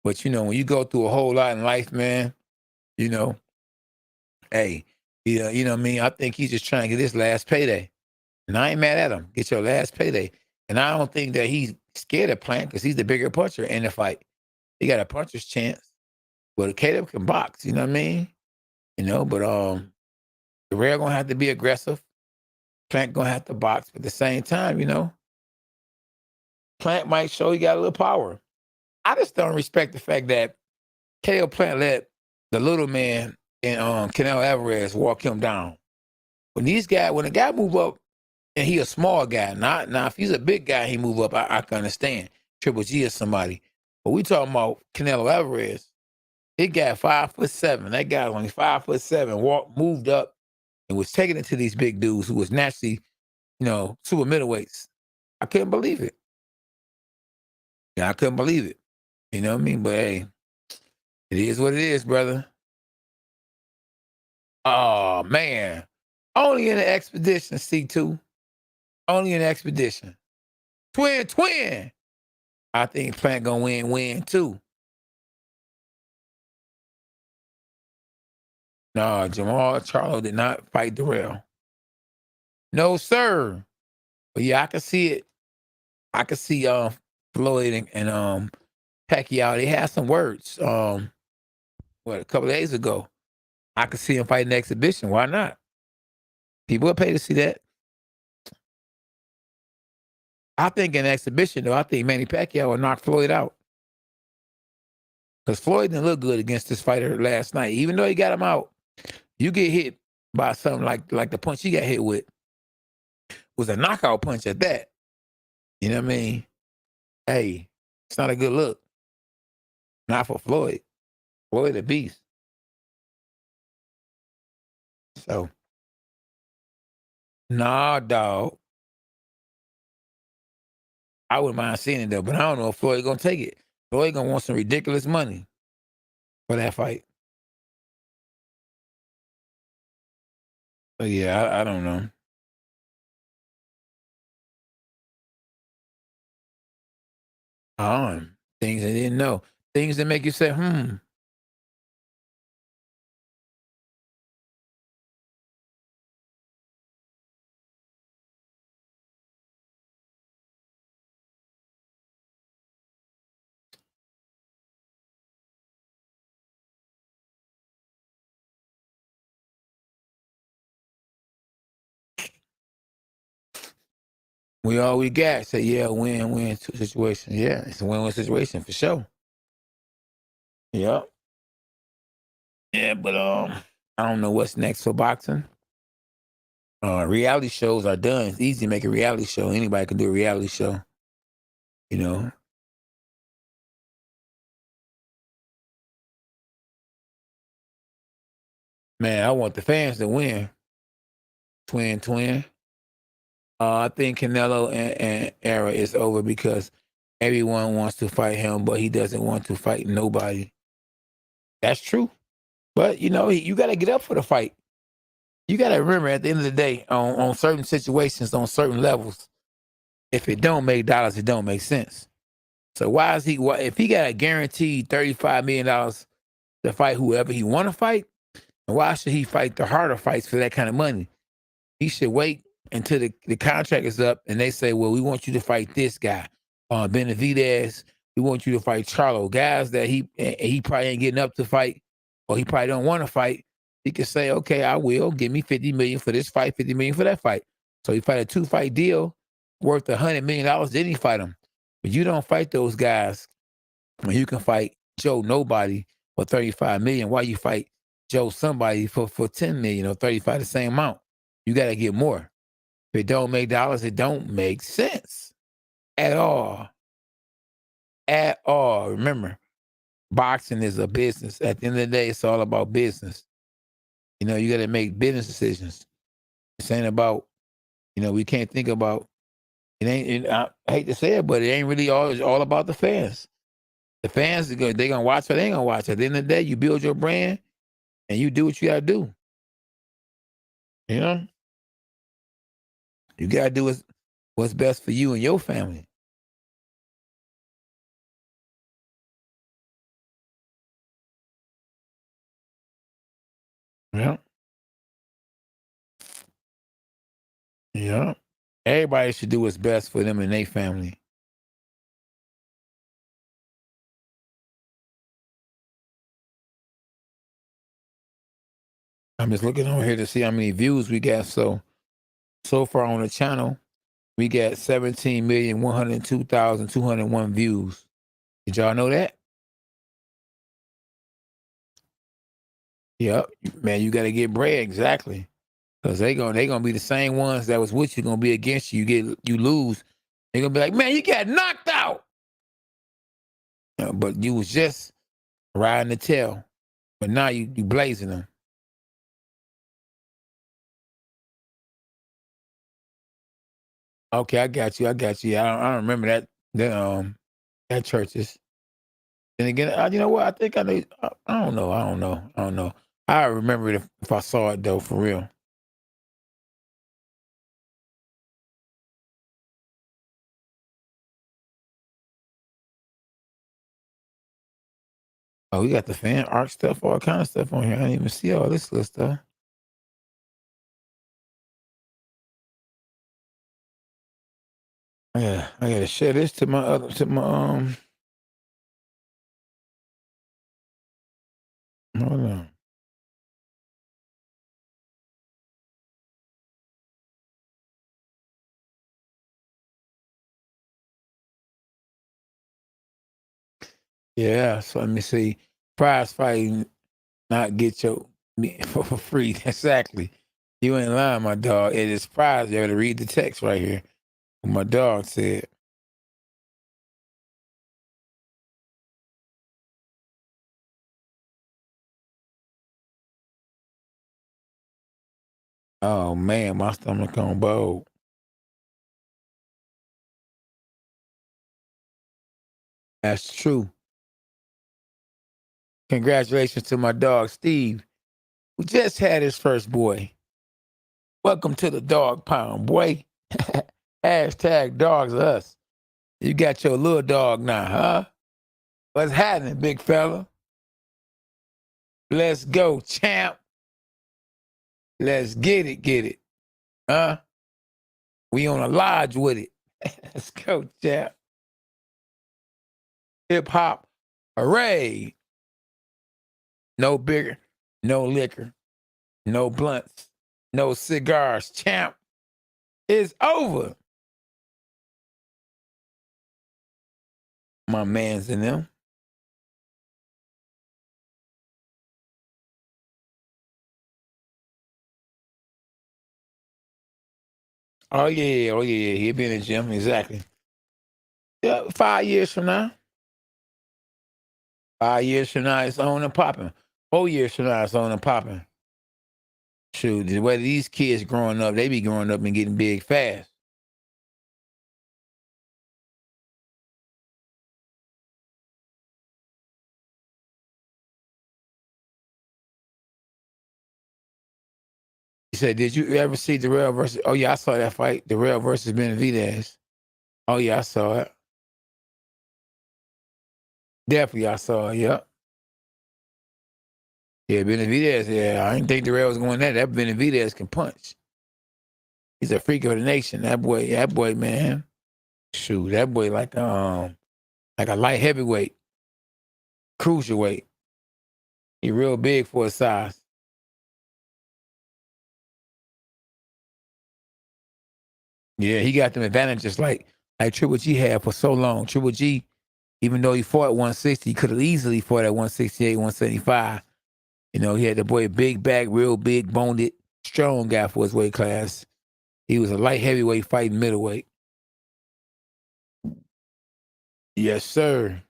But when you go through a whole lot in life, man, Hey, you know what I mean? I think he's just trying to get his last payday. And I ain't mad at him. Get your last payday. And I don't think that he's scared of Plant because he's the bigger puncher in the fight. He got a puncher's chance. But Caleb can box, you know what I mean? You know, but the Rare gonna have to be aggressive. Plant gonna have to box. But at the same time, you know, Plant might show he got a little power. I just don't respect the fact that Caleb Plant let the little man and Canelo Alvarez walk him down. When a guy move up and he a small guy, not now if he's a big guy, he move up. I can understand. Triple G is somebody. But we talking about Canelo Alvarez. He got 5'7". That guy was only 5'7", moved up and was taking it to these big dudes who was naturally, you know, super middleweights. I couldn't believe it. Yeah, I couldn't believe it. You know what I mean? But hey, it is what it is, brother. Oh man. Only in the expedition, C2. Only in the expedition. Twin. I think Plant gonna win too. No, Jamal Charlo did not fight Darrell. No, sir. But yeah, I can see it. I can see Floyd and Pacquiao. They had some words. A couple of days ago. I could see him fight an exhibition. Why not? People will pay to see that. I think in an exhibition, though, I think Manny Pacquiao will knock Floyd out. Because Floyd didn't look good against this fighter last night. Even though he got him out, you get hit by something like the punch he got hit with was a knockout punch at that. You know what I mean? Hey, it's not a good look. Not for Floyd. Floyd a beast. So, nah, dog. I wouldn't mind seeing it, though, but I don't know if Floyd going to take it. Floyd going to want some ridiculous money for that fight. So, yeah, I don't know. Things I didn't know. Things that make you say, we all we got. Say, yeah, win-win situation. Yeah, it's a win-win situation for sure. Yep. Yeah, but I don't know what's next for boxing. Reality shows are done. It's easy to make a reality show. Anybody can do a reality show. You know. Man, I want the fans to win. Twin. I think Canelo and era is over because everyone wants to fight him, but he doesn't want to fight nobody. That's true. But, you know, you got to get up for the fight. You got to remember at the end of the day, on certain situations, on certain levels, if it don't make dollars, it don't make sense. So why is if he got a guaranteed $35 million to fight whoever he want to fight, why should he fight the harder fights for that kind of money? He should wait until the contract is up and they say, well, we want you to fight this guy, Benavidez. We want you to fight Charlo. Guys that he probably ain't getting up to fight or he probably don't want to fight. He can say, okay, I will. Give me $50 million for this fight, $50 million for that fight. So he fight a 2-fight deal worth $100 million, then he fight him. But you don't fight those guys when you can fight Joe Nobody for $35 million. Why you fight Joe somebody for $10 million or 35, the same amount? You got to get more. If it don't make dollars, it don't make sense at all. At all. Remember, boxing is a business. At the end of the day, it's all about business. You know, you got to make business decisions. It's ain't about, you know, we can't think about, I hate to say it, but it ain't really all about the fans. The fans, they going to watch or they ain't going to watch. At the end of the day, you build your brand and you do what you got to do. You know? You got to do what's best for you and your family. Yeah. Yeah. Everybody should do what's best for them and their family. I'm just looking over here to see how many views we got. So far on the channel, we got 17,102,201 views. Did y'all know that? Yep. Man, you got to get bread. Exactly. Because they gonna be the same ones that was with you, gonna be against you. You lose. They're gonna be like, man, you got knocked out. But you was just riding the tail. But now you blazing them. Okay, I got you. I don't remember that churches. And again, you know what? I think I know. I don't know. I remember it if I saw it though, for real. Oh, we got the fan art stuff, all kind of stuff on here. I didn't even see all this little stuff. Yeah, I gotta share this to my hold on. Yeah, so let me see. Prize fighting, not get your for free. Exactly. You ain't lying, my dog. It is prize. You got to read the text right here. What my dog said. Oh man, my stomach on bold. That's true. Congratulations to my dog Steve, who just had his first boy. Welcome to the dog pound, boy. Hashtag dogs us. You got your little dog now, huh? What's happening, big fella? Let's go, champ. Let's get it. Huh? We on a lodge with it. Let's go, champ. Hip hop, hooray. No bigger, no liquor, no blunts, no cigars, champ. It's over. My man's in them. Oh yeah. He'll be in the gym, exactly. Yeah, 5 years from now. 5 years from now, it's on and popping. 4 years from now, it's on and popping. Shoot, the way these kids growing up, they be growing up and getting big fast. He said, did you ever see Darrell versus, oh yeah, I saw that fight, Darrell versus Benavidez. Oh yeah, I saw it. Definitely I saw it, yep. Yeah, Benavidez, yeah, I didn't think Darrell was going there. That Benavidez can punch. He's a freak of the nation. That boy, man. Shoot, that boy like a light heavyweight, cruiserweight. He real big for his size. Yeah, he got them advantages like Triple G had for so long. Triple G, even though he fought at 160, he could have easily fought at 168, 175. You know, he had the boy big back, real big, boned, strong guy for his weight class. He was a light heavyweight fighting middleweight. Yes, sir.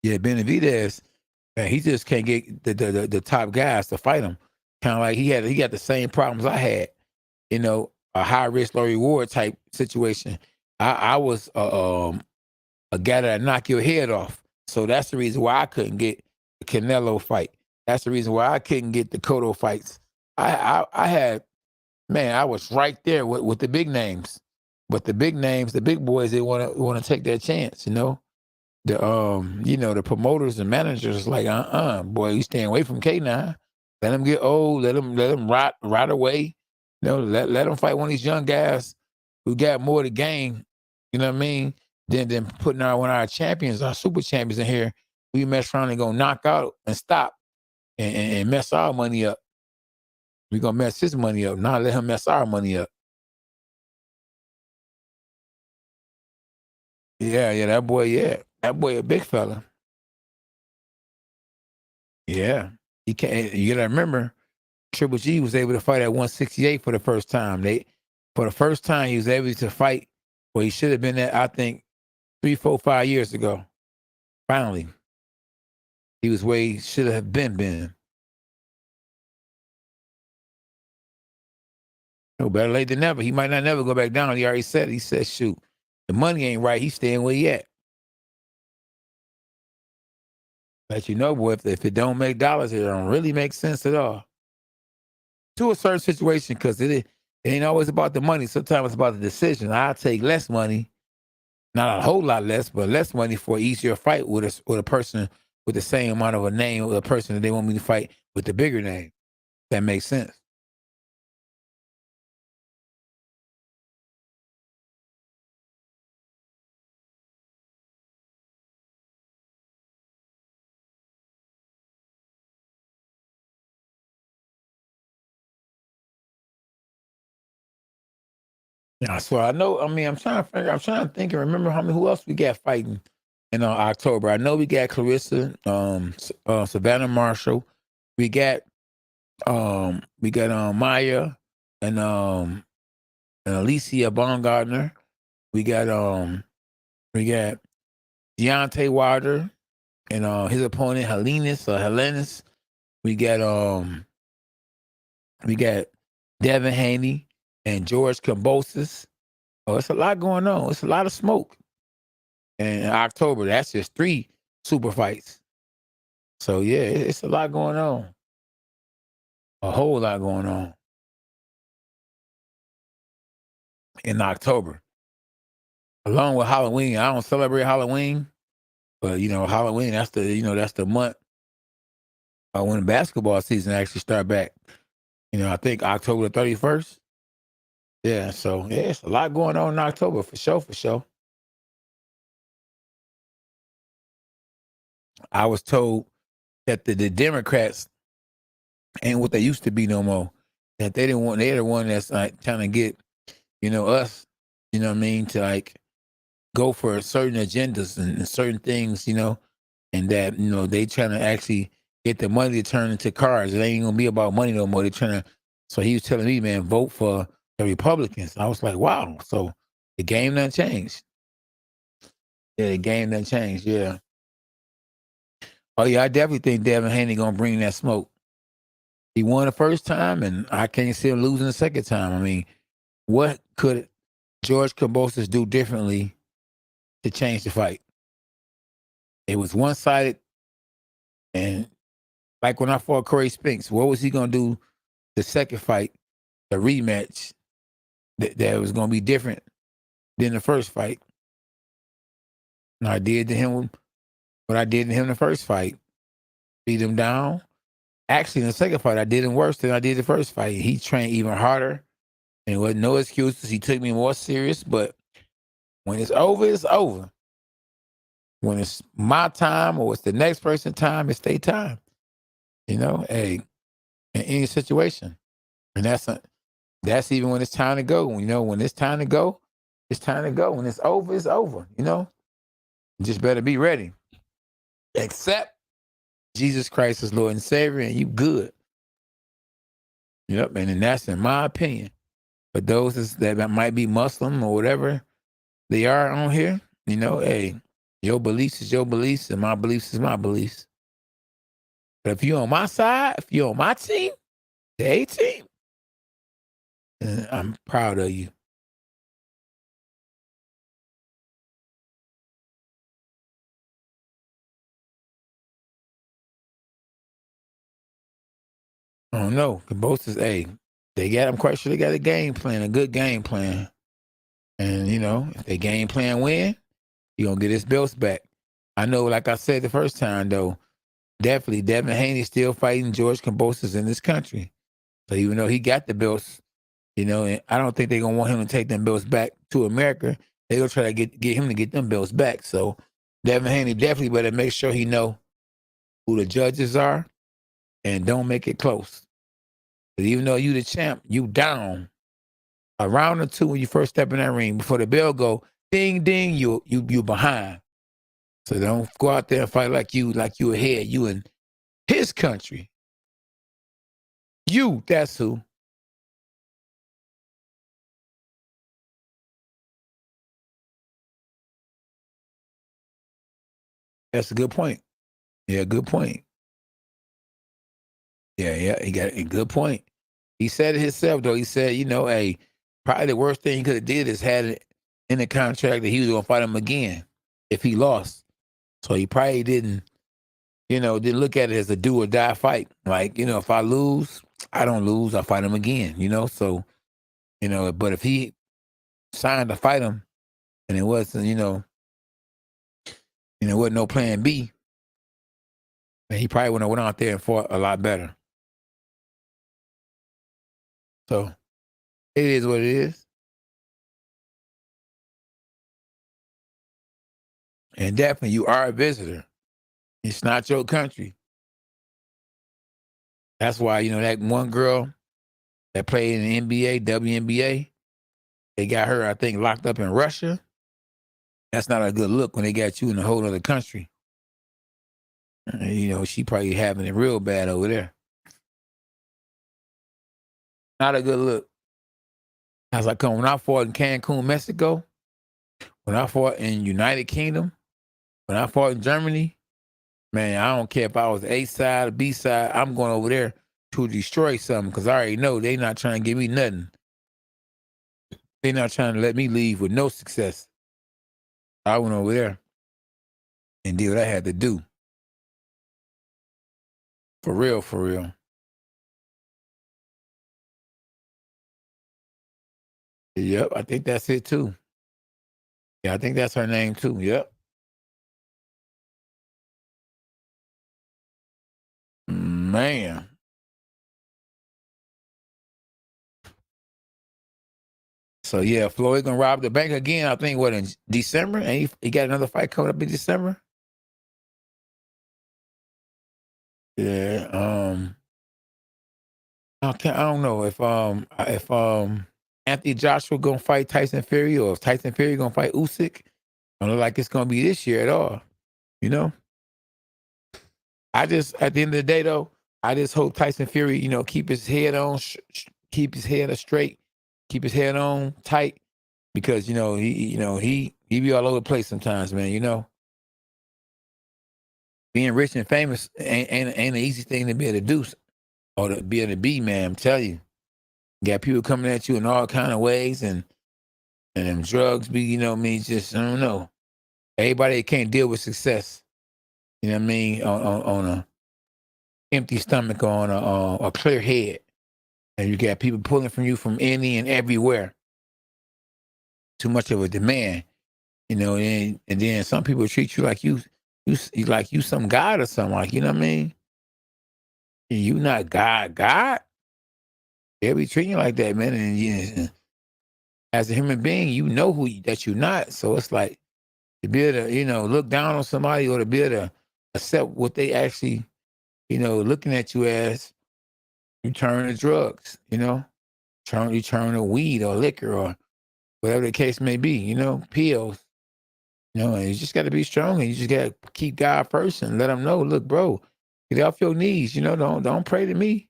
Yeah, Benavidez, man, he just can't get the top guys to fight him. Kind of like he got the same problems I had. You know, a high risk, low reward type situation. I was a guy that knock your head off. So that's the reason why I couldn't get the Canelo fight. That's the reason why I couldn't get the Cotto fights. I had, man, I was right there with the big names. But the big names, the big boys, they wanna take their chance, you know. The the promoters and managers like, boy, you staying away from K9. Let him get old. Let him rot away. You know, let him fight one of these young guys who got more to gain. You know what I mean? Than putting one of our champions, our super champions in here. We mess around and go knock out and stop and mess our money up. We gonna mess his money up. Not let him mess our money up. Yeah, that boy a big fella. Yeah, he can't. You gotta remember, Triple G was able to fight at 168 for the first time. For the first time, he was able to fight where he should have been at, I think, 3, 4, 5 years ago. Finally, he was where he should have been. No, better late than never. He might not never go back down. He already said it. He said, shoot, the money ain't right. He's staying where he at. Let you know, boy, if it don't make dollars, it don't really make sense at all. To a certain situation, because it ain't always about the money. Sometimes it's about the decision. I'll take less money, not a whole lot less, but less money for an easier fight with a person with the same amount of a name, with a person that they want me to fight with the bigger name. That makes sense. Yeah, so I know. I mean, I'm trying to think and remember who else we got fighting in October. I know we got Clarissa, Savannah Marshall. We got Maya and Alicia Baumgartner. We got Deontay Wilder and his opponent Helenius. We got Devin Haney and George Kambosos. Oh, it's a lot going on. It's a lot of smoke. And in October, that's just 3 super fights. So yeah, it's a lot going on. A whole lot going on in October. Along with Halloween. I don't celebrate Halloween, but Halloween, that's the month when the basketball season actually start back. I think October 31st. Yeah, so yeah, it's a lot going on in October for sure. I was told that the Democrats ain't what they used to be no more. That they're the one that's like trying to get, us, what I mean, to like go for certain agendas and certain things, and that, they trying to actually get the money to turn into cars. It ain't gonna be about money no more. They trying to, so he was telling me, man, vote for the Republicans. I was like, wow. So the game done changed. Yeah, the game done changed, yeah. Oh yeah, I definitely think Devin Haney gonna bring that smoke. He won the first time, and I can't see him losing the second time. I mean, what could George Kambosos do differently to change the fight? It was one-sided, and like when I fought Corey Spinks, what was he gonna do the second fight, the rematch, that was gonna be different than the first fight? And I did to him what I did to him the first fight, beat him down. Actually, in the second fight, I did him worse than I did the first fight. He trained even harder, and with no excuses. He took me more serious. But when it's over, it's over. When it's my time or it's the next person's time, it's their time. Hey, in any situation, and that's even when it's time to go. When it's time to go, it's time to go. When it's over, it's over. You just better be ready. Accept Jesus Christ as Lord and Savior, and you good. Yep, and that's in my opinion. But those that might be Muslim or whatever they are on here, hey, your beliefs is your beliefs, and my beliefs is my beliefs. But if you're on my side, if you're on my team, the A team, I'm proud of you. I don't know. Both is I'm quite sure they got a game plan, a good game plan. And, if they game plan win, you're going to get his belts back. I know, like I said the first time, though, definitely Devin Haney's still fighting George Kambosos in this country. So even though he got the belts, and I don't think they're gonna want him to take them belts back to America. They're gonna try to get him to get them belts back. So Devin Haney definitely better make sure he know who the judges are and don't make it close. But even though you the champ, you down a round or two when you first step in that ring. Before the bell go, ding ding, you behind. So don't go out there and fight like you ahead. You in his country. That's who. That's a good point. Yeah, good point. Yeah, he got a good point. He said it himself, though. He said, hey, probably the worst thing he could have did is had it in the contract that he was going to fight him again if he lost. So he probably didn't look at it as a do or die fight. Like, if I lose, I don't lose. I fight him again, So, but if he signed to fight him and it wasn't, wasn't no plan B, then he probably would have went out there and fought a lot better. So it is what it is. And definitely you are a visitor. It's not your country. That's why, that one girl that played in the NBA, WNBA, they got her, I think, locked up in Russia. That's not a good look when they got you in a whole other country. She probably having it real bad over there. Not a good look. I was like, when I fought in Cancun, Mexico, when I fought in United Kingdom, when I fought in Germany, man, I don't care if I was A side or B side, I'm going over there to destroy something because I already know they not trying to give me nothing. They not trying to let me leave with no success. I went over there and did what I had to do. For real, for real. Yep, I think that's it too. Yeah, I think that's her name too. Yep. Man. So yeah, Floyd gonna rob the bank again. I think in December, and he got another fight coming up in December. Yeah. I don't know if Anthony Joshua gonna fight Tyson Fury or if Tyson Fury gonna fight Usyk. I don't look like it's gonna be this year at all. I just at the end of the day though, I just hope Tyson Fury, keep his head on, keep his head straight, keep his head on tight, because he be all over the place sometimes, man. Being rich and famous ain't an easy thing to be able to do or to be able to be, man. I'm telling you. You got people coming at you in all kind of ways, and them drugs be, just I don't know. Everybody can't deal with success. You know what I mean? On a empty stomach or on a clear head, and you got people pulling from you from any and everywhere. Too much of a demand, and then some people treat you like you some god or something, like, you know what I mean? You not God. They'll be treating you like that, man. And as a human being, that you're not. So it's like to be able to, look down on somebody or to be able to accept what they actually, looking at you as, you turn to drugs, you turn to weed or liquor or whatever the case may be, pills. And you just got to be strong, and you just got to keep God first and let them know, look, bro, get off your knees. Don't pray to me.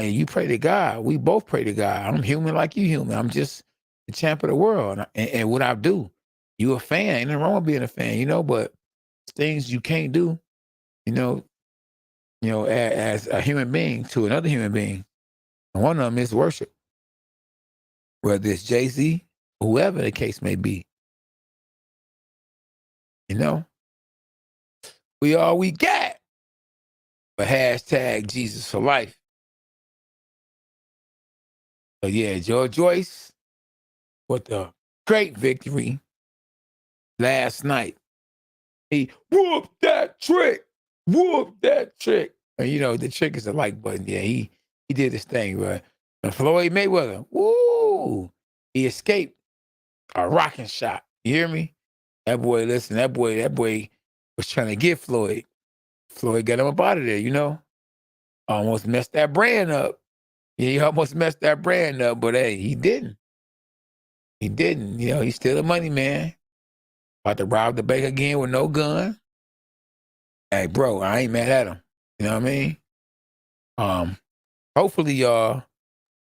You pray to God. We both pray to God. I'm human like you human. I'm just the champ of the world. And what I do, you a fan. Ain't nothing wrong with being a fan, but things you can't do, as a human being to another human being. And one of them is worship. Whether it's Jay-Z, whoever the case may be. We all we got. But hashtag Jesus for life. So yeah, Joyce with a great victory last night. He whooped that trick. whoop that trick. And you know, the trick is the like button. Yeah, he did his thing, right? And Floyd Mayweather, woo, he escaped a rocking shot. You hear me? That boy, listen, that boy was trying to get Floyd. Floyd got him up out of there, you know? Almost messed that brand up. Yeah, he almost messed that brand up, but hey, he didn't. He didn't. You know, he's still a money man. About to rob the bank again with no gun. Hey, bro, I ain't mad at him. You know what I mean? Hopefully, y'all,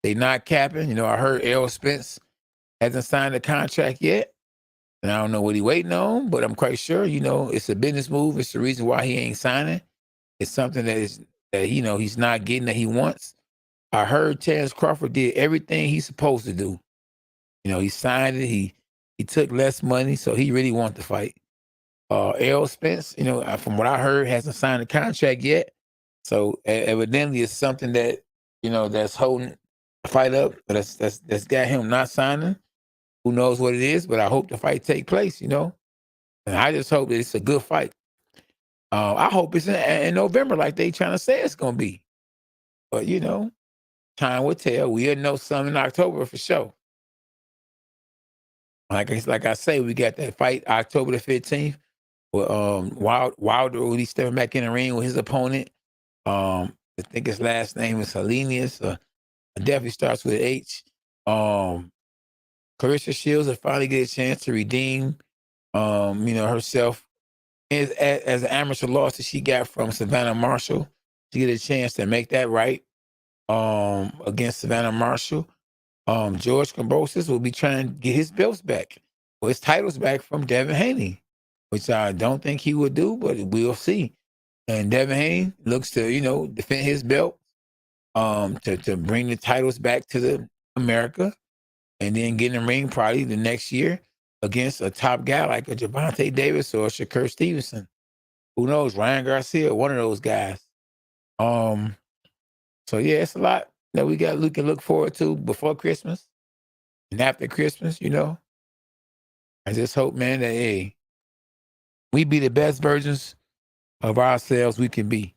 they not capping. You know, I heard Errol Spence hasn't signed a contract yet. And I don't know what he waiting on, but I'm quite sure, you know, it's a business move. It's the reason why he ain't signing. It's something that you know, he's not getting that he wants. I heard Terrence Crawford did everything he's supposed to do. You know, he signed it. He took less money, so he really wants to fight. Errol Spence, you know, from what I heard, hasn't signed a contract yet. So evidently it's something that, you know, that's holding the fight up. But that's got him not signing. Who knows what it is, but I hope the fight take place, you know. And I just hope that it's a good fight. I hope it's in November like they trying to say it's going to be. But, you know, time will tell. We'll know something in October for sure. Like I say, we got that fight October the 15th. With, Wilder will be stepping back in the ring with his opponent. I think his last name is Hellenius. It definitely starts with H. Clarissa Shields will finally get a chance to redeem, you know, herself as an amateur loss that she got from Savannah Marshall. To get a chance to make that right against Savannah Marshall. George Kambosos will be trying to get his belts back, or his titles back from Devin Haney, which I don't think he would do, but we'll see. And Devin Haney looks to, you know, defend his belt, to bring the titles back to America, and then get in the ring probably the next year against a top guy like a Gervonta Davis or a Shakur Stevenson. Who knows? Ryan Garcia, one of those guys. So yeah, it's a lot that we can look forward to before Christmas and after Christmas, you know. I just hope, man, that hey, we be the best versions of ourselves we can be.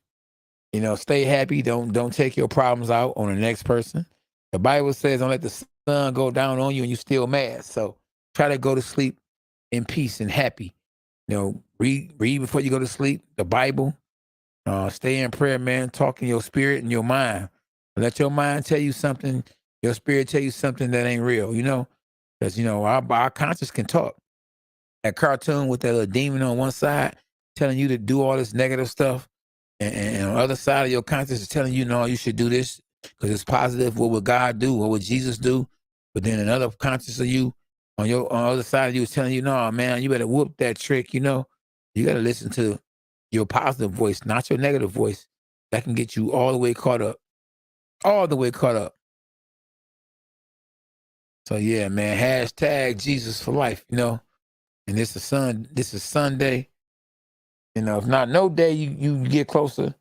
You know, stay happy. Don't take your problems out on the next person. The Bible says, don't let the sun go down on you and you still mad. So try to go to sleep in peace and happy. You know, read before you go to sleep, the Bible. Stay in prayer, man. Talk in your spirit and your mind. Let your mind tell you something, your spirit tell you something that ain't real, you know? Because, you know, our conscience can talk. That cartoon with that little demon on one side telling you to do all this negative stuff, and on the other side of your conscience is telling you, no, you should do this because it's positive. What would God do? What would Jesus do? But then another conscience of you on the other side of you is telling you, no, man, you better whoop that trick, you know? You got to listen to your positive voice, not your negative voice. That can get you all the way caught up. All the way caught up. So yeah, man, hashtag Jesus for life, you know? And this is Sunday. You know, if not no day you get closer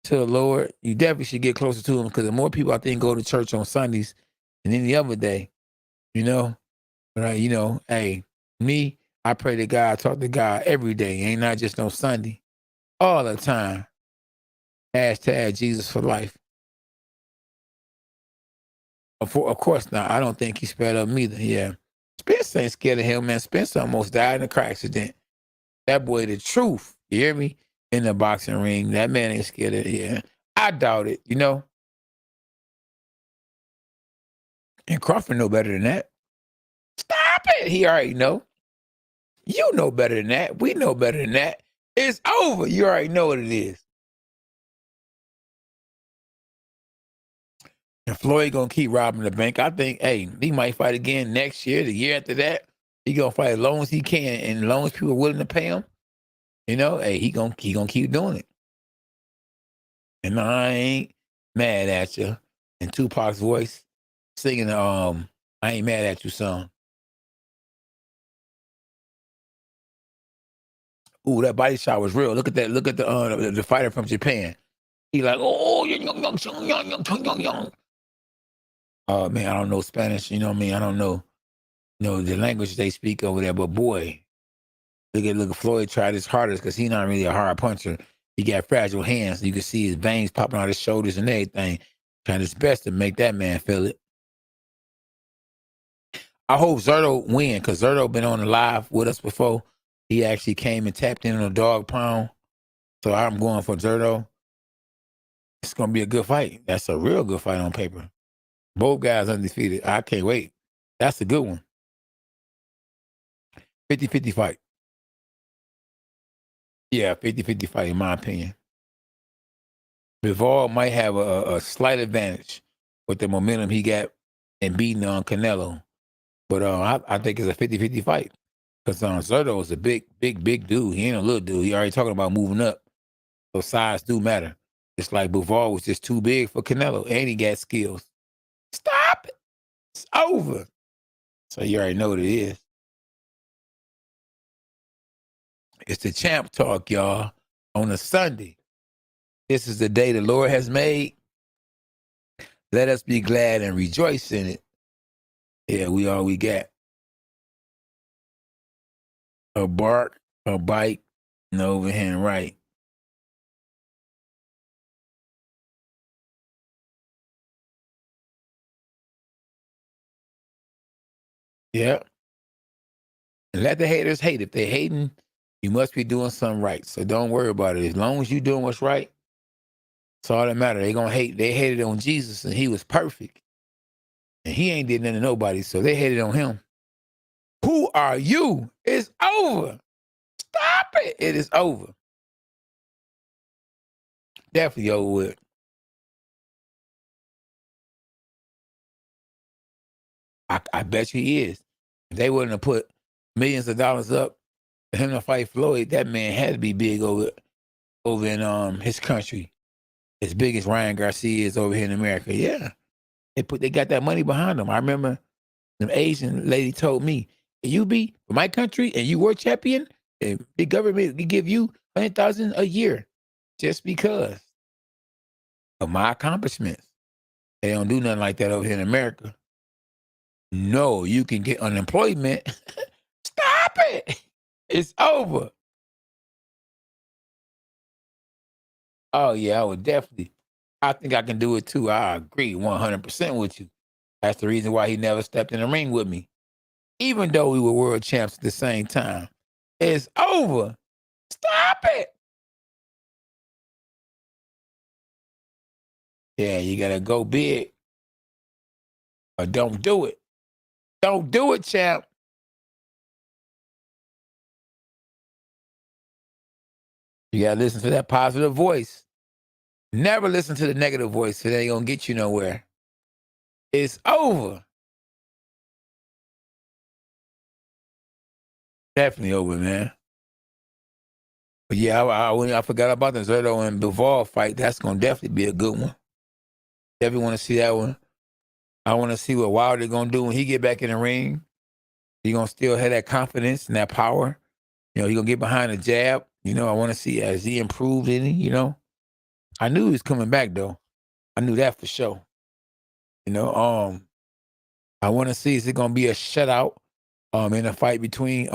to the Lord, you definitely should get closer to him, because the more people I think go to church on Sundays than any other day, you know? But you know, hey, me, I pray to God, talk to God every day. Ain't not just no Sunday. All the time. Hashtag Jesus for life. Of course not. I don't think he's scared of him either. Yeah. Spence ain't scared of him, man. Spence almost died in a car accident. That boy, the truth. You hear me? In the boxing ring. That man ain't scared of it. Yeah. I doubt it, you know? And Crawford know better than that. Stop it. He already know. You know better than that. We know better than that. It's over. You already know what it is. And Floyd gonna keep robbing the bank. I think, hey, he might fight again next year, the year after that. He gonna fight as long as he can, and as long as people are willing to pay him, you know, hey, he gonna keep doing it. And I ain't mad at you. In Tupac's voice, singing I Ain't Mad at You song. Ooh, that body shot was real. Look at that. Look at the fighter from Japan. He like, oh, young. Oh man, I don't know Spanish. You know what I mean? I don't know, you know, the language they speak over there. But boy, look at Floyd tried his hardest, because he's not really a hard puncher. He got fragile hands. You can see his veins popping out his shoulders and everything. Trying his best to make that man feel it. I hope Zerto win, because Zerto been on the live with us before. He actually came and tapped in on a dog pound. So I'm going for Zerto. It's going to be a good fight. That's a real good fight on paper. Both guys undefeated. I can't wait. That's a good one. 50-50 fight. Yeah, 50-50 fight in my opinion. Bivol might have a slight advantage with the momentum he got in beating on Canelo. But I think it's a 50-50 fight. Because Zerto is a big dude. He ain't a little dude. He already talking about moving up. So size do matter. It's like Bivol was just too big for Canelo. And he got skills. Stop it. It's over. So you already know what it is. It's the champ talk, y'all, on a Sunday. This is the day the Lord has made. Let us be glad and rejoice in it. Yeah, we all we got. A bark, a bite, and overhand right. Yeah. And let the haters hate. If they're hating, you must be doing something right. So don't worry about it. As long as you're doing what's right, that's all that matters. They gonna hate. They hated on Jesus, and he was perfect. And he ain't did nothing to nobody, so they hated on him. Who are you? It's over. Stop it. It is over. Definitely over with. I bet you he is. If they wouldn't have put millions of dollars up for him to fight Floyd, that man had to be big over in his country. As big as Ryan Garcia is over here in America. Yeah. They got that money behind them. I remember the Asian lady told me, if you be for my country and you were champion, and the government will give you 100,000 a year just because of my accomplishments. They don't do nothing like that over here in America. No, you can get unemployment. Stop it. It's over. Oh, yeah, I would definitely. I think I can do it too. I agree 100% with you. That's the reason why he never stepped in the ring with me. Even though we were world champs at the same time. It's over. Stop it. Yeah, you got to go big or don't do it. Don't do it, champ. You got to listen to that positive voice. Never listen to the negative voice. It ain't going to get you nowhere. It's over. Definitely over, man. But yeah, I forgot about the Zerto and Bivol fight. That's going to definitely be a good one. Definitely want to see that one. I want to see what Wilder going to do when he get back in the ring. He going to still have that confidence and that power. You know, he going to get behind the jab. You know, I want to see, has he improved any, you know? I knew he was coming back, though. I knew that for sure. You know, I want to see, is it going to be a shutout in a fight between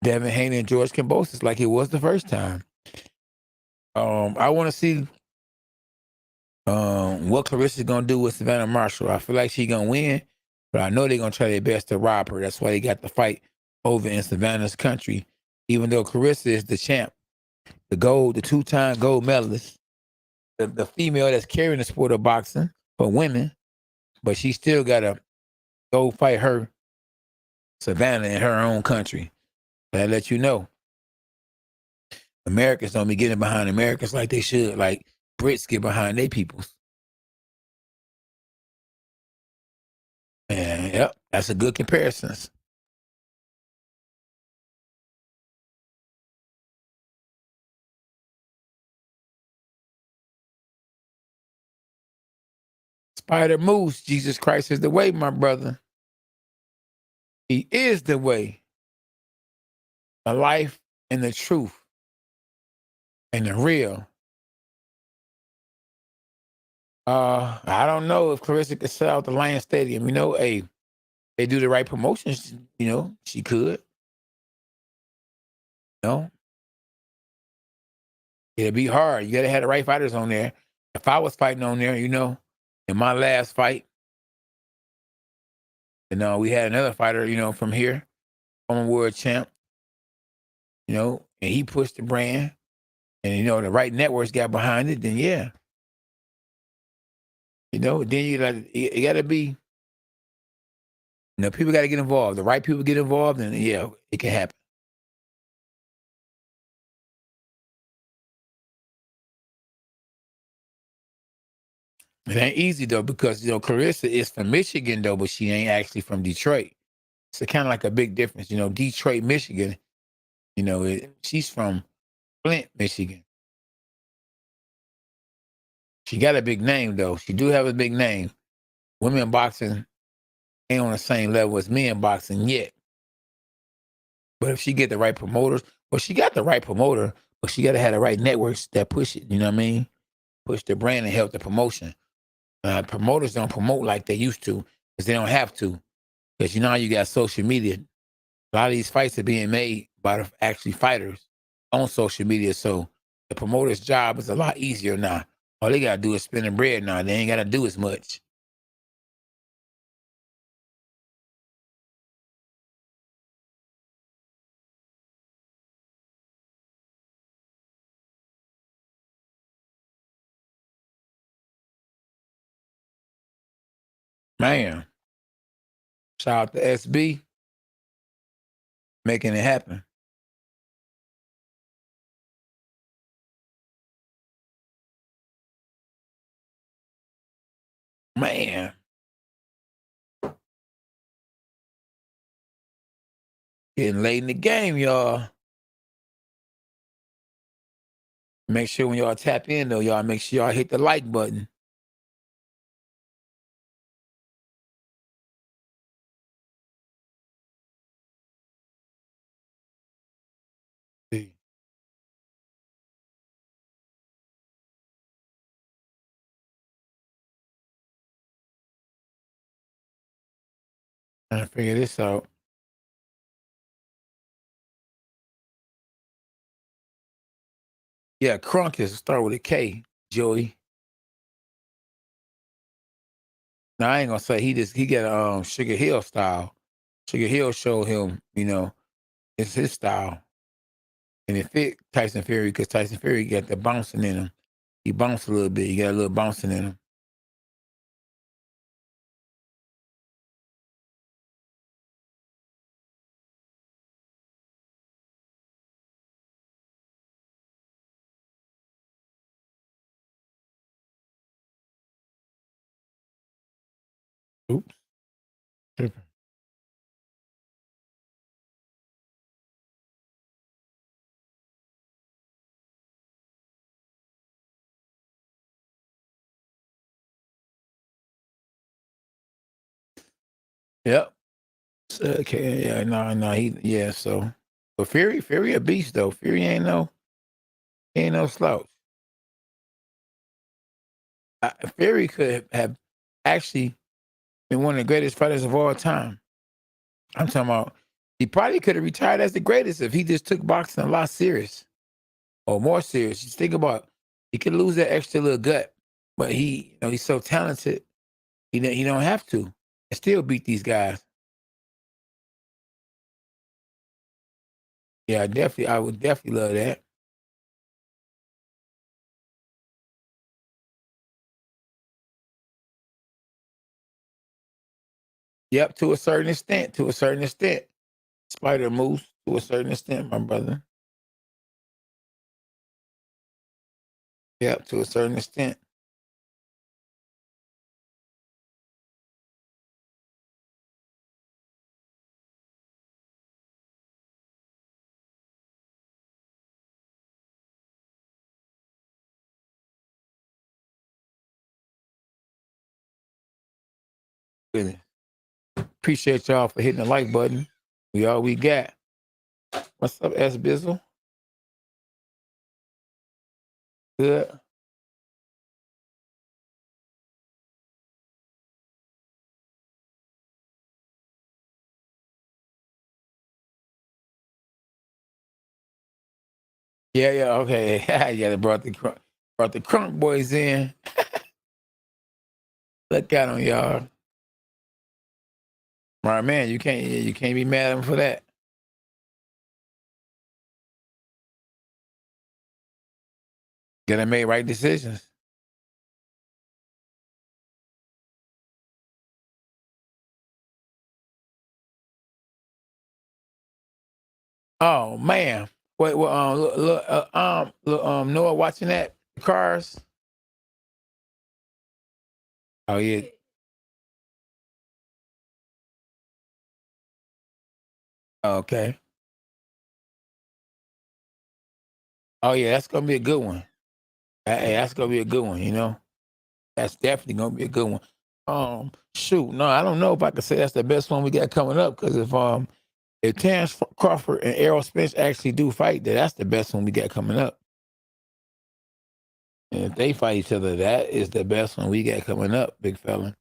Devin Haney and George Kambosos like it was the first time? I want to see what Clarissa's going to do with Savannah Marshall. I feel like she's going to win, but I know they're going to try their best to rob her. That's why they got the fight over in Savannah's country, even though Clarissa is the champ, the two-time gold medalist, the female that's carrying the sport of boxing for women, but she still got to go fight her Savannah in her own country. But I let you know, Americans don't be getting behind Americans like they should, like Brits get behind their peoples. And yep, that's a good comparison. Spider moves. Jesus Christ is the way, my brother. He is the way, the life, and the truth, and the real. I don't know if Clarissa could sell out the Lion Stadium. You know, hey, they do the right promotions. You know, she could. You know, It'll be hard. You gotta have the right fighters on there. If I was fighting on there, you know, in my last fight, and we had another fighter, you know, from here, former world champ, you know, and he pushed the brand, and you know, the right networks got behind it, then yeah. You know, then you gotta be, people gotta get involved. The right people get involved, and yeah, it can happen. It ain't easy though, because you know, Clarissa is from Michigan though, but she ain't actually from Detroit. So kind of like a big difference, you know, Detroit, Michigan, you know, she's from Flint, Michigan. She got a big name though. She do have a big name. Women boxing ain't on the same level as men boxing yet. But if she get the right promoters, well, she got the right promoter, but she got to have the right networks that push it. You know what I mean? Push the brand and help the promotion. Promoters don't promote like they used to because they don't have to. Because you know how you got social media. A lot of these fights are being made by the actually fighters on social media. So the promoter's job is a lot easier now. All they got to do is spend the bread now. They ain't got to do as much. Man, shout out to SB making it happen. Man, getting late in the game, y'all. Make sure when y'all tap in, though, y'all make sure y'all hit the like button. See. Trying to figure this out. Yeah, Crunk is start with a K, Joey. Now I ain't gonna say he got Sugar Hill style. Sugar Hill showed him, you know, it's his style. And it fit Tyson Fury because Tyson Fury got the bouncing in him. He bounced a little bit. He got a little bouncing in him. Oops. Tripping. Yep. So, okay. Yeah. No. Yeah. So, but Fury a beast though. Fury ain't no slouch. Fury could have actually been one of the greatest fighters of all time. I'm talking about he probably could have retired as the greatest if he just took boxing a lot serious or more serious. Just think about he could lose that extra little gut, but he's so talented. He don't have to and still beat these guys. Yeah, I would definitely love that. Yep, to a certain extent. To a certain extent, Spider moves to a certain extent, my brother. Yep, to a certain extent. Really. Appreciate y'all for hitting the like button. We all we got. What's up, S Bizzle? Good. Yeah, yeah, okay. Yeah, they brought the crunk boys in. Look at them, y'all. Right, man, you can't be mad at them for that. Gotta make right decisions. Oh man, wait, Noah watching that cars. Oh yeah, okay. Oh yeah, that's gonna be a good one. Hey, that's gonna be a good one. You know, that's definitely gonna be a good one. Shoot, no, I don't know if I could say that's the best one we got coming up because if Terrence Crawford and Errol Spence actually do fight, that's the best one we got coming up. And if they fight each other, that is the best one we got coming up, big fella.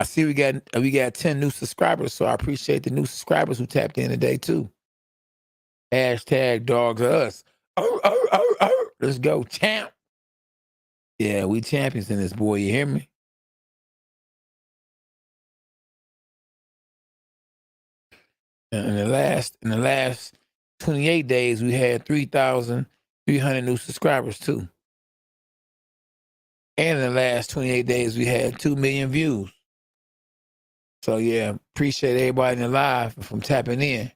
I see we got 10 new subscribers, so I appreciate the new subscribers who tapped in today too. Hashtag dogs are us. Oh, oh, oh, oh. Let's go, champ. Yeah, we champions in this, boy. You hear me? In the last 28 days, we had 3,300 new subscribers too. And in the last 28 days, we had 2 million views. So yeah, appreciate everybody in the live from tapping in.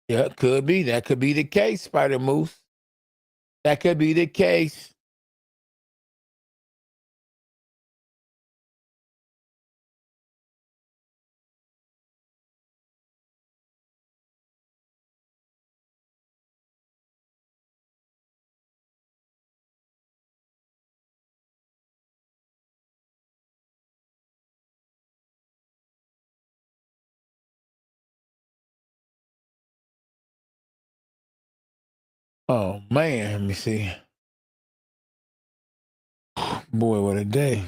Yeah, could be. That could be the case, Spider Moose. That could be the case. Oh man, let me see. Boy, what a day.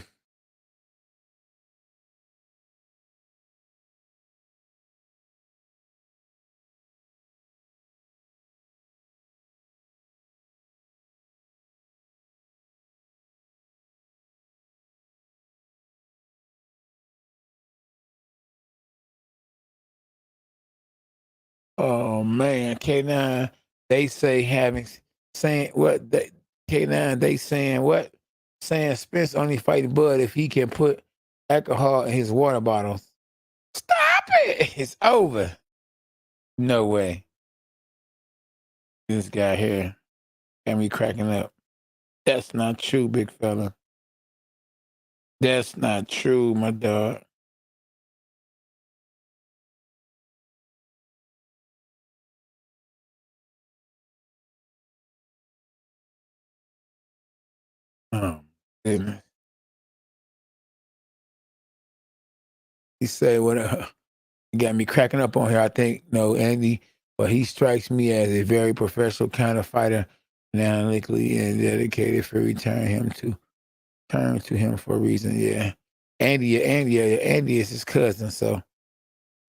Oh man, K9, they say saying what they K9, they saying what? Saying Spence only fighting Bud if he can put alcohol in his water bottles. Stop it! It's over. No way. This guy here got me cracking up. That's not true, big fella. That's not true, my dog. Oh, goodness. He said, "What? He got me cracking up on here." I think no, Andy, but he strikes me as a very professional kind of fighter, and analytically and dedicated for turn to him for a reason. Yeah, Andy is his cousin, so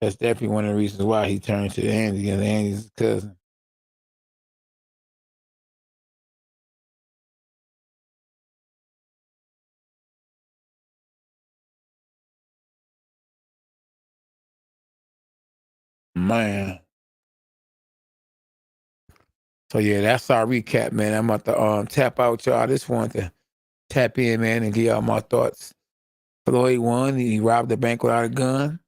that's definitely one of the reasons why he turned to Andy, and Andy's his cousin. Man. So yeah, that's our recap, man. I'm about to tap out, y'all. I just wanted to tap in, man, and give y'all my thoughts. Floyd won. He robbed the bank without a gun.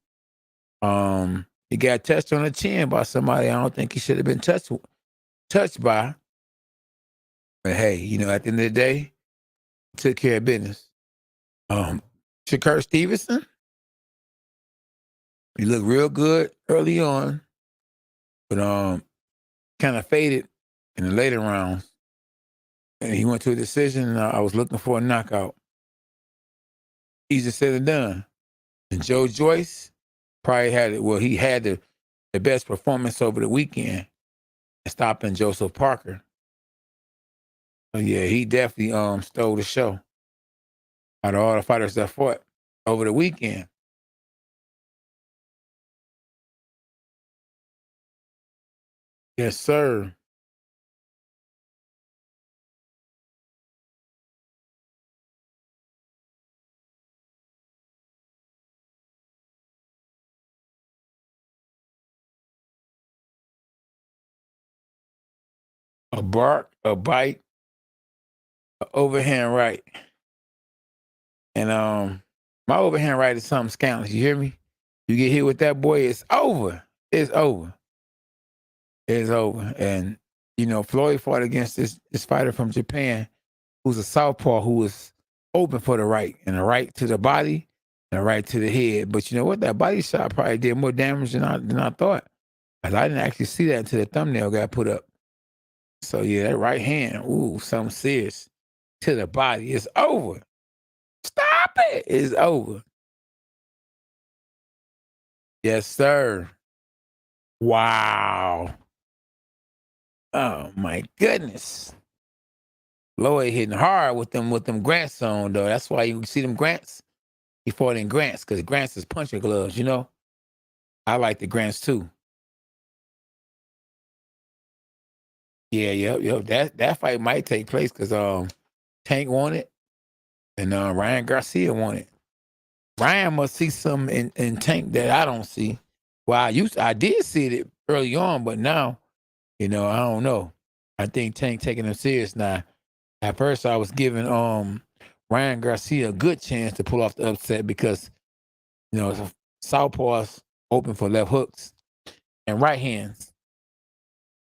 He got touched on the chin by somebody I don't think he should have been touched by. But hey, you know, at the end of the day, he took care of business. Shakur Stevenson, he looked real good early on, but kind of faded in the later rounds. And he went to a decision, and I was looking for a knockout. Easier said than done. And Joyce probably had it. Well, he had the best performance over the weekend, stopping Joseph Parker. So yeah, he definitely stole the show out of all the fighters that fought. over the weekend. Yes, sir. A bark, a bite, a overhand right. And my overhand right is something scandalous. You hear me? You get hit with that, boy, it's over. It's over. It's over. And you know, Floyd fought against this fighter from Japan who's a southpaw who was open for the right, and a right to the body and a right to the head. But you know what? That body shot probably did more damage than I thought. 'Cause I didn't actually see that until the thumbnail got put up. So yeah, that right hand, ooh, something serious to the body. It's over. Stop it. It's over. Yes, sir. Wow. Oh my goodness. Lloyd hitting hard with them grants on though. That's why you see them grants. He fought in grants because grants is punching gloves, you know. I like the grants too. Yeah, yep. That fight might take place because Tank won it and Ryan Garcia won it. Ryan must see something in Tank that I don't see. Well, I did see it early on, but now, you know, I don't know. I think Tank taking him serious now. At first, I was giving Ryan Garcia a good chance to pull off the upset because you know southpaws open for left hooks and right hands,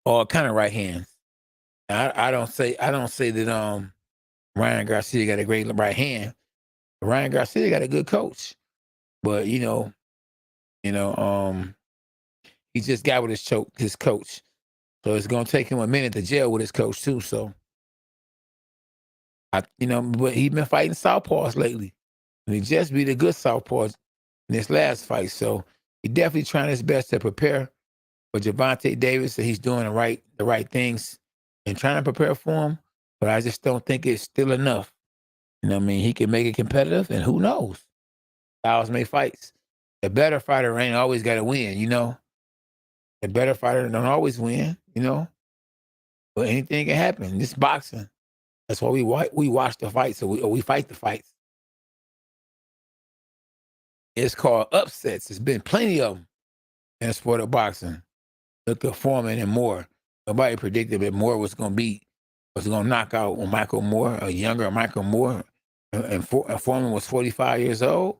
or kind of right hands. I don't say that Ryan Garcia got a great right hand. Ryan Garcia got a good coach, but he just got with his coach, so it's gonna take him a minute to gel with his coach too. So but he been fighting southpaws lately, and he just beat a good southpaws in this last fight. So he definitely trying his best to prepare for Gervonta Davis, and he's doing the right things and trying to prepare for him. But I just don't think it's still enough. You know what I mean? He can make it competitive, and who knows? Styles make fights. The better fighter ain't always got to win, you know? The better fighter don't always win, you know? But anything can happen. This boxing. That's why we watch the fights, or we fight the fights. It's called upsets. There's been plenty of them in the sport of boxing. Look at Foreman and Moore. Nobody predicted that Moore was going to knock out Michael Moore, a younger Michael Moore, and Foreman was 45 years old.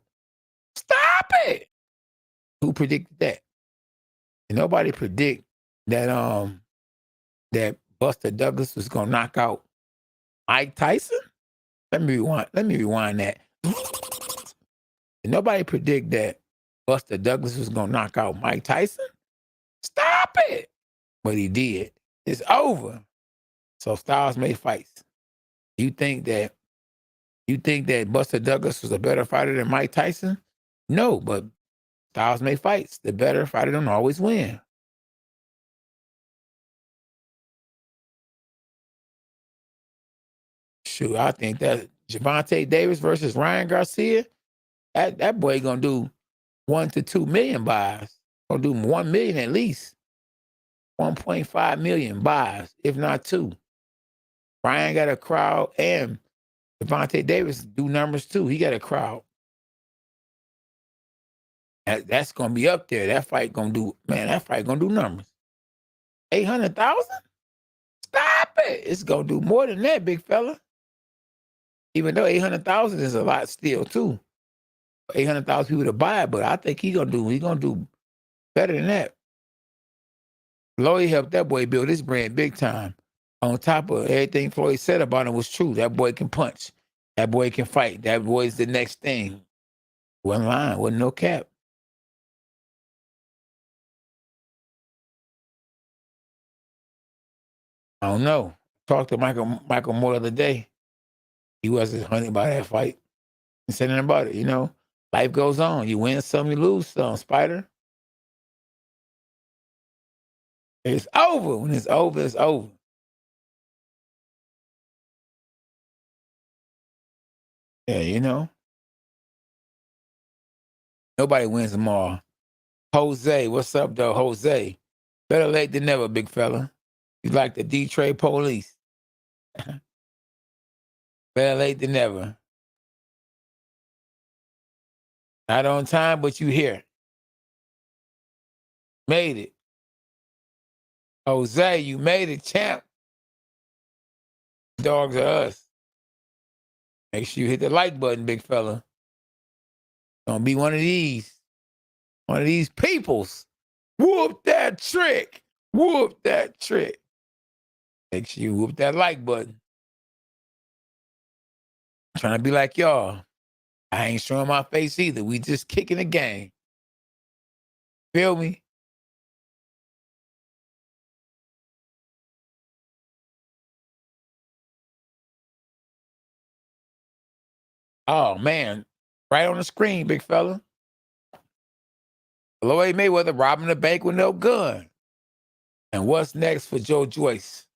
Stop it! Who predicted that? And nobody predict that Buster Douglas was going to knock out Mike Tyson. Let me rewind that. And nobody predict that Buster Douglas was going to knock out Mike Tyson. Stop it! But he did. It's over. So Styles made fights. You think that Buster Douglas was a better fighter than Mike Tyson? No, but Styles made fights. The better fighter don't always win. Shoot, I think that Gervonta Davis versus Ryan Garcia, that boy gonna do 1 to 2 million buys. Gonna do 1 million at least. 1.5 million buys, if not two. Ryan got a crowd, and Gervonta Davis do numbers too. He got a crowd. That's gonna be up there. That fight gonna do numbers. 800,000? Stop it! It's gonna do more than that, big fella. Even though 800,000 is a lot still too. 800,000 people to buy it, but I think he gonna do better than that. Floyd helped that boy build his brand big time. On top of everything Floyd said about him was true. That boy can punch. That boy can fight. That boy's the next thing. Wasn't lying. Wasn't no cap. I don't know. Talked to Michael Moore the other day. He wasn't hunting by that fight. And said nothing about it, you know. Life goes on. You win some, you lose some, Spider. It's over. When it's over, it's over. Yeah, you know. Nobody wins them all. Jose, what's up, though? Jose, better late than never, big fella. You like the Detroit police. Better late than never. Not on time, but you here. Made it. Jose, you made it, champ. Dogs are us. Make sure you hit the like button, big fella. Don't be one of these peoples. Whoop that trick. Whoop that trick. Make sure you whoop that like button. I'm trying to be like y'all. I ain't showing my face either. We just kicking the game. Feel me? Oh, man. Right on the screen, big fella. Floyd Mayweather robbing the bank with no gun. And what's next for Joyce?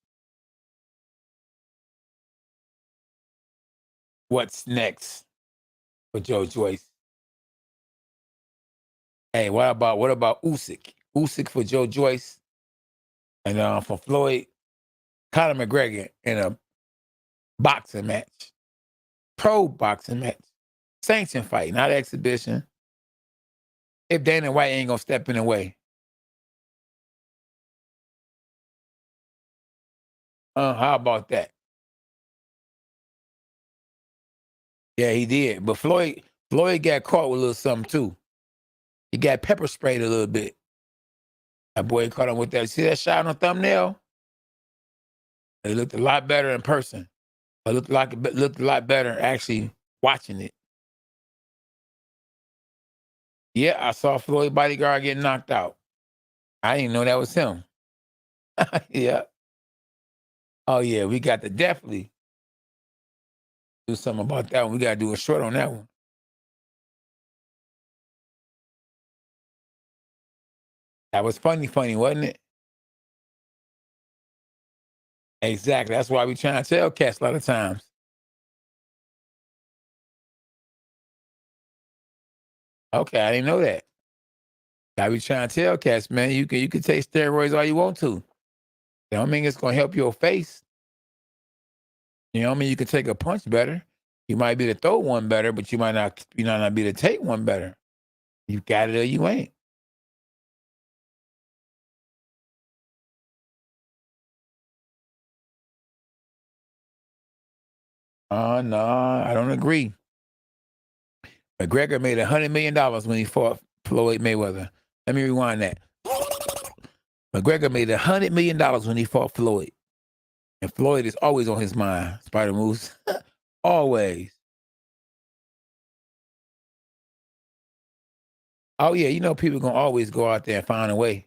What's next for Joyce? Hey, what about Usyk? Usyk for Joyce. And for Floyd, Conor McGregor in a boxing match. Pro boxing match. Sanction fight, not exhibition. If Dana White ain't gonna step in the way. How about that? Yeah, he did. But Floyd got caught with a little something too. He got pepper sprayed a little bit. That boy caught him with that. See that shot on the thumbnail? It looked a lot better in person. It looked a lot better actually watching it. Yeah, I saw Floyd bodyguard get knocked out. I didn't know that was him. Yeah. Oh yeah, we got to definitely do something about that one. We got to do a short on that one. That was funny, wasn't it? Exactly. That's why we trying to tell cats a lot of times. Okay, I didn't know that. I be trying to tell cats, man, you can take steroids all you want to. You know what I mean? It's gonna help your face. You know what I mean? You can take a punch better. You might be able to throw one better, but you might not be able to take one better. You got it or you ain't. No, I don't agree. McGregor made $100 million when he fought Floyd Mayweather. Let me rewind that. McGregor made $100 million when he fought Floyd. And Floyd is always on his mind, Spider Moose. Always. Oh, yeah, you know people going to always go out there and find a way.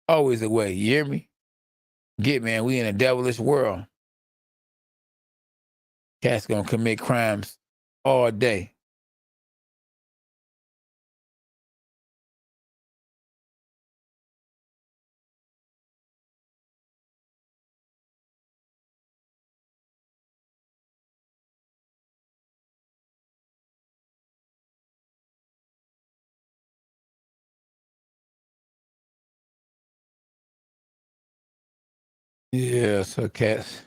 Always a way. You hear me? Man, we in a devilish world. Cats going to commit crimes all day. Yeah, so cats.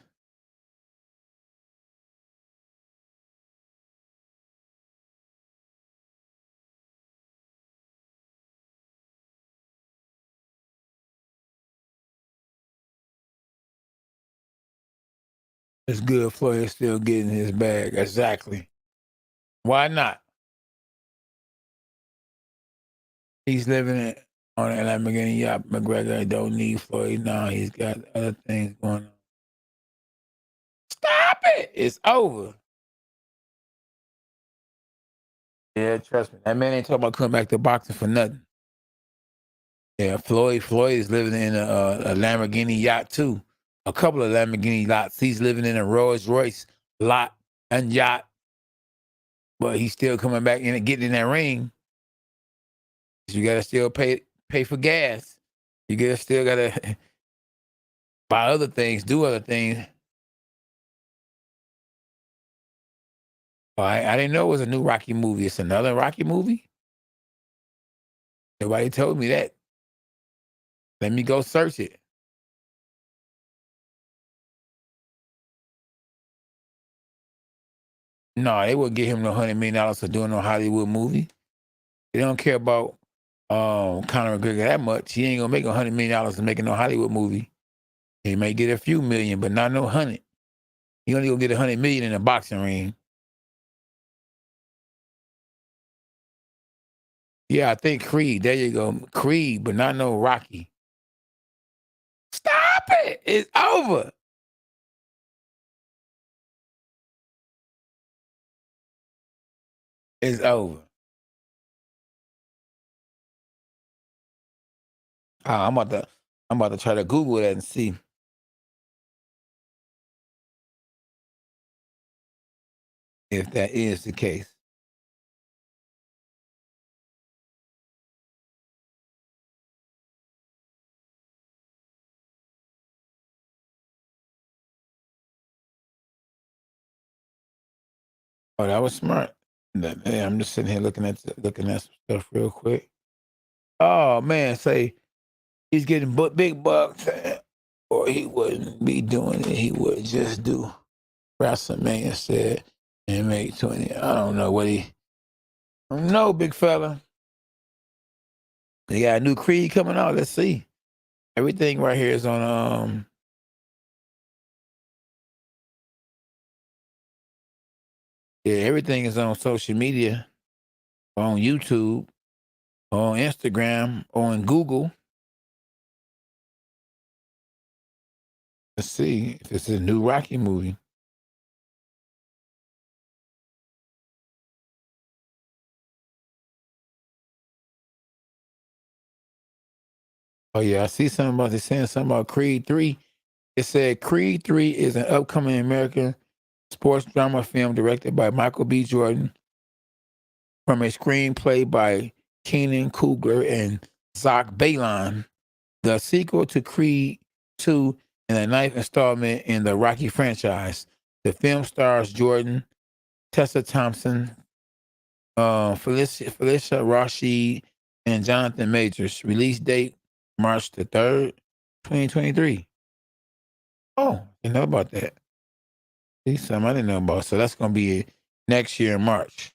It's good Floyd is still getting his bag. Exactly. Why not? He's living on an Lamborghini yacht. McGregor don't need Floyd now. He's got other things going on. Stop it. It's over. Yeah, trust me. That man ain't talking about coming back to boxing for nothing. Yeah, Floyd is living in a Lamborghini yacht too. A couple of Lamborghini lots. He's living in a Rolls Royce lot and yacht. But he's still coming back in and getting in that ring. You gotta still pay for gas. Still gotta buy other things, do other things. I didn't know it was a new Rocky movie. It's another Rocky movie? Nobody told me that. Let me go search it. No, they wouldn't get him no $100 million for doing no Hollywood movie. They don't care about Conor McGregor that much. He ain't gonna make $100 million to making no Hollywood movie. He may get a few million, but not no 100. He only gonna get $100 million in a boxing ring. Yeah, I think Creed. There you go, Creed, but not no Rocky. Stop it! It's over. It's over. I'm about to try to Google that and see if that is the case. Oh, that was smart. Yeah, I'm just sitting here looking at some stuff real quick. Oh man, say he's getting big bucks, or he wouldn't be doing it. He would just do WrestleMania instead and make 20. I don't know what he. I don't know, big fella. They got a new Creed coming out. Let's see. Everything right here is on yeah, everything is on social media, on YouTube, on Instagram, on Google. Let's see if it's a new Rocky movie. Oh yeah, I see something about they saying something about Creed 3. It said Creed 3 is an upcoming American sports drama film directed by Michael B. Jordan from a screenplay by Keenan Coogler and Zach Balan. The sequel to Creed 2 and the ninth installment in the Rocky franchise. The film stars Jordan, Tessa Thompson, Felicia Rashid, and Jonathan Majors. Release date March the 3rd, 2023. Oh, you know about that. See, something I didn't know about. So that's going to be next year in March.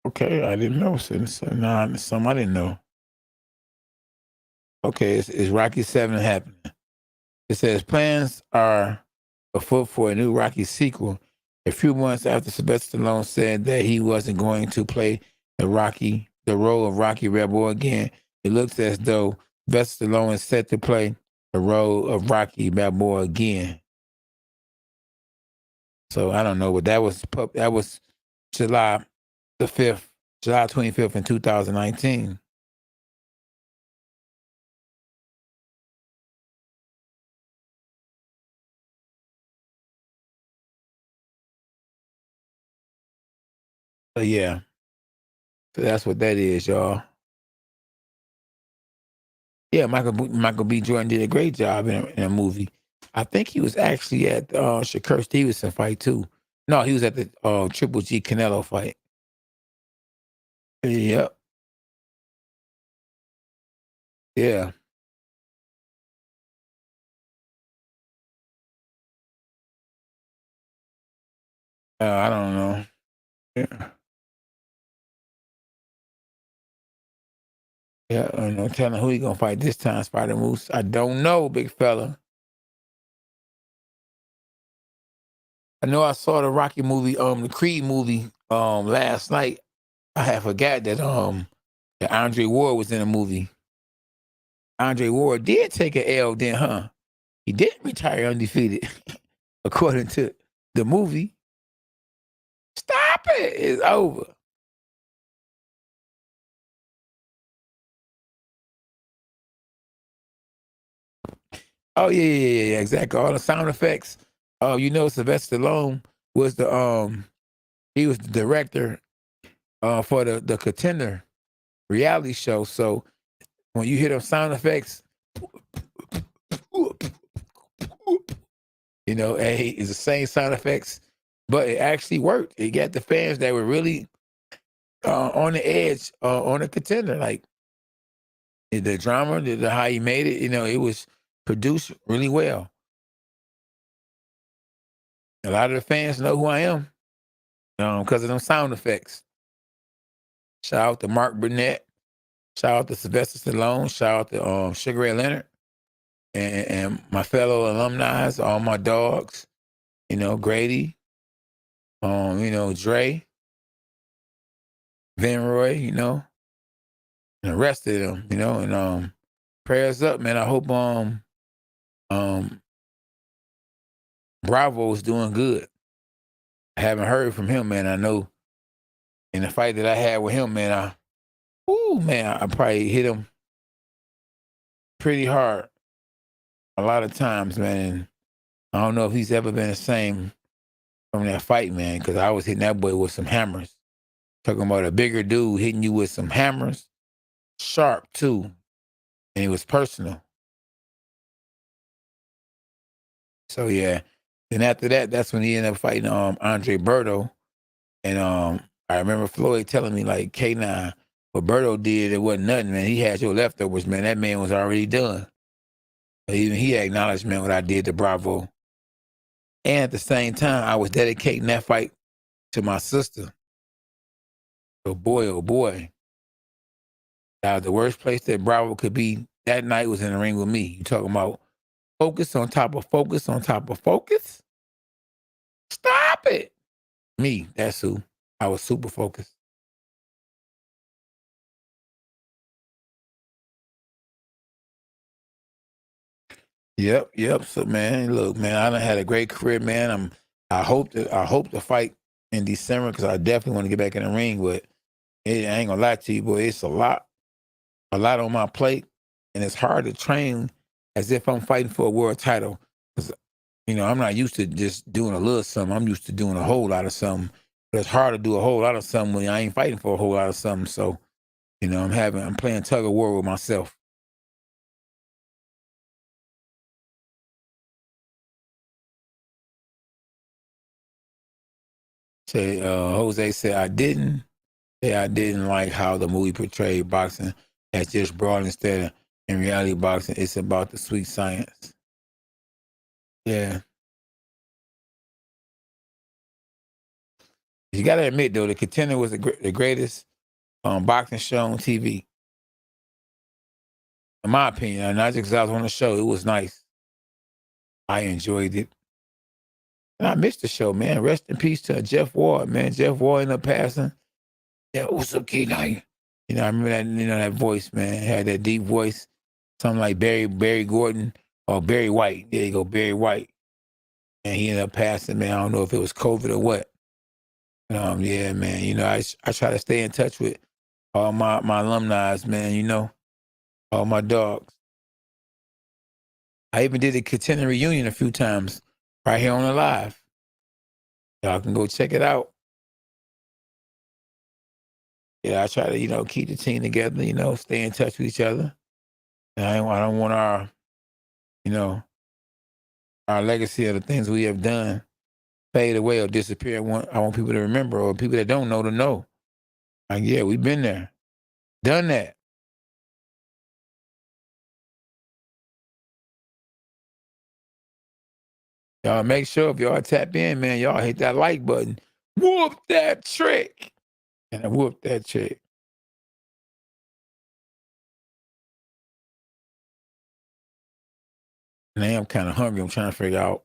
Okay, I didn't know. So something I didn't know. Okay, it's Rocky 7 happening. It says plans are afoot for a new Rocky sequel. A few months after Sylvester Stallone said that he wasn't going to play the role of Rocky Balboa again, it looks as though Sylvester Stallone is set to play the role of Rocky Balboa again. So I don't know, but that was July 25th in 2019. So yeah, so that's what that is, y'all. Yeah, Michael B. Jordan did a great job in a movie. I think he was actually at Shakur Stevenson fight too. No, he was at the Triple G Canelo fight. Yep. Yeah. I don't know. Yeah. Yeah, I don't know. Telling who he gonna fight this time, Spider Moose. I don't know, big fella. I know I saw the Rocky movie, the Creed movie, last night. I had forgot that Andre Ward was in the movie. Andre Ward did take an L then, huh? He didn't retire undefeated, according to the movie. Stop it. It's over. Oh yeah, exactly. All the sound effects. Oh, Sylvester Stallone was he was the director for the Contender reality show. So when you hear those sound effects, hey, it's the same sound effects but it actually worked. It got the fans that were really on the edge, on a contender. Like the drama, the how he made it, it was produced really well. A lot of the fans know who I am because of them sound effects. Shout out to Mark Burnett. Shout out to Sylvester Stallone. Shout out to Sugar Ray Leonard and my fellow alumni, all my dogs. Grady. Dre, Van Roy. And the rest of them. And prayers up, man. I hope Bravo is doing good. I haven't heard from him, man. I know in the fight that I had with him, man, I probably hit him pretty hard a lot of times, man. And I don't know if he's ever been the same from that fight, man, because I was hitting that boy with some hammers. Talking about a bigger dude hitting you with some hammers, sharp too, and it was personal. So yeah. Then after that, that's when he ended up fighting Andre Berto. And I remember Floyd telling me, like, K9, what Berto did, it wasn't nothing, man. He had your leftovers, man. That man was already done. But even he acknowledged, man, what I did to Bravo. And at the same time, I was dedicating that fight to my sister. Oh boy. That was the worst place that Bravo could be that night was in the ring with me. You talking about focus on top of focus on top of focus? Stop it. Me, that's who. I was super focused. Yep. So man, look, man, I done had a great career, man. I hope to fight in December because I definitely want to get back in the ring. But I ain't gonna lie to you, boy, it's a lot on my plate, and it's hard to train as if I'm fighting for a world title. Because I'm not used to just doing a little something. I'm used to doing a whole lot of something. But it's hard to do a whole lot of something when I ain't fighting for a whole lot of something. So, I'm playing tug of war with myself. Jose said, I didn't like how the movie portrayed boxing as just broad instead of in reality boxing, it's about the sweet science. Yeah. You got to admit, though, the Contender was the greatest boxing show on TV. In my opinion, and not just because I was on the show, it was nice. I enjoyed it. And I missed the show, man. Rest in peace to Jeff Ward, man. Jeff Ward ended up passing. Yeah, what's up, kid? I remember that, that voice, man. Had that deep voice. Something like Barry Gordon or Barry White. There you go, Barry White. And he ended up passing, man. I don't know if it was COVID or what. Yeah, man. I try to stay in touch with all my alumni, man, all my dogs. I even did a Contender reunion a few times right here on the live. Y'all can go check it out. Yeah, I try to, keep the team together, stay in touch with each other. And I don't want our legacy of the things we have done fade away or disappear. I want people to remember, or people that don't know to know. Like, yeah, we've been there, done that. Y'all make sure if y'all tap in, man, y'all hit that like button. Whoop that trick. And I whoop that trick. And I am kind of hungry. I'm trying to figure out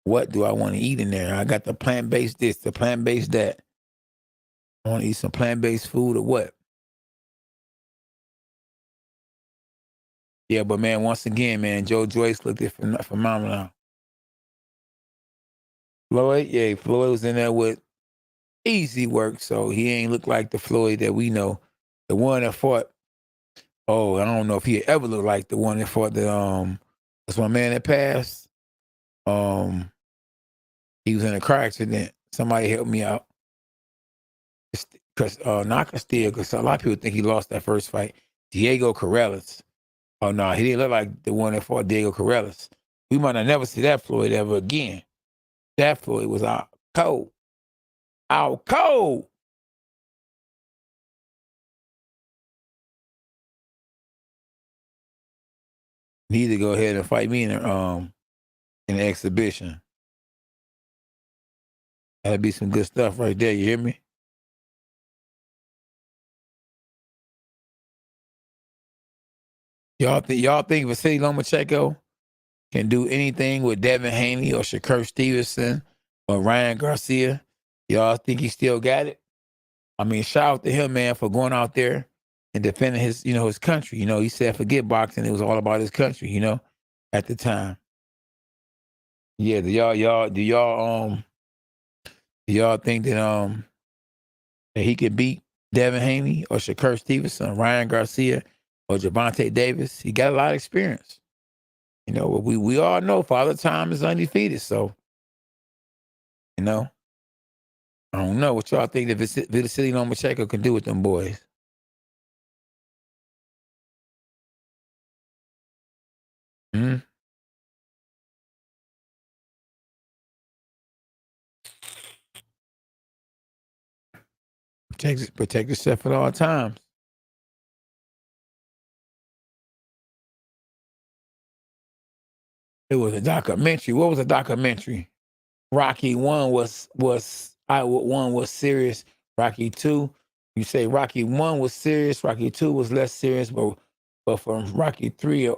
what do I want to eat in there. I got the plant-based this, the plant-based that. I want to eat some plant-based food or what? Yeah, but man, once again, man, Joyce looked phenomenal. Floyd was in there with easy work, so he ain't look like the Floyd that we know. The one that fought, I don't know if he ever looked like the one that fought that's my man that passed. He was in a car accident. Somebody helped me out. Because not Castillo, because a lot of people think he lost that first fight. Diego Corrales. Oh, no, he didn't look like the one that fought Diego Corrales. We might not never see that Floyd ever again. That Floyd was Cold. Out cold. Need to go ahead and fight me in the exhibition. That'd be some good stuff right there. You hear me? Y'all think Vasily Lomachenko can do anything with Devin Haney or Shakur Stevenson or Ryan Garcia? Y'all think he still got it? I mean, shout out to him, man, for going out there and defending his, his country. He said forget boxing, it was all about his country, at the time. Yeah, do y'all think that he could beat Devin Haney or Shakur Stevenson, Ryan Garcia, or Gervonta Davis? He got a lot of experience. We all know Father Time is undefeated, so I don't know what y'all think that Vasily Lomachenko can do with them boys. Hmm? Protect yourself at all times. It was a documentary. What was a documentary? Rocky 1 was serious. Rocky 2, you say Rocky 1 was serious. Rocky 2 was less serious, but from Rocky 3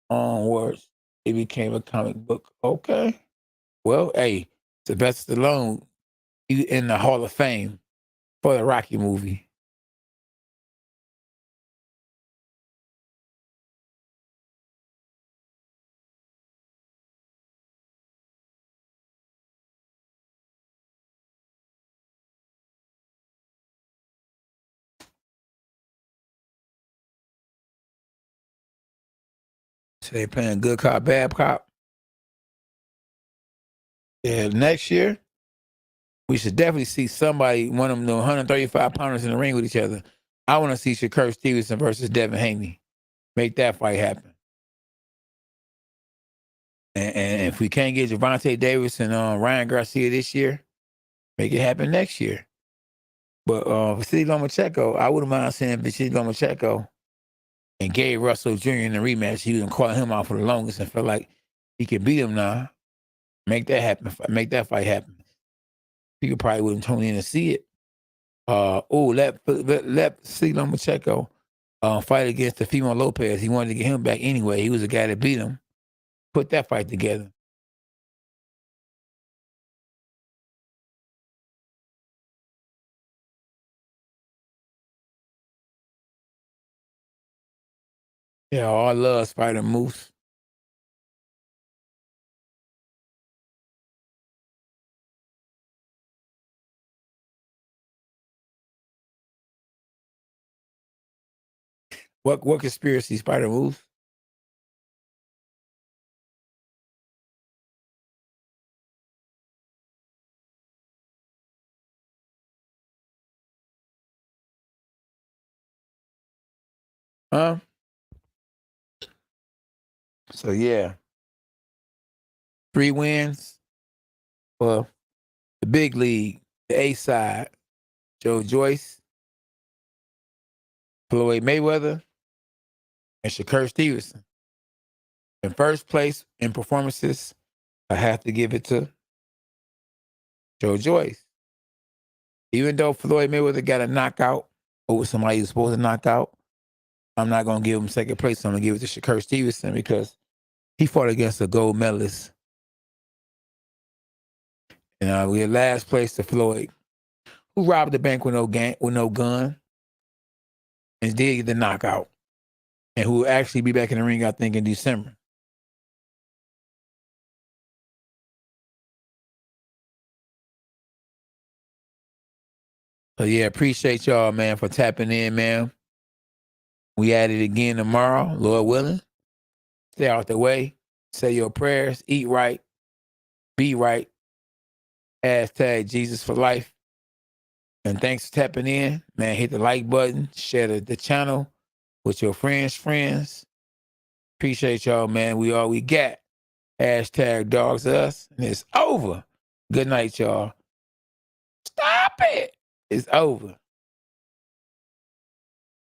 onwards, it became a comic book. Okay. Well, hey, Sylvester Stallone in the Hall of Fame for the Rocky movie. So they playing good cop, bad cop. Yeah, next year, we should definitely see somebody, one of them 135 pounders in the ring with each other. I want to see Shakur Stevenson versus Devin Haney. Make that fight happen. And if we can't get Gervonta Davis and Ryan Garcia this year, make it happen next year. But Vasily Lomachenko, I wouldn't mind seeing Vasily Lomachenko and Gary Russell Jr. in the rematch. He was calling him out for the longest and felt like he could beat him now. Make that happen. Make that fight happen. People probably wouldn't tune in to see it. Let Vasily Lomachenko fight against Teofimo Lopez. He wanted to get him back anyway. He was the guy that beat him. Put that fight together. Yeah, all love Spider Moose. What conspiracy, Spider Moose? Huh? So yeah, 3 wins for the big league, the A side. Joyce, Floyd Mayweather, and Shakur Stevenson. In first place in performances, I have to give it to Joyce. Even though Floyd Mayweather got a knockout over somebody he was supposed to knock out, I'm not going to give him second place. I'm going to give it to Shakur Stevenson because he fought against a gold medalist. And we had last place to Floyd, who robbed the bank with no gun and did get the knockout, and who will actually be back in the ring, I think, in December. So yeah, appreciate y'all, man, for tapping in, man. We at it again tomorrow, Lord willing. Stay out the way. Say your prayers. Eat right. Be right. Hashtag Jesus for life. And thanks for tapping in. Man, hit the like button. Share the channel with your friends. Appreciate y'all, man. We all we got. Hashtag dogs us. And it's over. Good night, y'all. Stop it. It's over.